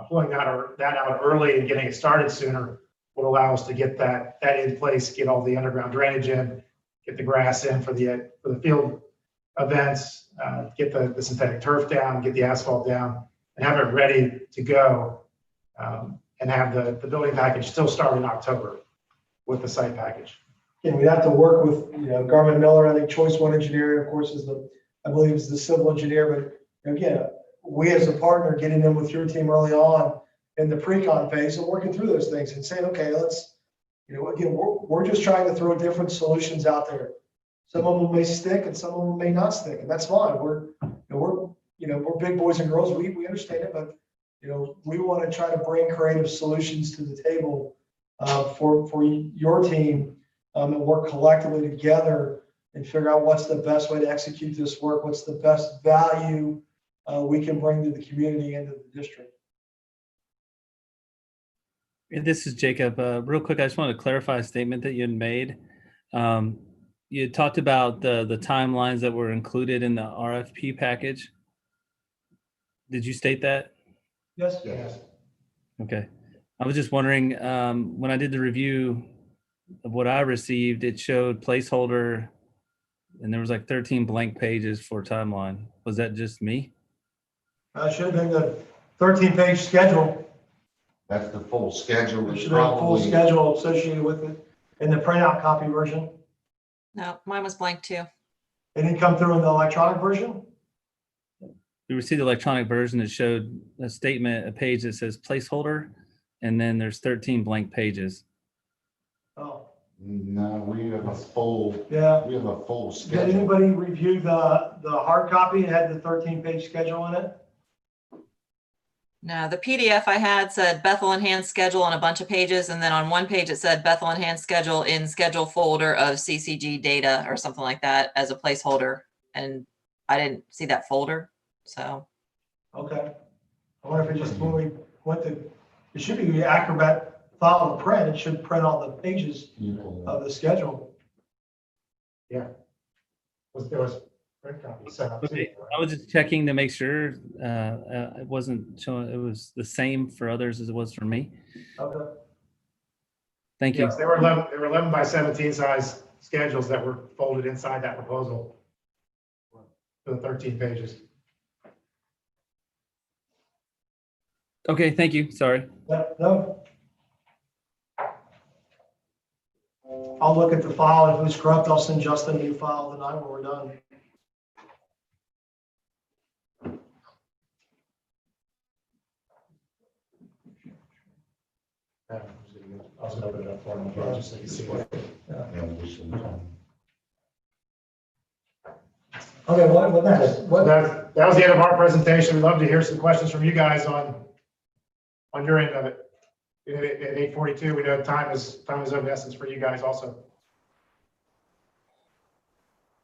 pulling that out early and getting it started sooner would allow us to get that in place, get all the underground drainage in, get the grass in for the field events, get the synthetic turf down, get the asphalt down, and have it ready to go, and have the building package still start in October with the site package. And we'd have to work with, Garmin Miller, I think Choice One Engineering, of course, I believe is the civil engineer, but again, we as a partner getting in with your team early on in the pre-con phase and working through those things and saying, okay, let's, again, we're just trying to throw different solutions out there. Some of them may stick and some of them may not stick, and that's fine. We're big boys and girls. We understand it, but we want to try to bring creative solutions to the table for your team and work collectively together and figure out what's the best way to execute this work, what's the best value we can bring to the community and to the district. This is Jacob. Real quick, I just wanted to clarify a statement that you had made. You had talked about the timelines that were included in the RFP package. Did you state that? Yes. Okay. I was just wondering, when I did the review of what I received, it showed placeholder and there was like 13 blank pages for timeline. Was that just me? Should have been the 13-page schedule. That's the full schedule. There It's should have been a full probably, schedule associated with it in the printout copy version. No, mine was blank too. It didn't come through in the electronic version? We received the electronic version that showed a statement, a page that says placeholder, and then there's 13 blank pages. Oh, no, we have a full, yeah. we have a full Did schedule. anybody review the hard copy? It had the 13-page schedule in it? No, the PDF I had said Bethel enhanced schedule on a bunch of pages. And then on one page, it said Bethel enhanced schedule in schedule folder of CCG data or something like that as a placeholder. And I didn't see that folder. So. Okay. I wonder if it just, when we went to, it should be Acrobat file to print. It should print all the pages of the schedule. Yeah. There was print copy set up too. Okay, I was just checking to make sure it wasn't showing, it was the same for others as it was for me. Okay. Thank you. Yes, they were 11 by 17 size schedules that were folded inside that proposal for the 13 pages. Okay, thank you. Sorry. No. I'll look at the file. If it's corrupt, I'll send Justin a new file tonight when we're done. I was gonna open it up for them, just so you can see what. Okay, what next? That was the end of our presentation. We'd love to hear some questions from you guys on your end of it. At 8:42, we know time is of essence for you guys also.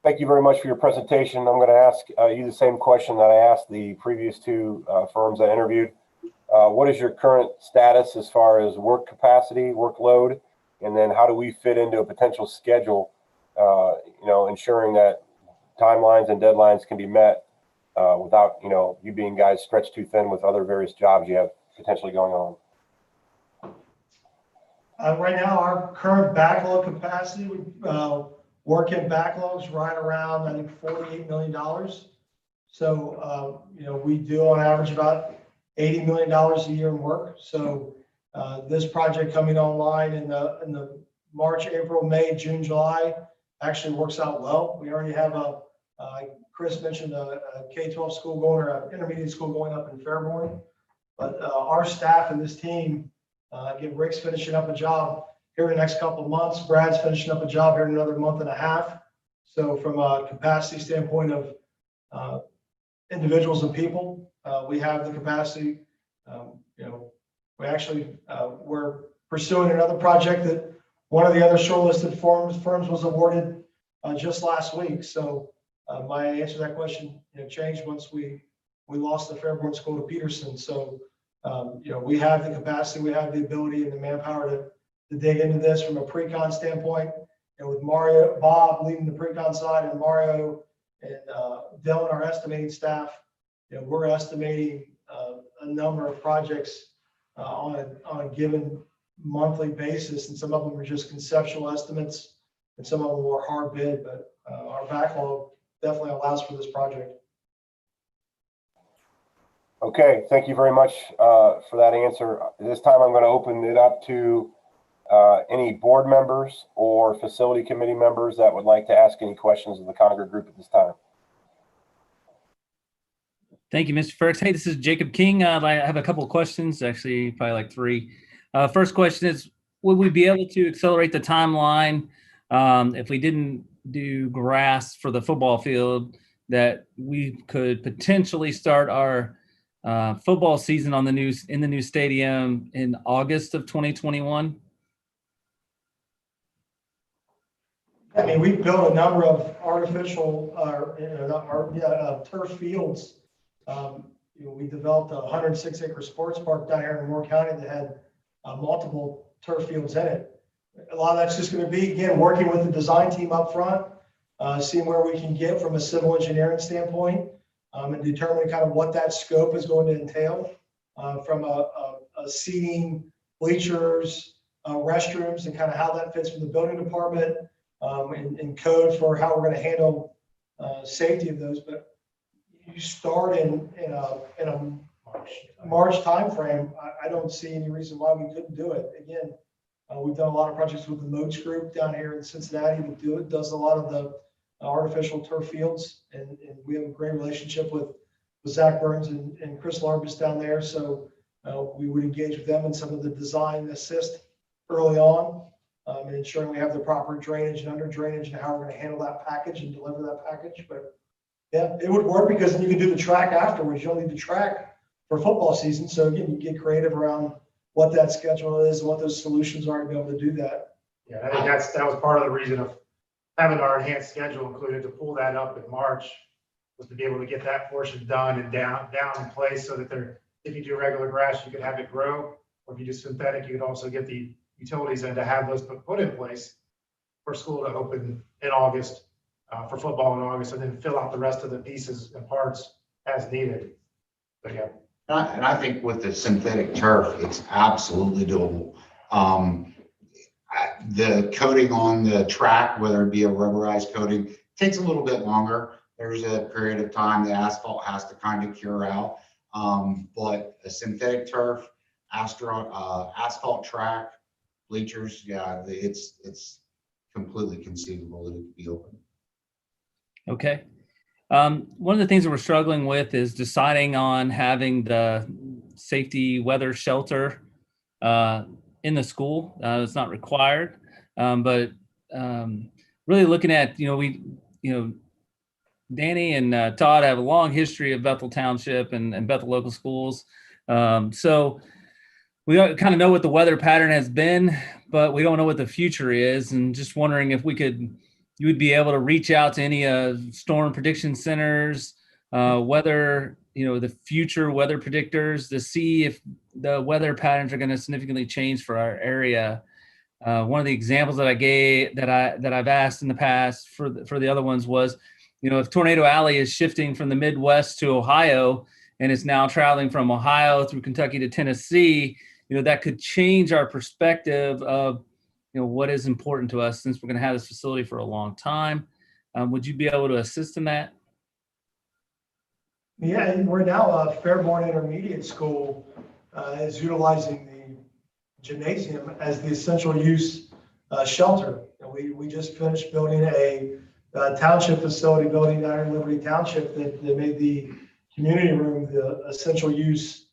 Thank you very much for your presentation. I'm going to ask you the same question that I asked the previous two firms I interviewed. What is your current status as far as work capacity, workload, and then how do we fit into a potential schedule, ensuring that timelines and deadlines can be met without, you being guys stretched too thin with other various jobs you have potentially going on? Right now, our current backlog capacity, work-in backlogs right around, I think, $48 million. So, we do on average about $80 million a year in work. So this project coming online in the March, April, May, June, July actually works out well. We already have Chris mentioned a K-12 school going, or an intermediate school going up in Fairborn. But our staff and this team, again, Rick's finishing up a job here in the next couple of months. Brad's finishing up a job here in another month and a half. So from a capacity standpoint of individuals and people, we have the capacity. We actually, we're pursuing another project that one of the other shortlisted firms was awarded just last week. So my answer to that question changed once we lost the Fairborn School to Peterson. So we have the capacity, we have the ability and the manpower to dig into this from a pre-con standpoint. And with Bob leading the pre-con side, and Mario and Dylan, our estimating staff, we're estimating a number of projects on a given monthly basis, and some of them are just conceptual estimates, and some of them were hard bid. But our backlog definitely allows for this project. Okay, thank you very much for that answer. This time I'm going to open it up to any board members or facility committee members that would like to ask any questions of the Conger Group at this time. Thank you, Mr. Ferks. Hey, this is Jacob King. I have a couple of questions, actually, probably like three. First question is, would we be able to accelerate the timeline if we didn't do grass for the football field, that we could potentially start our football season in the new stadium in August of 2021? I mean, we've built a number of artificial turf fields. We developed a 106-acre sports park down here in Moore County that had multiple turf fields in it. A lot of that's just going to be, again, working with the design team up front, seeing where we can get from a civil engineering standpoint, and determining kind of what that scope is going to entail from a seating, bleachers, restrooms, and kind of how that fits with the building department, and code for how we're going to handle safety of those. But you start in a March timeframe, I don't see any reason why we couldn't do it. Again, we've done a lot of projects with the Moats Group down here in Cincinnati that does a lot of the artificial turf fields, and we have a great relationship with Zach Burns and Chris Larbus down there. So we would engage with them in some of the design assist early on, and ensuring we have the proper drainage and under drainage and how we're going to handle that package and deliver that package. But yeah, it would work because then you can do the track afterwards. You don't need the track for football season. So again, you get creative around what that schedule is and what those solutions are to be able to do that. Yeah, I think that was part of the reason of having our enhanced schedule included, to pull that up in March, was to be able to get that portion done and down in place, so that if you do regular grass, you could have it grow, or if you do synthetic, you could also get the utilities in to have those put in place for school to open in August, for football in August, and then fill out the rest of the pieces and parts as needed. But yeah. And I think with the synthetic turf, it's absolutely doable. The coating on the track, whether it be a rubberized coating, takes a little bit longer. There's a period of time the asphalt has to kind of cure out. But a synthetic turf, asphalt track, bleachers, yeah, it's completely conceivable that it could be open. Okay. One of the things that we're struggling with is deciding on having the safety weather shelter in the school. It's not required, but really looking at, Danny and Todd have a long history of Bethel Township and Bethel local schools. So we kind of know what the weather pattern has been, but we don't know what the future is. And just wondering if you would be able to reach out to any storm prediction centers, the future weather predictors, to see if the weather patterns are going to significantly change for our area. One of the examples that I gave that I've asked in the past for the other ones was, if Tornado Alley is shifting from the Midwest to Ohio and is now traveling from Ohio through Kentucky to Tennessee, that could change our perspective of what is important to us, since we're going to have this facility for a long time. Would you be able to assist in that? Yeah, and we're now Fairborn Intermediate School is utilizing the gymnasium as the essential use shelter. And we just finished building a township facility building down in Liberty Township that made the community room the essential use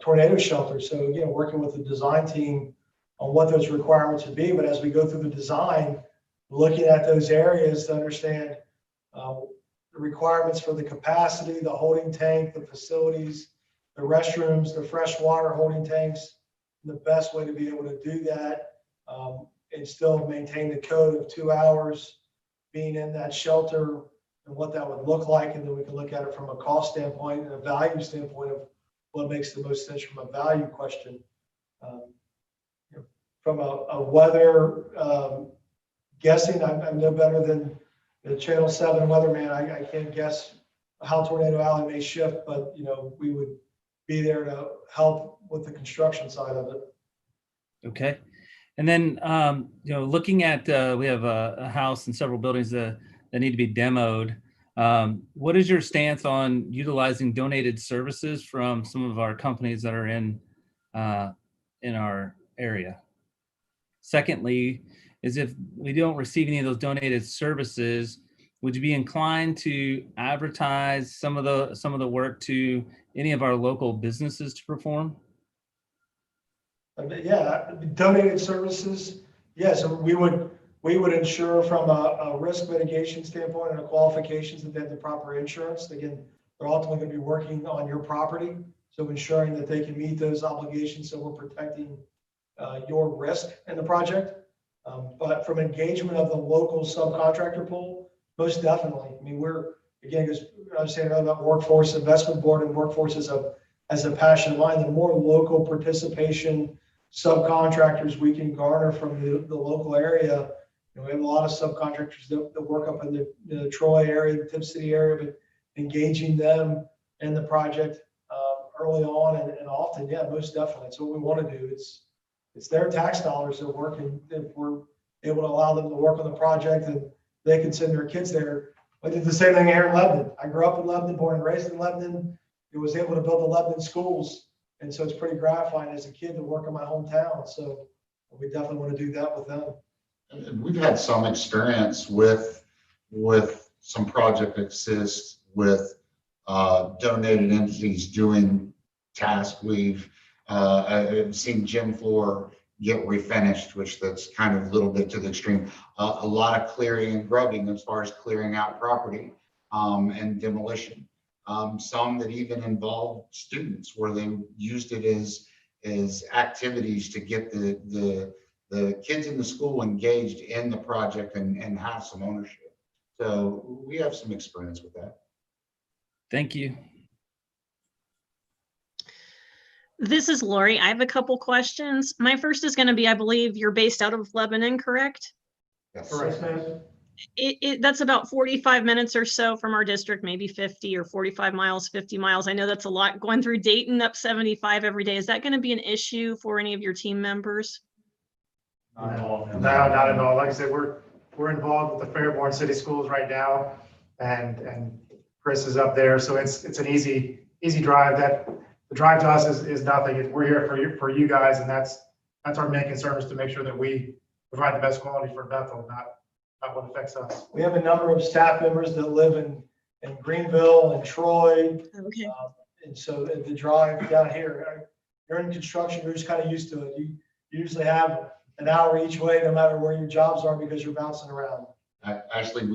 tornado shelter. So again, working with the design team on what those requirements would be. But as we go through the design, looking at those areas to understand the requirements for the capacity, the holding tank, the facilities, the restrooms, the fresh water holding tanks, the best way to be able to do that and still maintain the code of 2 hours being in that shelter and what that would look like. And then we can look at it from a cost standpoint and a value standpoint of what makes the most sense from a value question. From a weather guessing, I'm no better than the Channel 7 weatherman. I can't guess how Tornado Alley may shift, but we would be there to help with the construction side of it. Okay. And then, looking at, we have a house and several buildings that need to be demoed. What is your stance on utilizing donated services from some of our companies that are in our area? Secondly, is if we don't receive any of those donated services, would you be inclined to advertise some of the work to any of our local businesses to perform? Yeah, donated services. Yes, we would ensure from a risk mitigation standpoint and a qualifications that they have the proper insurance. Again, they're ultimately going to be working on your property, so ensuring that they can meet those obligations, so we're protecting your risk in the project. But from engagement of the local subcontractor pool, most definitely. I mean, we're, again, because I was saying earlier about workforce investment board and workforce as a passion of mine, the more local participation subcontractors we can garner from the local area. We have a lot of subcontractors that work up in the Troy area, the Tip City area, but engaging them in the project early on and often, yeah, most definitely. It's what we want to do. It's their tax dollars that work, and if we're able to allow them to work on the project and they can send their kids there, I did the same thing here in Lebanon. I grew up in Lebanon, born and raised in Lebanon. I was able to build the Lebanon schools. And so it's pretty gratifying as a kid to work in my hometown. So we definitely want to do that with them. And we've had some experience with some project assists with donated entities doing tasks. I've seen gym floor get refinished, which that's kind of a little bit to the extreme. A lot of clearing and grubbing as far as clearing out property and demolition. Some that even involved students where they used it as activities to get the kids in the school engaged in the project and have some ownership. So we have some experience with that. Thank you. This is Lori. I have a couple questions. My first is going to be, I believe you're based out of Lebanon, correct? Yes. Correct, ma'am. That's about 45 minutes or so from our district, maybe 50 or 45 miles, 50 miles. I know that's a lot going through Dayton up 75 every day. Is that going to be an issue for any of your team members? Not at all. No, not at all. Like I said, we're involved with the Fairborn City Schools right now, and Chris is up there, so it's an easy drive. That the drive to us is nothing. We're here for you guys, and that's our main concern, is to make sure that we provide the best quality for Bethel, not what affects us. We have a number of staff members that live in Greenville and Troy. Okay. And so the drive down here, you're in construction, you're just kind of used to it. You usually have an hour each way, no matter where your jobs are, because you're bouncing around. Actually,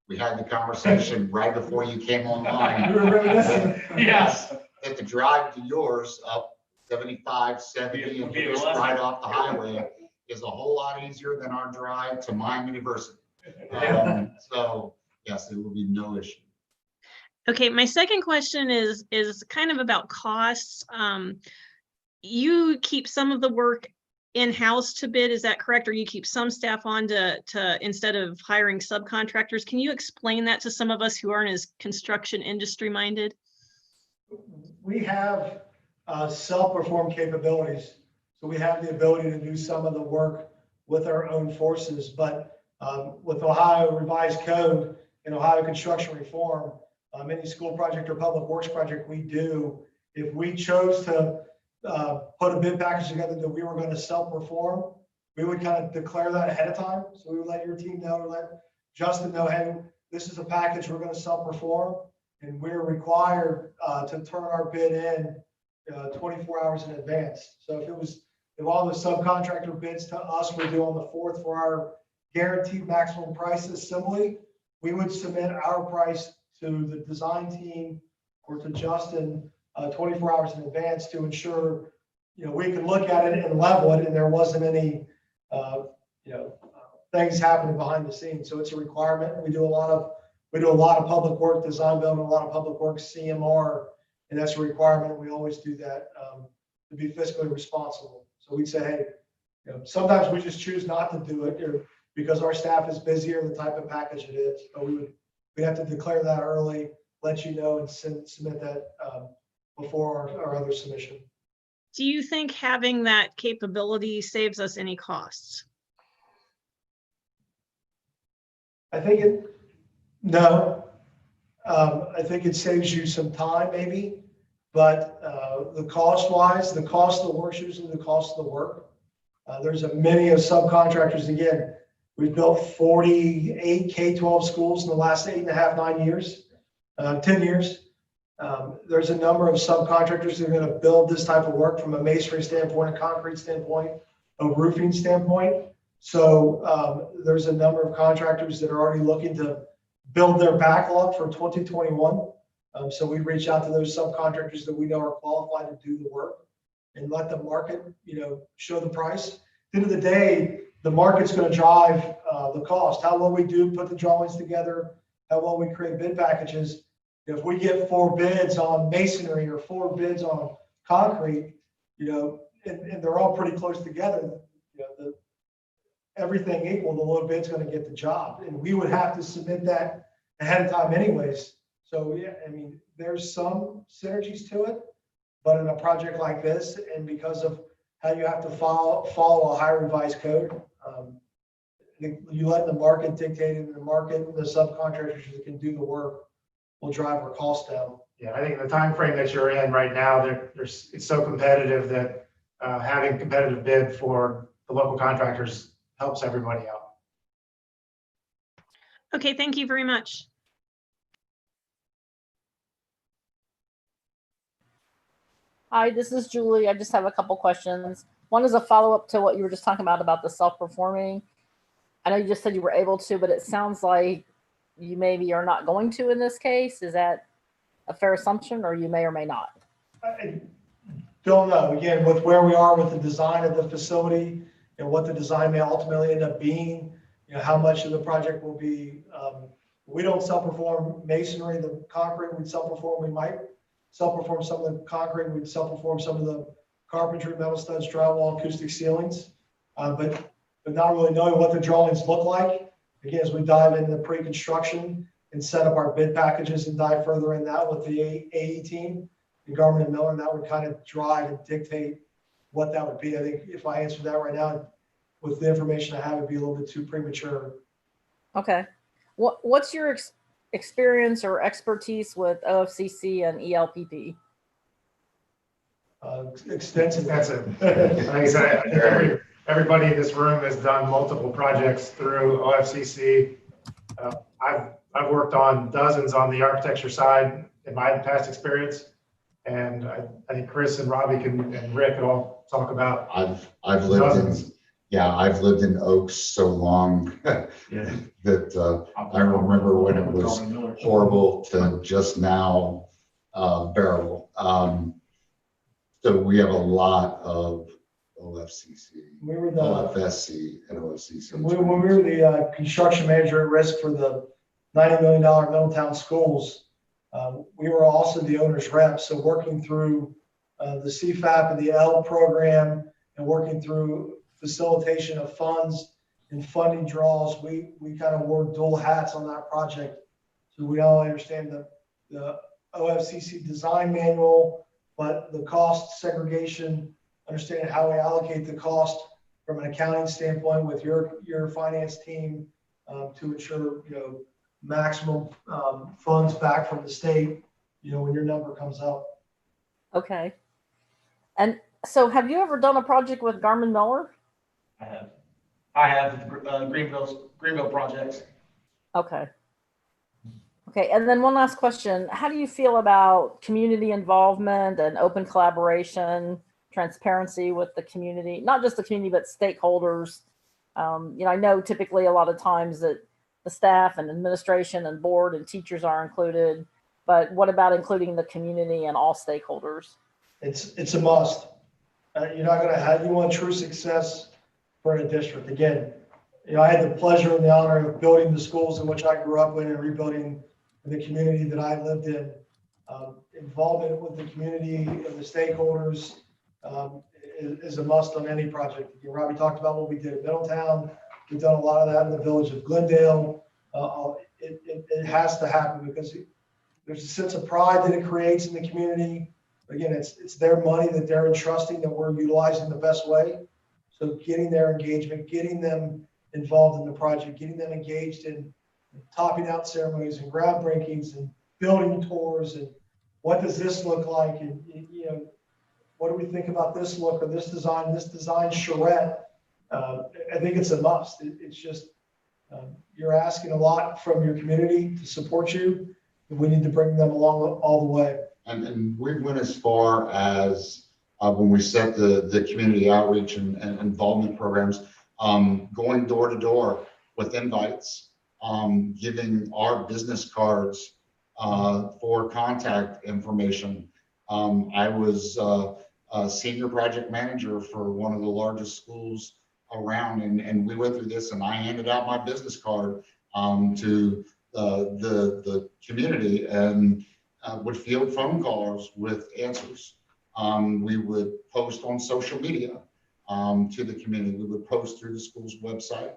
we had the conversation right before you came online. You were reminiscing. Yes. That the drive to yours up 75, 70, and just right off the highway is a whole lot easier than our drive to Miami University. So yes, it will be no issue. Okay, my second question is kind of about costs. You keep some of the work in-house to bid, is that correct? Or you keep some staff on to instead of hiring subcontractors? Can you explain that to some of us who aren't as construction industry minded? We have self-perform capabilities. So we have the ability to do some of the work with our own forces, but with Ohio revised code and Ohio construction reform, any school project or public works project we do, if we chose to put a bid package together that we were going to self-perform, we would kind of declare that ahead of time. So we would let your team know, or let Justin know, hey, this is a package we're going to self-perform, and we're required to turn our bid in 24 hours in advance. So if all the subcontractor bids to us were due on the 4th for our guaranteed maximum price assembly, we would submit our price to the design team or to Justin 24 hours in advance to ensure, we can look at it and level it, and there wasn't any, things happening behind the scenes. So it's a requirement. We do a lot of public work design building, a lot of public work CMR, and that's a requirement. We always do that to be fiscally responsible. So we'd say, hey, sometimes we just choose not to do it because our staff is busy or the type of package it is. But we have to declare that early, let you know, and submit that before our other submission. Do you think having that capability saves us any costs? I think no. I think it saves you some time maybe, but the cost-wise, the cost of the work is usually the cost of the work. There's many of subcontractors. Again, we've built 48 K-12 schools in the last 8.5, 9 years, 10 years. There's a number of subcontractors that are going to build this type of work from a masonry standpoint, a concrete standpoint, a roofing standpoint. So there's a number of contractors that are already looking to build their backlog for 2021. So we reach out to those subcontractors that we know are qualified to do the work and let the market, show the price. At the end of the day, the market's going to drive the cost. How well we do put the drawings together, how well we create bid packages. If we get 4 bids on masonry or 4 bids on concrete, and they're all pretty close together, everything equal, the low bid's going to get the job. And we would have to submit that ahead of time anyways. So yeah, there's some synergies to it, but in a project like this, and because of how you have to follow a high revised code, You let the market dictate it, and the market, the subcontractors that can do the work will drive our costs down. Yeah, I think the time frame that you're in right now, it's so competitive that having competitive bid for the local contractors helps everybody out. Okay, thank you very much. Hi, this is Julie. I just have a couple questions. One is a follow-up to what you were just talking about the self-performing. I know you just said you were able to, but it sounds like you maybe are not going to in this case. Is that a fair assumption, or you may or may not? I don't know. Again, with where we are with the design of the facility and what the design may ultimately end up being, you know, how much of the project will be, we don't self-perform masonry, the concrete we'd self-perform. We might self-perform some of the concrete, we'd self-perform some of the carpentry, metal studs, drywall, acoustic ceilings, but not really knowing what the drawings look like. Again, as we dive into pre-construction and set up our bid packages and dive further in that with the AE team and Garmin and Miller, and that would kind of drive and dictate what that would be. I think if I answered that right now, with the information I have, it'd be a little bit too premature. Okay. What's your experience or expertise with OFCC and ELPP? Extensive. Like I said, I think everybody in this room has done multiple projects through OFCC. I've worked on dozens on the architecture side in my past experience, and I think Chris and Robbie and Rick can all talk about. I've lived in Oaks so long that I remember when it was horrible to just now bearable. So we have a lot of OFCC, OFSC, and OFCC. When we were the construction manager at risk for the $90 million Middletown schools, we were also the owner's rep. So working through the CFAP and the L program and working through facilitation of funds and funding draws, we kind of wore dual hats on that project. So we all understand the OFCC design manual, but the cost segregation, understanding how we allocate the cost from an accounting standpoint with your finance team to ensure, you know, maximum funds back from the state, you know, when your number comes up. Okay. And so have you ever done a project with Garmin Miller? I have Greenville projects. Okay. Okay, and then one last question. How do you feel about community involvement and open collaboration, transparency with the community, not just the community, but stakeholders? You know, I know typically a lot of times that the staff and administration and board and teachers are included, but what about including the community and all stakeholders? It's a must. You're not going to have, you want true success for a district. Again, you know, I had the pleasure and the honor of building the schools in which I grew up in and rebuilding the community that I lived in. Involvement with the community and the stakeholders is a must on any project. You know, Robbie talked about what we did at Middletown. We've done a lot of that in the village of Glendale. It has to happen because there's a sense of pride that it creates in the community. Again, it's their money that they're entrusting that we're utilizing the best way. So getting their engagement, getting them involved in the project, getting them engaged in topping out ceremonies and groundbreakings and building tours and what does this look like, and you know, what do we think about this look or this design charrette. I think it's a must. It's just you're asking a lot from your community to support you, and we need to bring them along all the way. And we went as far as when we set the community outreach and involvement programs, going door to door with invites, giving our business cards for contact information. I was a senior project manager for one of the largest schools around, and we went through this, and I handed out my business card to the community and would field phone calls with answers. We would post on social media to the community. We would post through the school's website.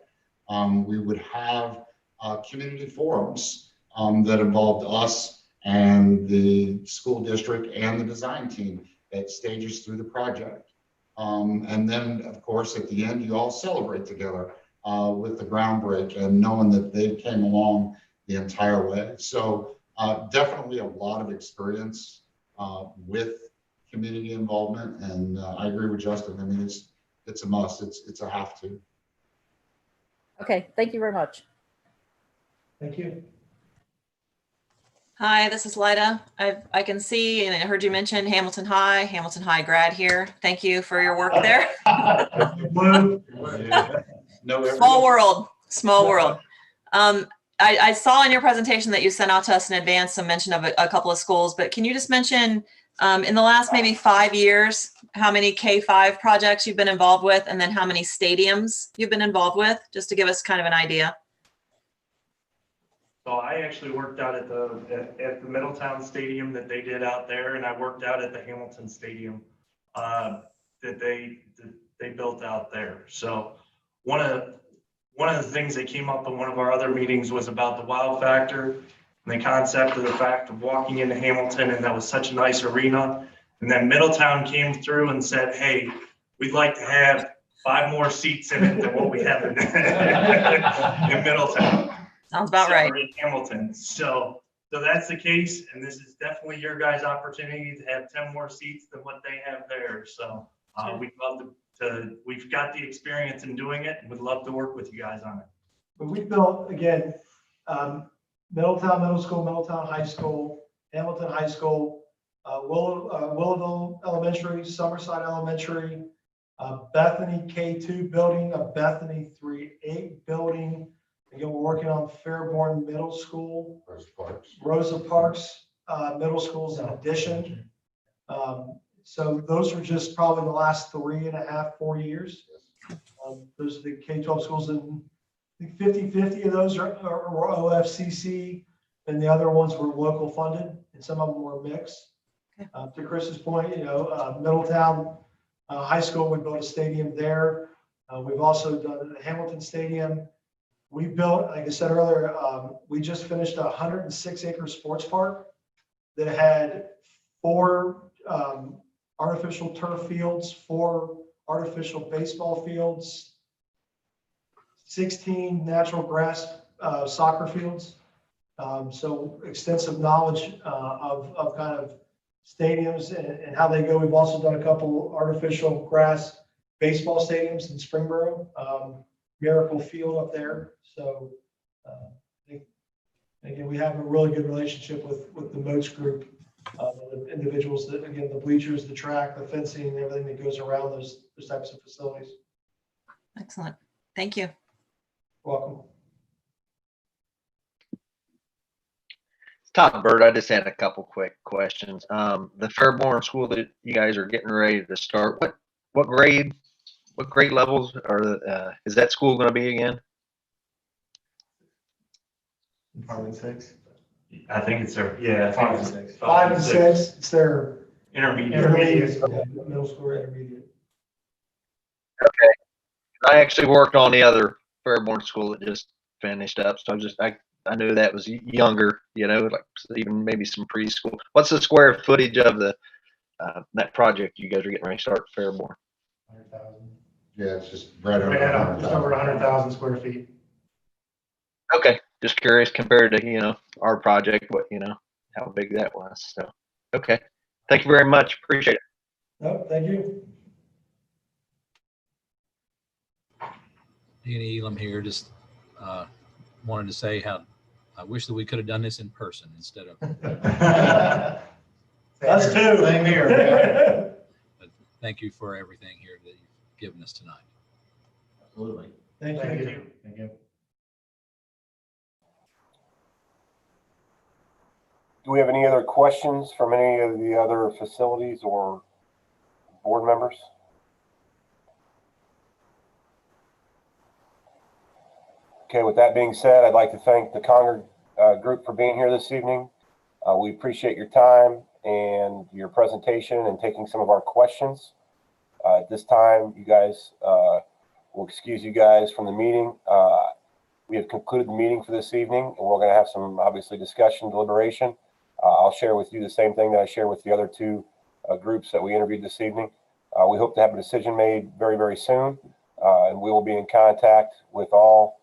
We would have community forums that involved us and the school district and the design team at stages through the project. And then, of course, at the end, you all celebrate together with the groundbreak and knowing that they came along the entire way. So definitely a lot of experience with community involvement. And I agree with Justin. I mean, it's a must. It's a have to. Okay, thank you very much. Thank you. Hi, this is Lida. I can see and I heard you mention Hamilton High grad here. Thank you for your work there. Small world, small world. I saw in your presentation that you sent out to us in advance some mention of a couple of schools, but can you just mention in the last maybe 5 years, how many K-5 projects you've been involved with, and then how many stadiums you've been involved with, just to give us kind of an idea? So I actually worked out at the Middletown Stadium that they did out there, and I worked out at the Hamilton Stadium that they built out there. So one of the things that came up in one of our other meetings was about the wow factor and the concept of the fact of walking into Hamilton, and that was such a nice arena. And then Middletown came through and said, "Hey, we'd like to have 5 more seats in it than what we have in Middletown." Sounds about right. In Hamilton. So that's the case, and this is definitely your guys' opportunity to have 10 more seats than what they have there. So we'd love to, we've got the experience in doing it, and would love to work with you guys on it. But we built, again, Middletown Middle School, Middletown High School, Hamilton High School, Willowville Elementary, Summerside Elementary, Bethany K2 building, a Bethany 3-8 building. Again, we're working on Fairborn Middle School, Rosa Parks Middle Schools in addition. So those were just probably the last 3.5, 4 years. Those are the K-12 schools, and I think 50-50 of those are OFCC, and the other ones were local funded, and some of them were mixed. To Chris's point, Middletown High School, we built a stadium there. We've also done the Hamilton Stadium. We built, like I said earlier, we just finished a 106-acre sports park that had 4 artificial turf fields, 4 artificial baseball fields, 16 natural grass soccer fields. So extensive knowledge of kind of stadiums and how they go. We've also done a couple artificial grass baseball stadiums in Springboro, Miracle Field up there. So again, we have a really good relationship with the Moats group, the individuals that, again, the bleachers, the track, the fencing, and everything that goes around those types of facilities. Excellent. Thank you. Welcome. Todd Bird, I just had a couple quick questions. The Fairborn school that you guys are getting ready to start, what grade levels are is that school going to be again? 5 and 6. I think it's their, yeah, 5 and 6. 5 and 6. It's their intermediate. Middle school or intermediate. Okay. I actually worked on the other Fairborn school that just finished up, so I knew that was younger, like even maybe some preschool. What's the square footage of the that project you guys are getting ready to start at Fairborn? 100,000. Yeah, it's just right over Just over 100,000 square feet. Okay, just curious compared to our project, how big that was. So okay, thank you very much. Appreciate it. No, thank you. Danny Elam here. Just wanted to say how I wish that we could have done this in person instead of. Us too. Same here. But thank you for everything here that you've given us tonight. Absolutely. Thank you. Thank you. Do we have any other questions from any of the other facilities or board members? Okay, with that being said, I'd like to thank the Conger group for being here this evening. We appreciate your time and your presentation and taking some of our questions. At this time, you guys, we'll excuse you guys from the meeting. We have concluded the meeting for this evening, and we're going to have some, obviously, discussion, deliberation. I'll share with you the same thing that I shared with the other 2 groups that we interviewed this evening. We hope to have a decision made very, very soon. And we will be in contact with all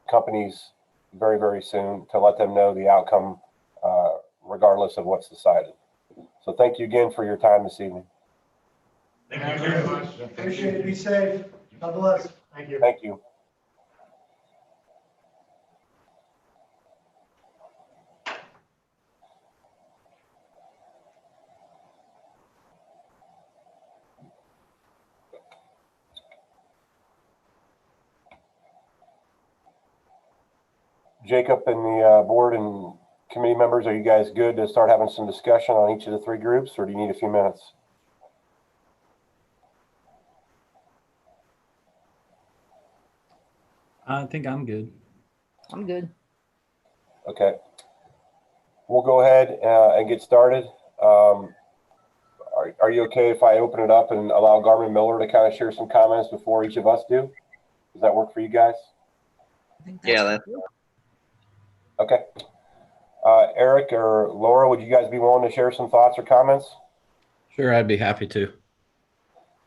companies very, very soon to let them know the outcome, regardless of what's decided. So thank you again for your time this evening. Thank you very much. Appreciate it. Be safe. God bless. Thank you. Thank you. Jacob and the board and committee members, are you guys good to start having some discussion on each of the three groups, or do you need a few minutes? I think I'm good. I'm good. Okay. We'll go ahead and get started. Are you okay if I open it up and allow Garmin Miller to kind of share some comments before each of us do? Does that work for you guys? Yeah, that's Okay. Eric or Laura, would you guys be willing to share some thoughts or comments? Sure, I'd be happy to.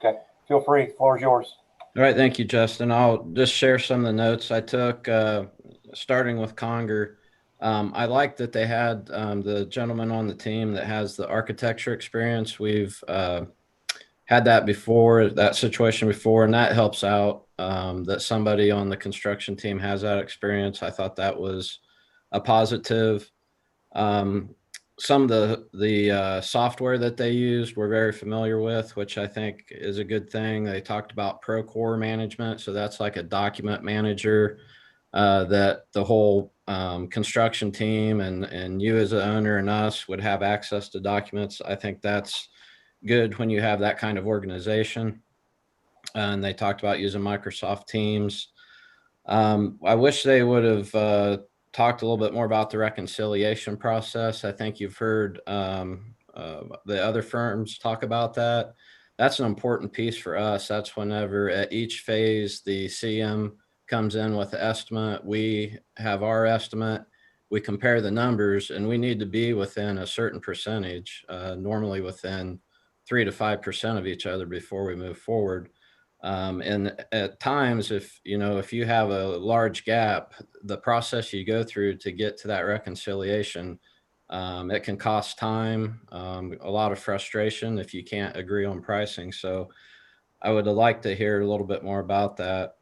Okay, feel free. Floor is yours. All right, thank you, Justin. I'll just share some of the notes I took, starting with Conger. I like that they had the gentleman on the team that has the architecture experience. We've had that before, that situation before, and that helps out that somebody on the construction team has that experience. I thought that was a positive. Some of the software that they used we're very familiar with, which I think is a good thing. They talked about Procore management. So that's like a document manager that the whole construction team and you as an owner and us would have access to documents. I think that's good when you have that kind of organization. And they talked about using Microsoft Teams. I wish they would have talked a little bit more about the reconciliation process. I think you've heard the other firms talk about that. That's an important piece for us. That's whenever at each phase the CM comes in with the estimate, we have our estimate, we compare the numbers, and we need to be within a certain percentage, normally within 3 to 5% of each other before we move forward. And at times, if you have a large gap, the process you go through to get to that reconciliation, it can cost time, a lot of frustration if you can't agree on pricing. So I would like to hear a little bit more about that.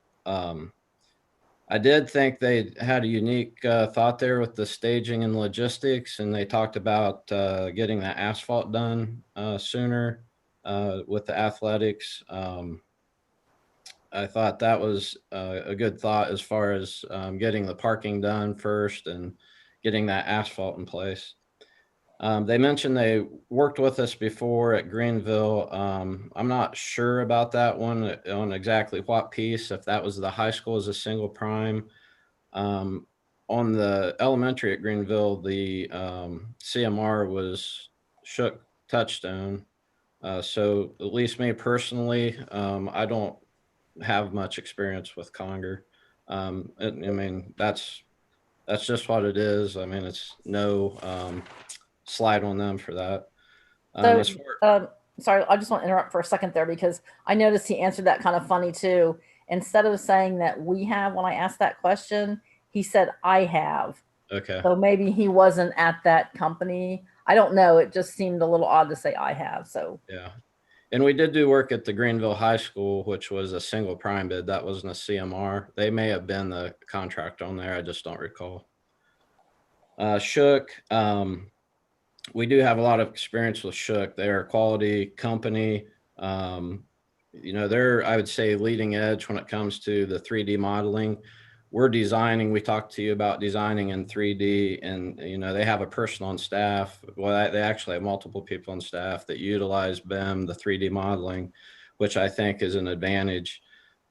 I did think they had a unique thought there with the staging and logistics, and they talked about getting the asphalt done sooner with the athletics. I thought that was a good thought as far as getting the parking done first and getting that asphalt in place. They mentioned they worked with us before at Greenville. I'm not sure about that one on exactly what piece, if that was the high school as a single prime. On the elementary at Greenville, the CMR was Shook Touchstone. So at least me personally, I don't have much experience with Conger. I mean, that's just what it is. I mean, it's no slide on them for that. Sorry, I just want to interrupt for a second there because I noticed he answered that kind of funny too. Instead of saying that we have, when I asked that question, he said, I have. Okay. So maybe he wasn't at that company. I don't know. It just seemed a little odd to say I have. So yeah. And we did do work at the Greenville High School, which was a single prime bid. That wasn't a CMR. They may have been the contract on there. I just don't recall. Shook, we do have a lot of experience with Shook. They're a quality company. They're, I would say, leading edge when it comes to the 3D modeling. We're designing, we talked to you about designing in 3D, and, they have a person on staff. Well, they actually have multiple people on staff that utilize BIM, the 3D modeling, which I think is an advantage.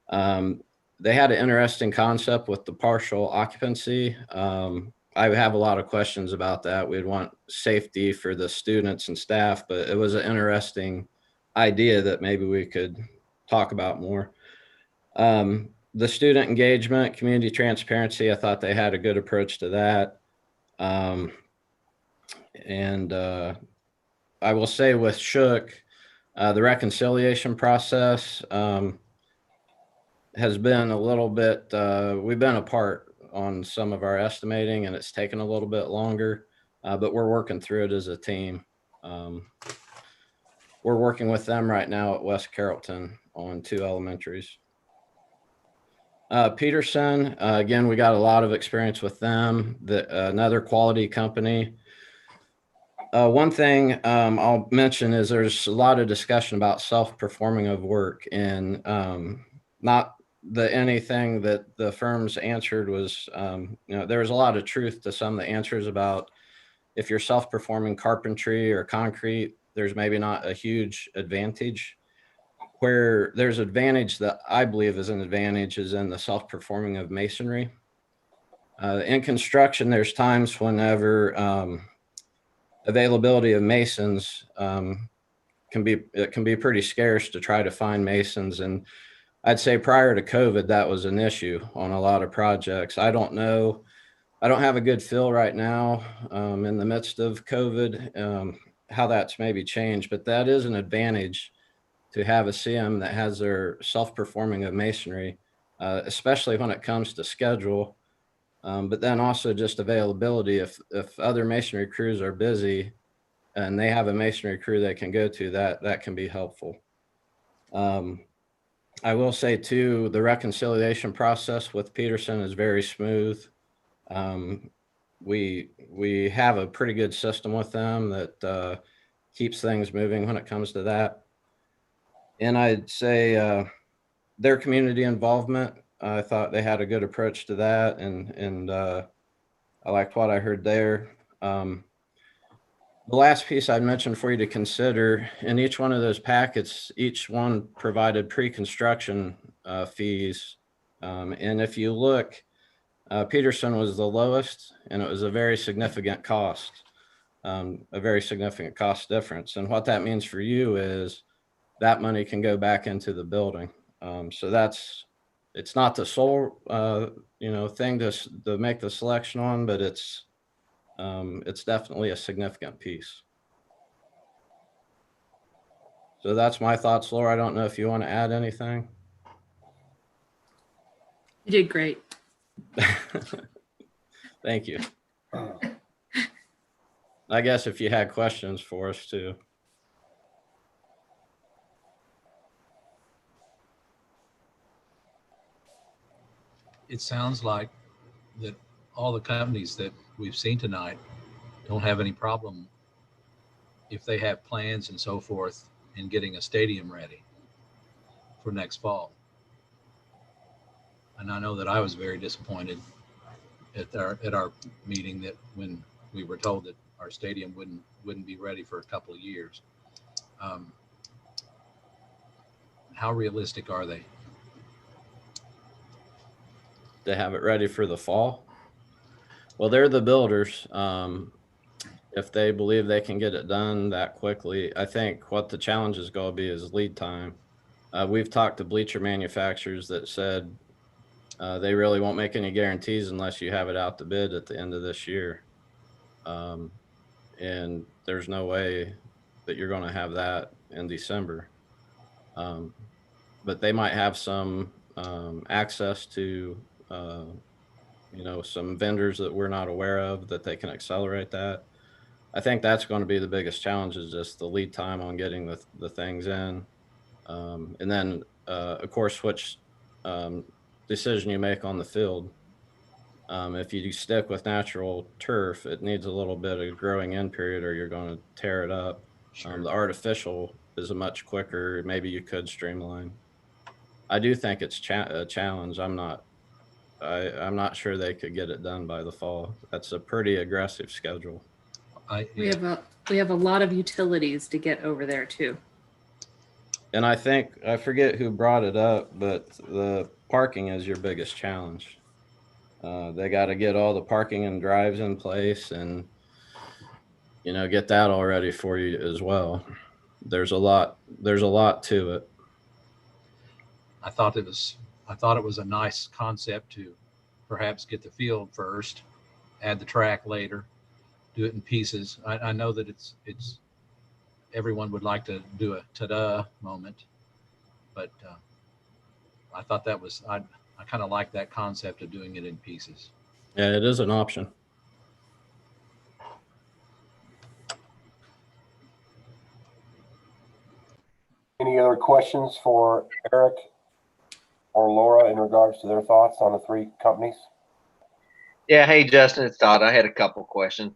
They had an interesting concept with the partial occupancy. I have a lot of questions about that. We'd want safety for the students and staff, but it was an interesting idea that maybe we could talk about more. The student engagement, community transparency, I thought they had a good approach to that. And I will say with Shook, the reconciliation process, has been a little bit, we've been apart on some of our estimating, and it's taken a little bit longer, but we're working through it as a team. We're working with them right now at West Carrollton on 2 elementaries. Peterson, again, we got a lot of experience with them, another quality company. One thing I'll mention is there's a lot of discussion about self-performing of work, and not anything that the firms answered was, there was a lot of truth to some of the answers about if you're self-performing carpentry or concrete, there's maybe not a huge advantage. Where there's advantage that I believe is an advantage is in the self-performing of masonry. In construction, there's times whenever availability of masons can be pretty scarce to try to find masons. And I'd say prior to COVID, that was an issue on a lot of projects. I don't know. I don't have a good feel right now in the midst of COVID how that's maybe changed, but that is an advantage to have a CM that has their self-performing of masonry, especially when it comes to schedule, but then also just availability. If other masonry crews are busy and they have a masonry crew they can go to, that can be helpful. I will say too, the reconciliation process with Peterson is very smooth. We have a pretty good system with them that keeps things moving when it comes to that. And I'd say their community involvement, I thought they had a good approach to that, and I liked what I heard there. The last piece I mentioned for you to consider, in each one of those packets, each one provided pre-construction fees. And if you look, Peterson was the lowest, and it was a very significant cost, difference. And what that means for you is that money can go back into the building. So it's not the sole, thing to make the selection on, but it's definitely a significant piece. So that's my thoughts, Laura. I don't know if you want to add anything. You did great. Thank you. I guess if you had questions for us too. It sounds like that all the companies that we've seen tonight don't have any problem if they have plans and so forth in getting a stadium ready for next fall. And I know that I was very disappointed at our meeting that when we were told that our stadium wouldn't be ready for a couple of years. How realistic are they? To have it ready for the fall? Well, they're the builders. If they believe they can get it done that quickly, I think what the challenge is going to be is lead time. We've talked to bleacher manufacturers that said they really won't make any guarantees unless you have it out to bid at the end of this year. And there's no way that you're going to have that in December. But they might have some access to some vendors that we're not aware of that they can accelerate that. I think that's going to be the biggest challenge, is just the lead time on getting the things in. And then, of course, which decision you make on the field. If you stick with natural turf, it needs a little bit of growing in period or you're going to tear it up. Sure. The artificial is a much quicker, maybe you could streamline. I do think it's a challenge. I'm not sure they could get it done by the fall. That's a pretty aggressive schedule. We have a lot of utilities to get over there too. And I think, I forget who brought it up, but the parking is your biggest challenge. They got to get all the parking and drives in place and, get that all ready for you as well. There's a lot to it. I thought it was a nice concept to perhaps get the field first, add the track later, do it in pieces. I know that it's everyone would like to do a ta-da moment, but I thought that was, I kind of like that concept of doing it in pieces. Yeah, it is an option. Any other questions for Eric or Laura in regards to their thoughts on the three companies? Yeah, hey Justin, it's Todd. I had a couple questions.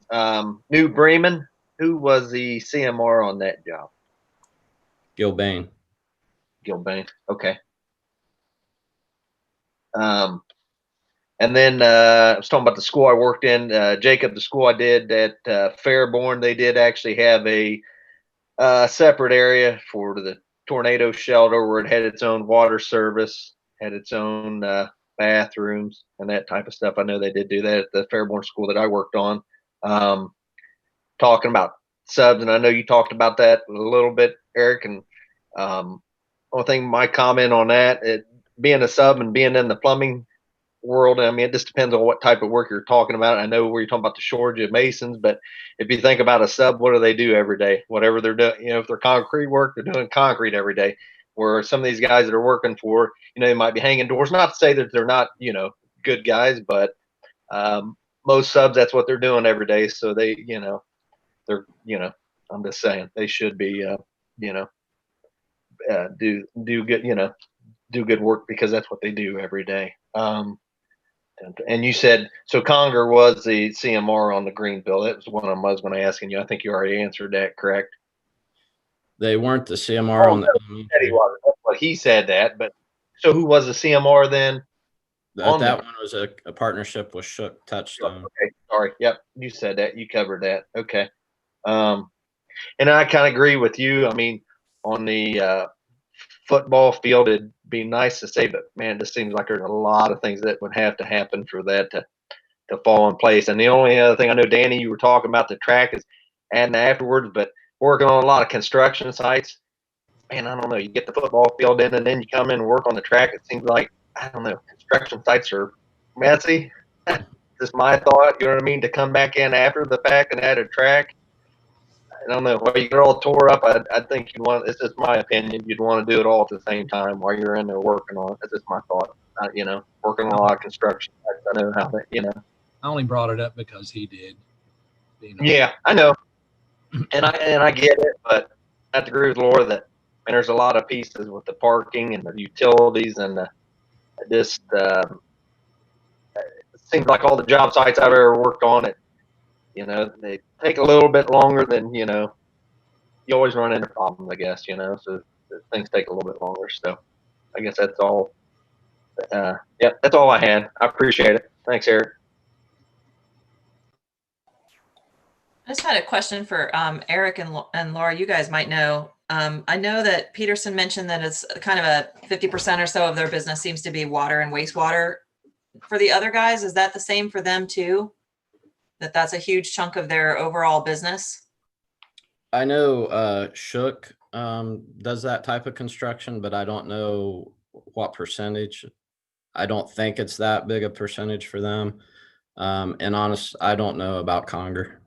New Bremen, who was the CMR on that job? Gilbane. Gilbane. Okay. And then I was talking about the school I worked in, Jacob. The school I did at Fairborn, they did actually have a separate area for the tornado shelter where it had its own water service, had its own bathrooms and that type of stuff. I know they did do that at the Fairborn school that I worked on. Talking about subs, and I know you talked about that a little bit, Eric. And only thing, my comment on that, being a sub and being in the plumbing world, I mean, it just depends on what type of work you're talking about. I know where you're talking about the shortage of masons, but if you think about a sub, what do they do every day? Whatever they're doing, you know, if they're concrete work, they're doing concrete every day. Where some of these guys that are working for, you know, they might be hanging doors. Not to say that they're not, you know, good guys, but most subs, that's what they're doing every day. So they, you know, they're, you know, I'm just saying they should be, you know, do good, you know, do good work because that's what they do every day. And you said, so Conger was the CMR on the Greenville. That was one of them I was going to ask you. I think you already answered that, correct? They weren't the CMR on the He was. That's what he said that. But so who was the CMR then? that one was a partnership with Shook Touchstone. Okay, sorry. Yep, you said that. You covered that. Okay. And I kind of agree with you. I mean, on the football field, it'd be nice to say, but man, it just seems like there's a lot of things that would have to happen for that to fall in place. And the only other thing I know, Danny, you were talking about the track is adding afterwards, but working on a lot of construction sites. Man, I don't know. You get the football field in, and then you come in and work on the track. It seems like, I don't know, construction sites are messy. Just my thought. You know what I mean? To come back in after the fact and add a track. I don't know. Well, you get all tore up. I think you'd want. It's just my opinion. You'd want to do it all at the same time while you're in there working on it. That's just my thought. You know, working on a lot of construction sites. I know how that. You know. I only brought it up because he did. You know. Yeah, I know, and I get it, but I have to agree with Laura that there's a lot of pieces with the parking and the utilities and this. It seems like all the job sites I've ever worked on, it, you know, they take a little bit longer than, you know, you always run into problems, I guess, you know, so things take a little bit longer. So I guess that's all. Yeah, that's all I had. I appreciate it. Thanks, Eric. I just had a question for Eric and Laura. You guys might know. I know that Peterson mentioned that it's kind of a 50% or so of their business seems to be water and wastewater. For the other guys, is that the same for them too? That's a huge chunk of their overall business? I know Shook does that type of construction, but I don't know what percentage. I don't think it's that big a percentage for them. And honest, I don't know about Conger.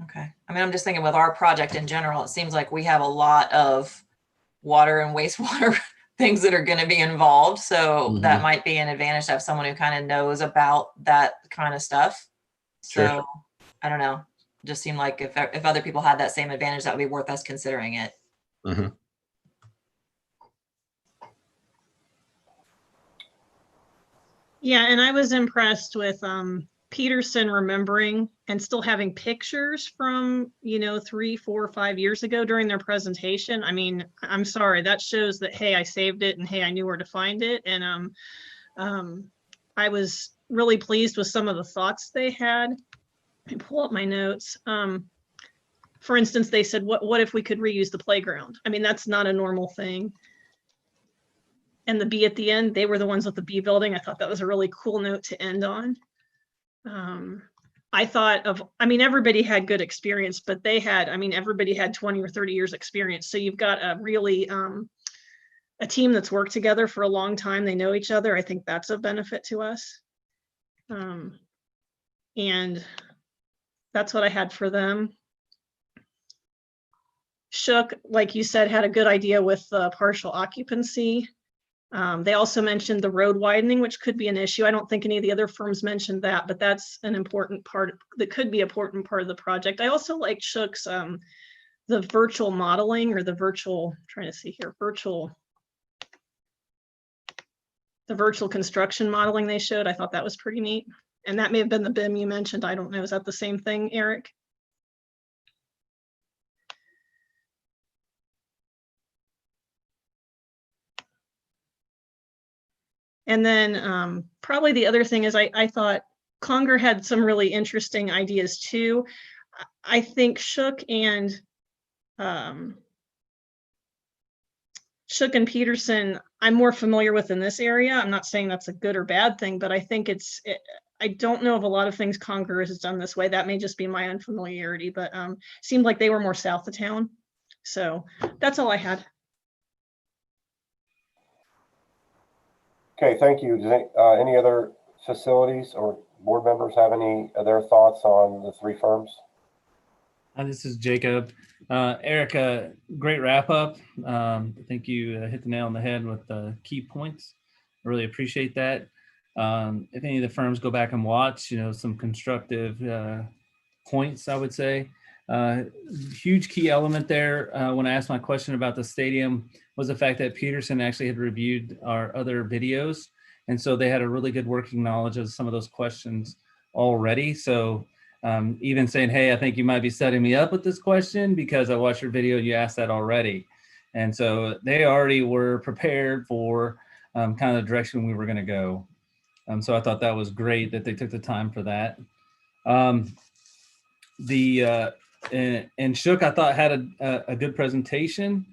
Okay. I mean, I'm just thinking with our project in general, it seems like we have a lot of water and wastewater things that are going to be involved. So that might be an advantage to have someone who kind of knows about that kind of stuff. So Sure. I don't know. It just seemed like if other people had that same advantage, that would be worth us considering it. Mm-hmm. Yeah, and I was impressed with Peterson remembering and still having pictures from, 3, 4, 5 years ago during their presentation. I mean, I'm sorry, that shows that, hey, I saved it and hey, I knew where to find it. And I was really pleased with some of the thoughts they had. Let me pull up my notes. For instance, they said, what if we could reuse the playground? I mean, that's not a normal thing. And the B at the end, they were the ones with the B building. I thought that was a really cool note to end on. Everybody had good experience, but everybody had 20 or 30 years experience. So you've got a really, a team that's worked together for a long time. They know each other. I think that's a benefit to us. And that's what I had for them. Shook, like you said, had a good idea with partial occupancy. They also mentioned the road widening, which could be an issue. I don't think any of the other firms mentioned that, but that's an important part that could be an important part of the project. I also like Shook's the virtual modeling or the virtual, trying to see here, the virtual construction modeling they showed. I thought that was pretty neat. And that may have been the BIM you mentioned. I don't know. Is that the same thing, Eric? And then probably the other thing is I thought Conger had some really interesting ideas too. I think Shook and Peterson, I'm more familiar with in this area. I'm not saying that's a good or bad thing, but I think I don't know of a lot of things Conger has done this way. That may just be my unfamiliarity, but seemed like they were more south of town. So that's all I had. Okay, thank you. Any other facilities or board members have any of their thoughts on the three firms? This is Jacob. Erica, great wrap up. I think you hit the nail on the head with the key points. I really appreciate that. If any of the firms go back and watch, some constructive points, I would say. Huge key element there when I asked my question about the stadium was the fact that Peterson actually had reviewed our other videos. And so they had a really good working knowledge of some of those questions already. So even saying, hey, I think you might be setting me up with this question because I watched your video and you asked that already. And so they already were prepared for kind of the direction we were going to go. So I thought that was great that they took the time for that. And Shook, I thought had a good presentation.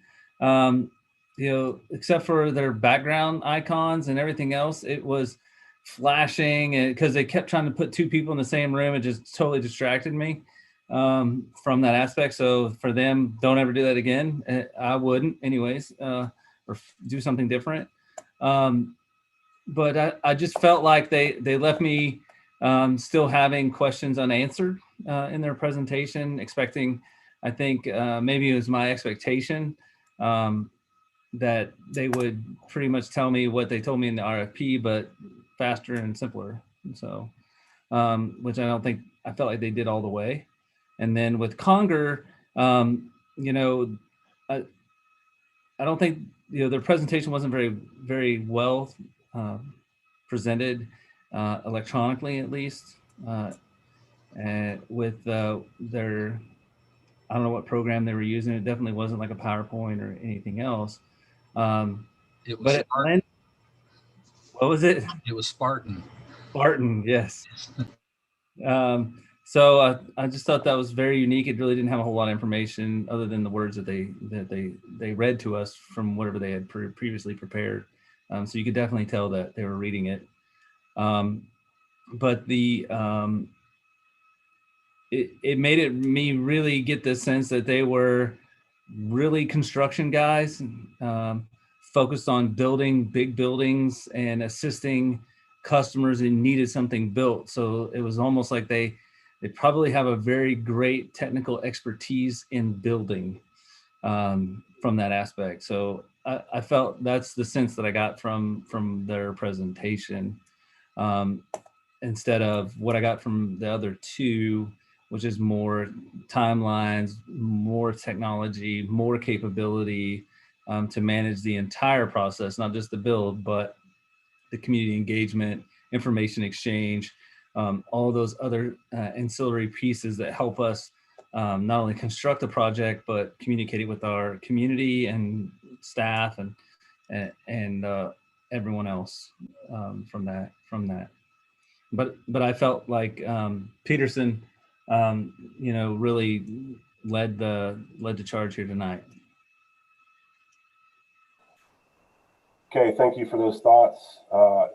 Except for their background icons and everything else, it was flashing, and because they kept trying to put two people in the same room, it just totally distracted me from that aspect. So for them, don't ever do that again. I wouldn't anyways, or do something different. But I just felt like they left me still having questions unanswered in their presentation, expecting, I think maybe it was my expectation that they would pretty much tell me what they told me in the RFP, but faster and simpler. And so, which I felt like they did all the way. And then with Conger, I don't think, their presentation wasn't very well presented electronically, at least, and with their, I don't know what program they were using. It definitely wasn't like a PowerPoint or anything else. It was Spartan. What was it? It was Spartan. Spartan, yes. So I just thought that was very unique. It really didn't have a whole lot of information other than the words that they read to us from whatever they had previously prepared. So you could definitely tell that they were reading it. But it made me really get the sense that they were really construction guys, focused on building big buildings and assisting customers who needed something built. So it was almost like they probably have a very great technical expertise in building from that aspect. So I felt that's the sense that I got from their presentation, instead of what I got from the other two, which is more timelines, more technology, more capability to manage the entire process, not just the build, but the community engagement, information exchange, all those other ancillary pieces that help us not only construct a project, but communicate it with our community and staff and everyone else from that. But I felt like Peterson, really led the charge here tonight. Okay, thank you for those thoughts.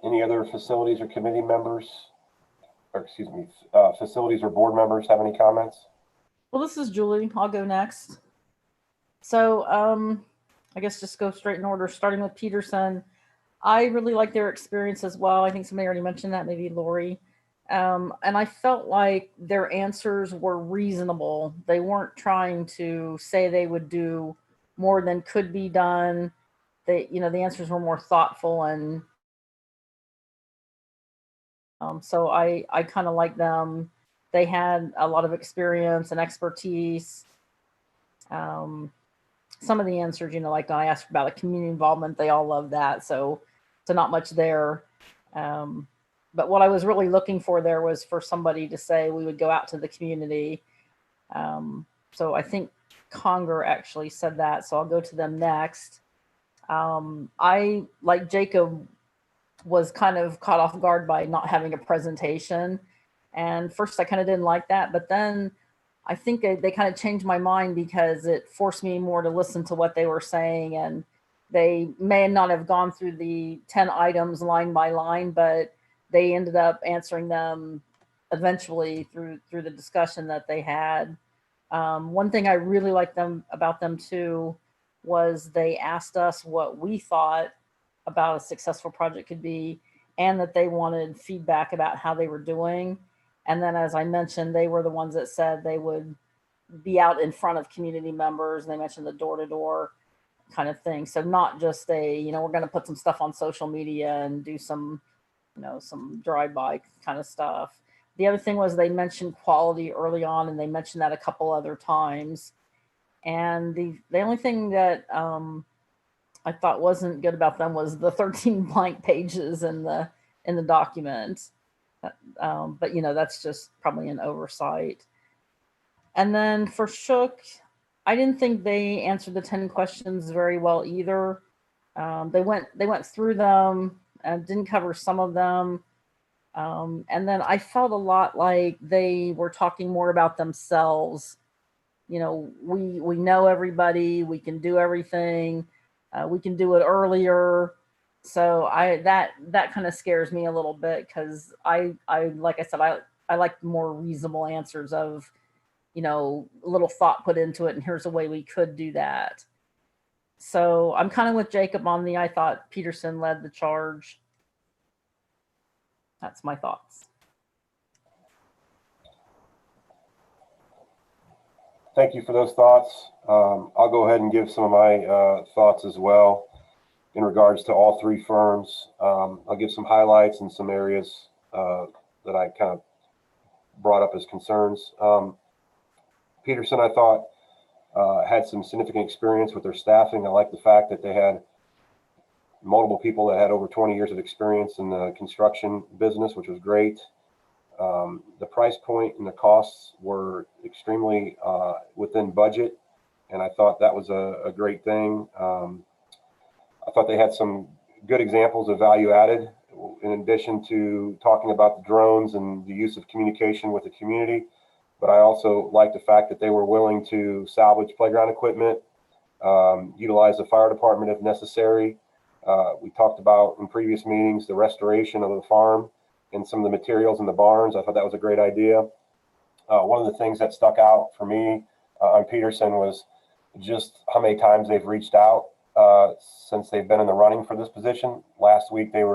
Any other facilities or committee members, or excuse me, facilities or board members have any comments? Well, this is Julie. I'll go next. So I guess just go straight in order, starting with Peterson. I really like their experience as well. I think somebody already mentioned that, maybe Lori. And I felt like their answers were reasonable. They weren't trying to say they would do more than could be done. they, you know, the answers were more thoughtful, and so I kind of like them. They had a lot of experience and expertise. Some of the answers, you know, like I asked about a community involvement, they all love that. So not much there. But what I was really looking for there was for somebody to say we would go out to the community. So I think Conger actually said that. So I'll go to them next. I, like Jacob, was kind of caught off guard by not having a presentation. And first I kind of didn't like that, but then I think they kind of changed my mind because it forced me more to listen to what they were saying. And they may not have gone through the 10 items line by line, but they ended up answering them eventually through the discussion that they had. One thing I really liked about them too was they asked us what we thought about a successful project could be, and that they wanted feedback about how they were doing. And then, as I mentioned, they were the ones that said they would be out in front of community members. And they mentioned the door-to-door kind of thing. So not just we're going to put some stuff on social media and do some, some drive-by kind of stuff. The other thing was they mentioned quality early on, and they mentioned that a couple other times. And the only thing that I thought wasn't good about them was the 13 blank pages in the document. But that's just probably an oversight. And then for Shook, I didn't think they answered the 10 questions very well either. They went through them and didn't cover some of them. And then I felt a lot like they were talking more about themselves. We know everybody, we can do everything, we can do it earlier. So that kind of scares me a little bit, because I like I said, I like more reasonable answers of, a little thought put into it, and here's a way we could do that. So I'm kind of with Jacob on I thought Peterson led the charge. That's my thoughts. Thank you for those thoughts. I'll go ahead and give some of my thoughts as well in regards to all three firms. I'll give some highlights in some areas that I kind of brought up as concerns. Peterson, I thought, had some significant experience with their staffing. I like the fact that they had multiple people that had over 20 years of experience in the construction business, which was great. The price point and the costs were extremely within budget, and I thought that was a great thing. I thought they had some good examples of value added, in addition to talking about the drones and the use of communication with the community. But I also like the fact that they were willing to salvage playground equipment, utilize the fire department if necessary. We talked about in previous meetings the restoration of the farm and some of the materials in the barns. I thought that was a great idea. One of the things that stuck out for me on Peterson was just how many times they've reached out since they've been in the running for this position. Last week they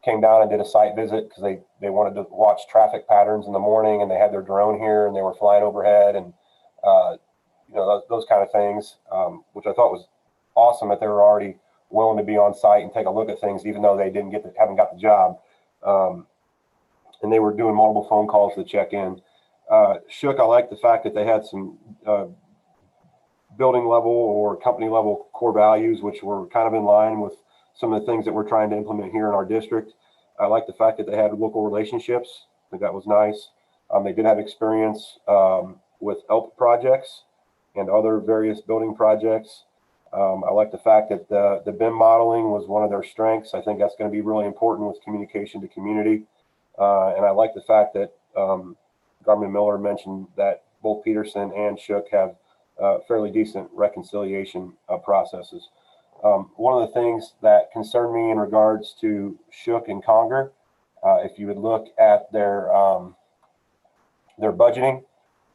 came down and did a site visit because they wanted to watch traffic patterns in the morning, and they had their drone here and they were flying overhead, and those kind of things, which I thought was awesome that they were already willing to be on site and take a look at things, even though they haven't got the job. And they were doing multiple phone calls to check in. Shook, I like the fact that they had some building level or company level core values, which were kind of in line with some of the things that we're trying to implement here in our district. I like the fact that they had local relationships. I think that was nice. They did have experience with ELP projects and other various building projects. I like the fact that the BIM modeling was one of their strengths. I think that's going to be really important with communication to community. And I like the fact that Garmin Miller mentioned that both Peterson and Shook have fairly decent reconciliation processes. One of the things that concerned me in regards to Shook and Conger, if you would look at their budgeting,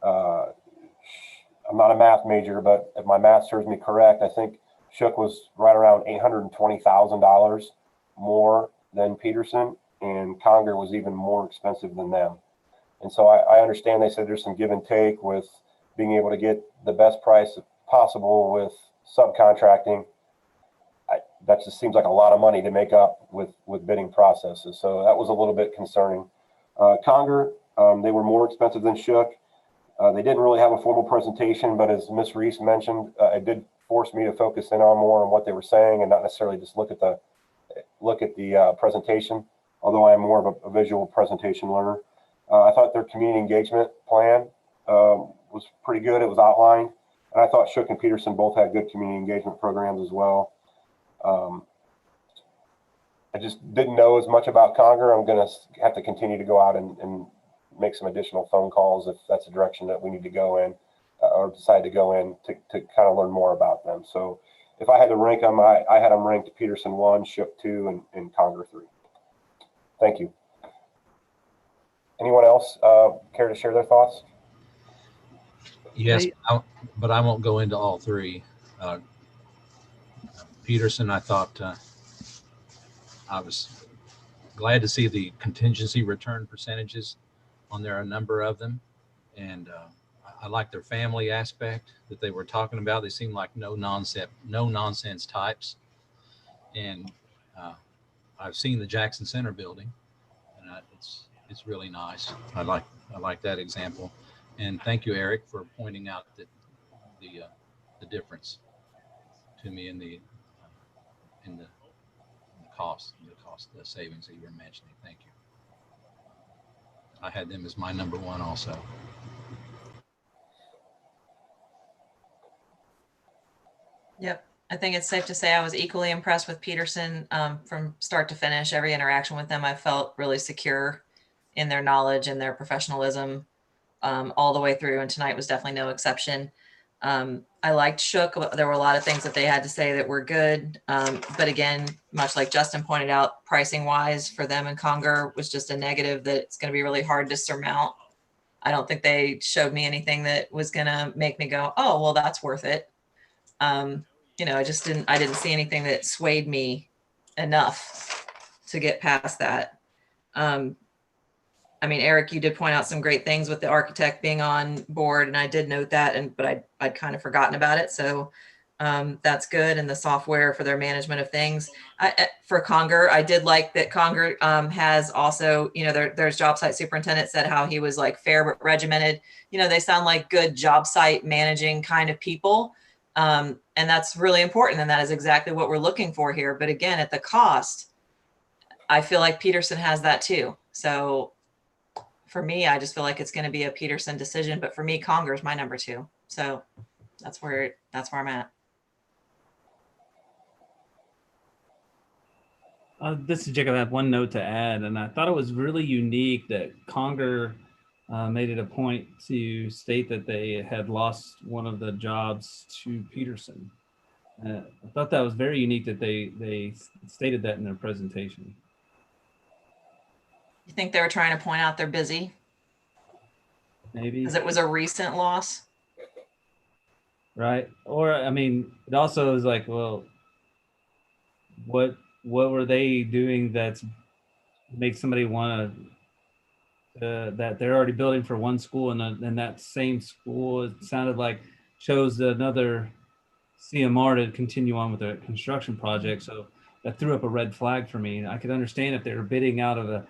I'm not a math major, but if my math serves me correct, I think Shook was right around $820,000 more than Peterson, and Conger was even more expensive than them. And so I understand they said there's some give and take with being able to get the best price possible with subcontracting. that just seems like a lot of money to make up with bidding processes. So that was a little bit concerning. Conger, they were more expensive than Shook. They didn't really have a formal presentation, but as Ms. Reese mentioned, it did force me to focus in on more on what they were saying and not necessarily just look at the presentation, although I am more of a visual presentation learner. I thought their community engagement plan was pretty good. It was outlined. And I thought Shook and Peterson both had good community engagement programs as well. I just didn't know as much about Conger. I'm going to have to continue to go out and make some additional phone calls if that's the direction that we need to go in or decide to go in to kind of learn more about them. So if I had to rank them, I had them ranked Peterson 1, Shook 2, and Conger 3. Thank you. Anyone else care to share their thoughts? Yes, but I won't go into all three. Peterson, I thought I was glad to see the contingency return percentages on there, a number of them. And I like their family aspect that they were talking about. They seem like no nonsense types. And I've seen the Jackson Center building, and it's really nice. I like that example. And thank you, Eric, for pointing out that the difference to me in the cost savings that you were mentioning. Thank you. I had them as my number one also. Yep. I think it's safe to say I was equally impressed with Peterson from start to finish. Every interaction with them, I felt really secure in their knowledge and their professionalism all the way through. And tonight was definitely no exception. I liked Shook. There were a lot of things that they had to say that were good. But again, much like Justin pointed out, pricing wise for them and Conger was just a negative that it's going to be really hard to surmount. I don't think they showed me anything that was going to make me go, oh, well, that's worth it. I didn't see anything that swayed me enough to get past that. Eric, you did point out some great things with the architect being on board, and I did note that, but I'd kind of forgotten about it. So that's good. And the software for their management of things. For Conger, I did like that Conger has also, there's job site superintendent said how he was like fair but regimented. They sound like good job site managing kind of people. And that's really important. And that is exactly what we're looking for here. But again, at the cost, I feel like Peterson has that too. So for me, I just feel like it's going to be a Peterson decision, but for me, Conger is my number 2. So that's where I'm at. This is Jacob. I have one note to add, and I thought it was really unique that Conger made it a point to state that they had lost one of the jobs to Peterson. I thought that was very unique that they stated that in their presentation. You think they were trying to point out they're busy? Maybe. Because it was a recent loss. Right. Or, it also is like, well, what were they doing that makes somebody want to, that they're already building for one school and that same school, it sounded like chose another CMR to continue on with the construction project. So that threw up a red flag for me. I could understand if they were bidding out of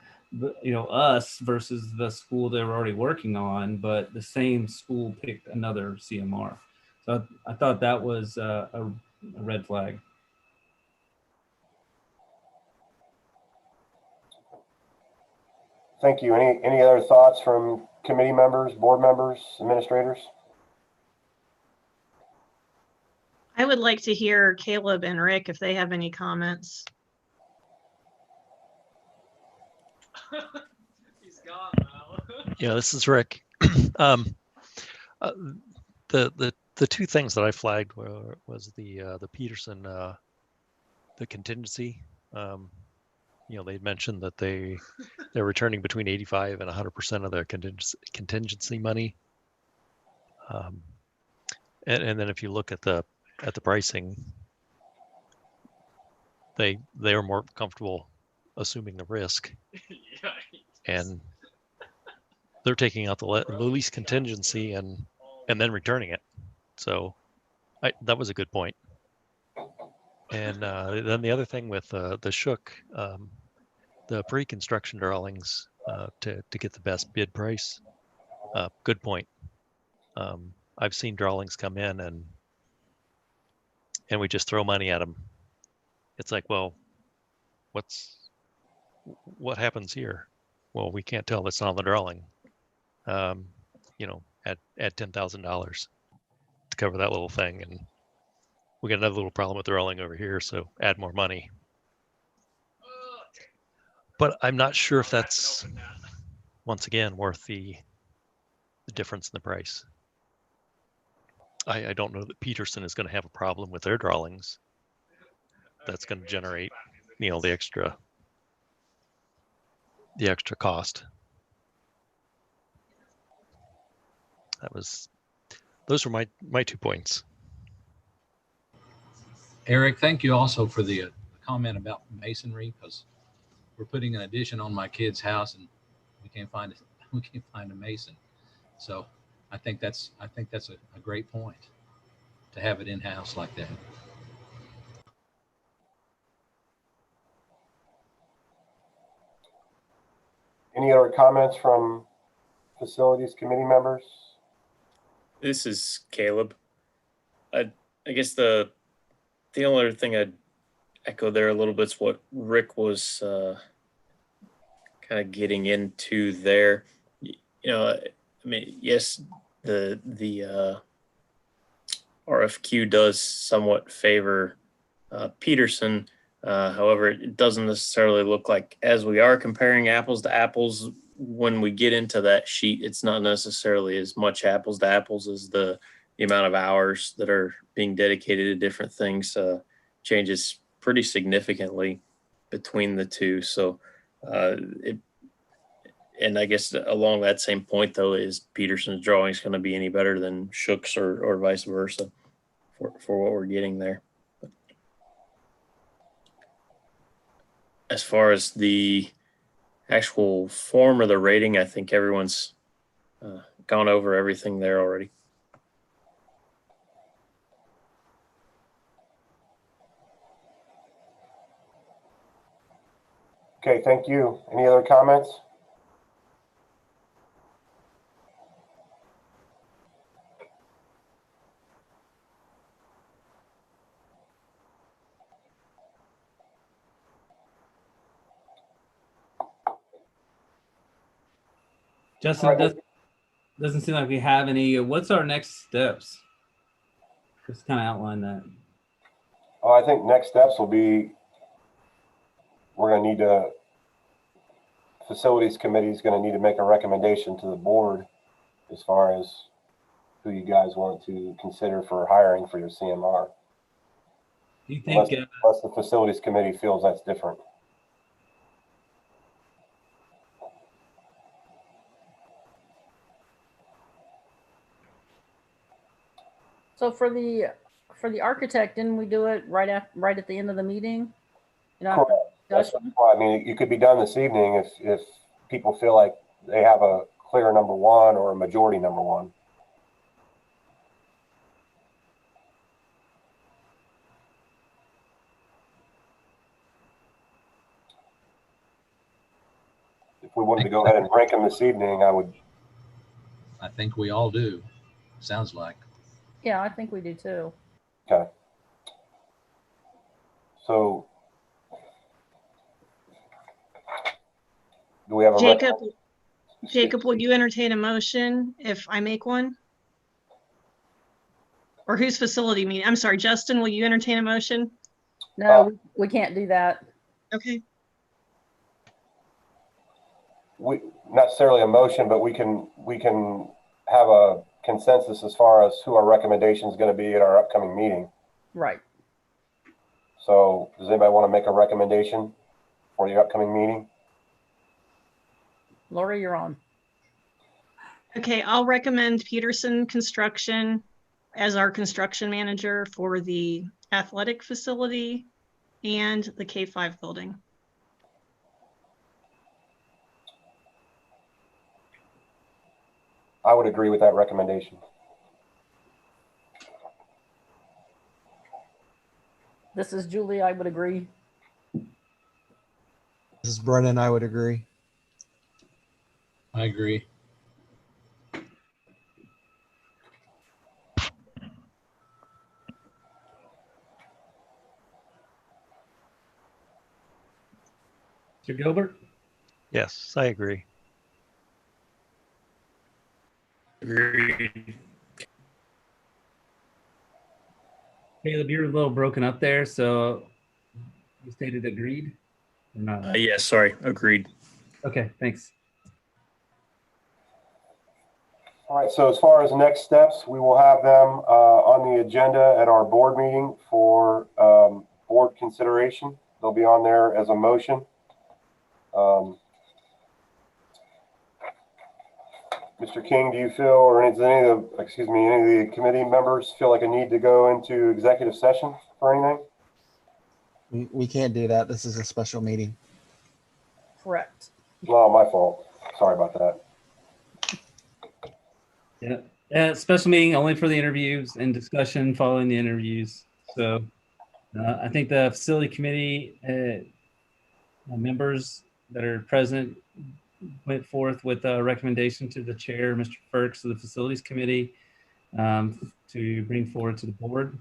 us versus the school they were already working on, but the same school picked another CMR. So I thought that was a red flag. Thank you. Any other thoughts from committee members, board members, administrators? I would like to hear Caleb and Rick if they have any comments. He's gone now. Yeah, this is Rick. The two things that I flagged was the Peterson the contingency. They'd mentioned that they're returning between 85 and 100% of their contingency money. And then if you look at the pricing, they are more comfortable assuming the risk, and they're taking out the least contingency and then returning it. So that was a good point. And then the other thing with the Shook, the pre-construction drawings to get the best bid price. Good point. I've seen drawings come in and we just throw money at them. It's like, well, what happens here? Well, we can't tell. That's not on the drawing. You know, add $10,000 to cover that little thing, and we got another little problem with the drawing over here. So add more money. But I'm not sure if that's once again worth the difference in the price. I don't know that Peterson is going to have a problem with their drawings. That's going to generate, you know, the extra cost. Those were my 2 points. Eric, thank you also for the comment about masonry, because we're putting an addition on my kid's house and we can't find a mason. So I think that's a great point to have it in-house like that. Any other comments from facilities committee members? This is Caleb. I guess the only other thing I'd echo there a little bit is what Rick was kind of getting into there. You know, I mean, yes, the RFQ does somewhat favor Peterson. However, it doesn't necessarily look like, as we are comparing apples to apples, when we get into that sheet, it's not necessarily as much apples to apples as the amount of hours that are being dedicated to different things changes pretty significantly between the two. So and I guess along that same point, though, is Peterson's drawings going to be any better than Shook's or vice versa for what we're getting there? But as far as the actual form of the rating, I think everyone's gone over everything there already. Okay, thank you. Any other comments? Justin, doesn't seem like we have any. What's our next steps? Just kind of outline that. Oh, I think next steps will be, we're going to need to, facilities committee is going to need to make a recommendation to the board as far as who you guys want to consider for hiring for your CMR. Do you think unless the facilities committee feels that's different. So for the architect, didn't we do it right at the end of the meeting? You know, That's why, I mean, it could be done this evening if people feel like they have a clear number one or a majority number one. If we wanted to go ahead and rank them this evening, I think we all do. Sounds like. Yeah, I think we do too. Okay. So do we have a Jacob, will you entertain a motion if I make one? Or whose facility meeting? I'm sorry, Justin, will you entertain a motion? No, we can't do that. Okay. we not necessarily a motion, but we can have a consensus as far as who our recommendation is going to be at our upcoming meeting. Right. So does anybody want to make a recommendation for your upcoming meeting? Lori, you're on. Okay, I'll recommend Peterson Construction as our construction manager for the athletic facility and the K-5 building. I would agree with that recommendation. This is Julie. I would agree. This is Brennan. I would agree. I agree. Mr. Gilbert? Yes, I agree. Agreed. Caleb, you're a little broken up there, so you stated agreed or not? Yes, sorry, agreed. Okay, thanks. All right, so as far as next steps, we will have them on the agenda at our board meeting for board consideration. They'll be on there as a motion. Mr. King, do you feel, or any of the committee members feel like a need to go into executive session for anything? We can't do that. This is a special meeting. Correct. No, my fault. Sorry about that. Yeah, special meeting only for the interviews and discussion following the interviews. So I think the facility committee members that are present went forth with a recommendation to the chair, Mr. Ferks, of the facilities committee to bring forward to the board.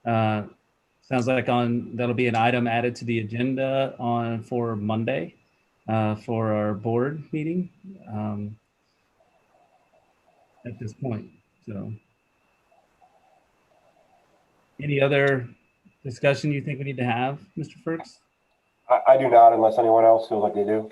Sounds like that'll be an item added to the agenda for Monday for our board meeting at this point. So any other discussion you think we need to have, Mr. Ferks? I do not, unless anyone else feels like they do.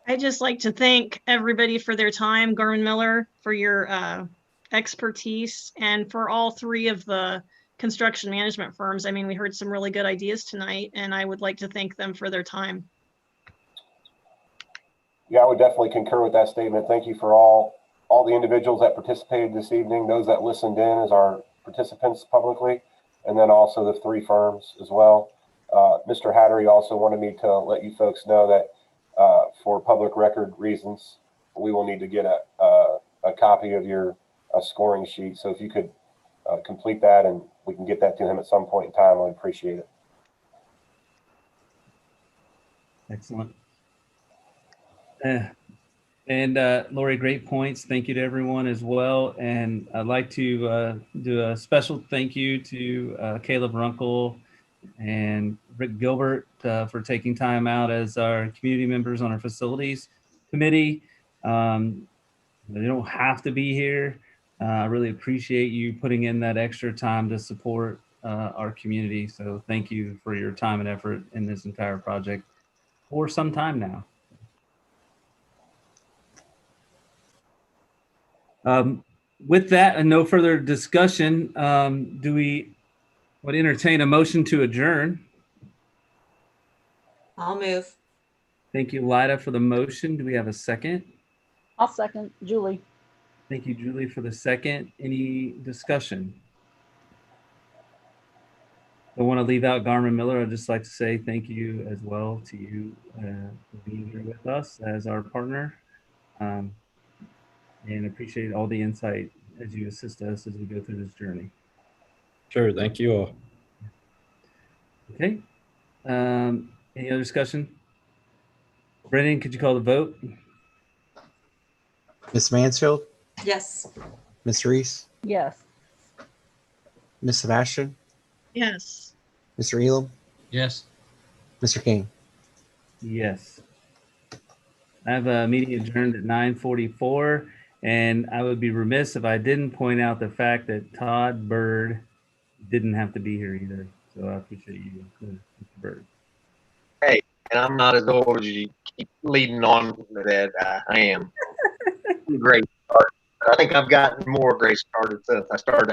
I'd just like to thank everybody for their time, Garmin Miller, for your expertise, and for all three of the construction management firms. I mean, we heard some really good ideas tonight, and I would like to thank them for their time. Yeah, I would definitely concur with that statement. Thank you for all the individuals that participated this evening, those that listened in as our participants publicly, and then also the three firms as well. Mr. Hattery also wanted me to let you folks know that for public record reasons, we will need to get a copy of your scoring sheet. So if you could complete that and we can get that to him at some point in time, I would appreciate it. Excellent. And Lori, great points. Thank you to everyone as well. And I'd like to do a special thank you to Caleb Runkle and Rick Gilbert for taking time out as our community members on our facilities committee. They don't have to be here. I really appreciate you putting in that extra time to support our community. So thank you for your time and effort in this entire project for some time now. With that and no further discussion, do we would entertain a motion to adjourn? I'll move. Thank you, Lida, for the motion. Do we have a second? I'll second. Julie. Thank you, Julie, for the second. Any discussion? I want to leave out Garmin Miller. I'd just like to say thank you as well to you for being here with us as our partner. And appreciate all the insight as you assist us as we go through this journey. Sure. Thank you all. Okay. Any other discussion? Brennan, could you call the vote? Miss Mansfield, Yes. Miss Reese, Yes. Miss Sebastian, Yes. Mr. Elam, Yes. Mr. King. Yes. I have a meeting adjourned at 9:44, and I would be remiss if I didn't point out the fact that Todd Bird didn't have to be here either. So I appreciate you, Mr. Bird. Hey, and I'm not as old as you keep leading on that I am. Great start. I think I've gotten more great started since I started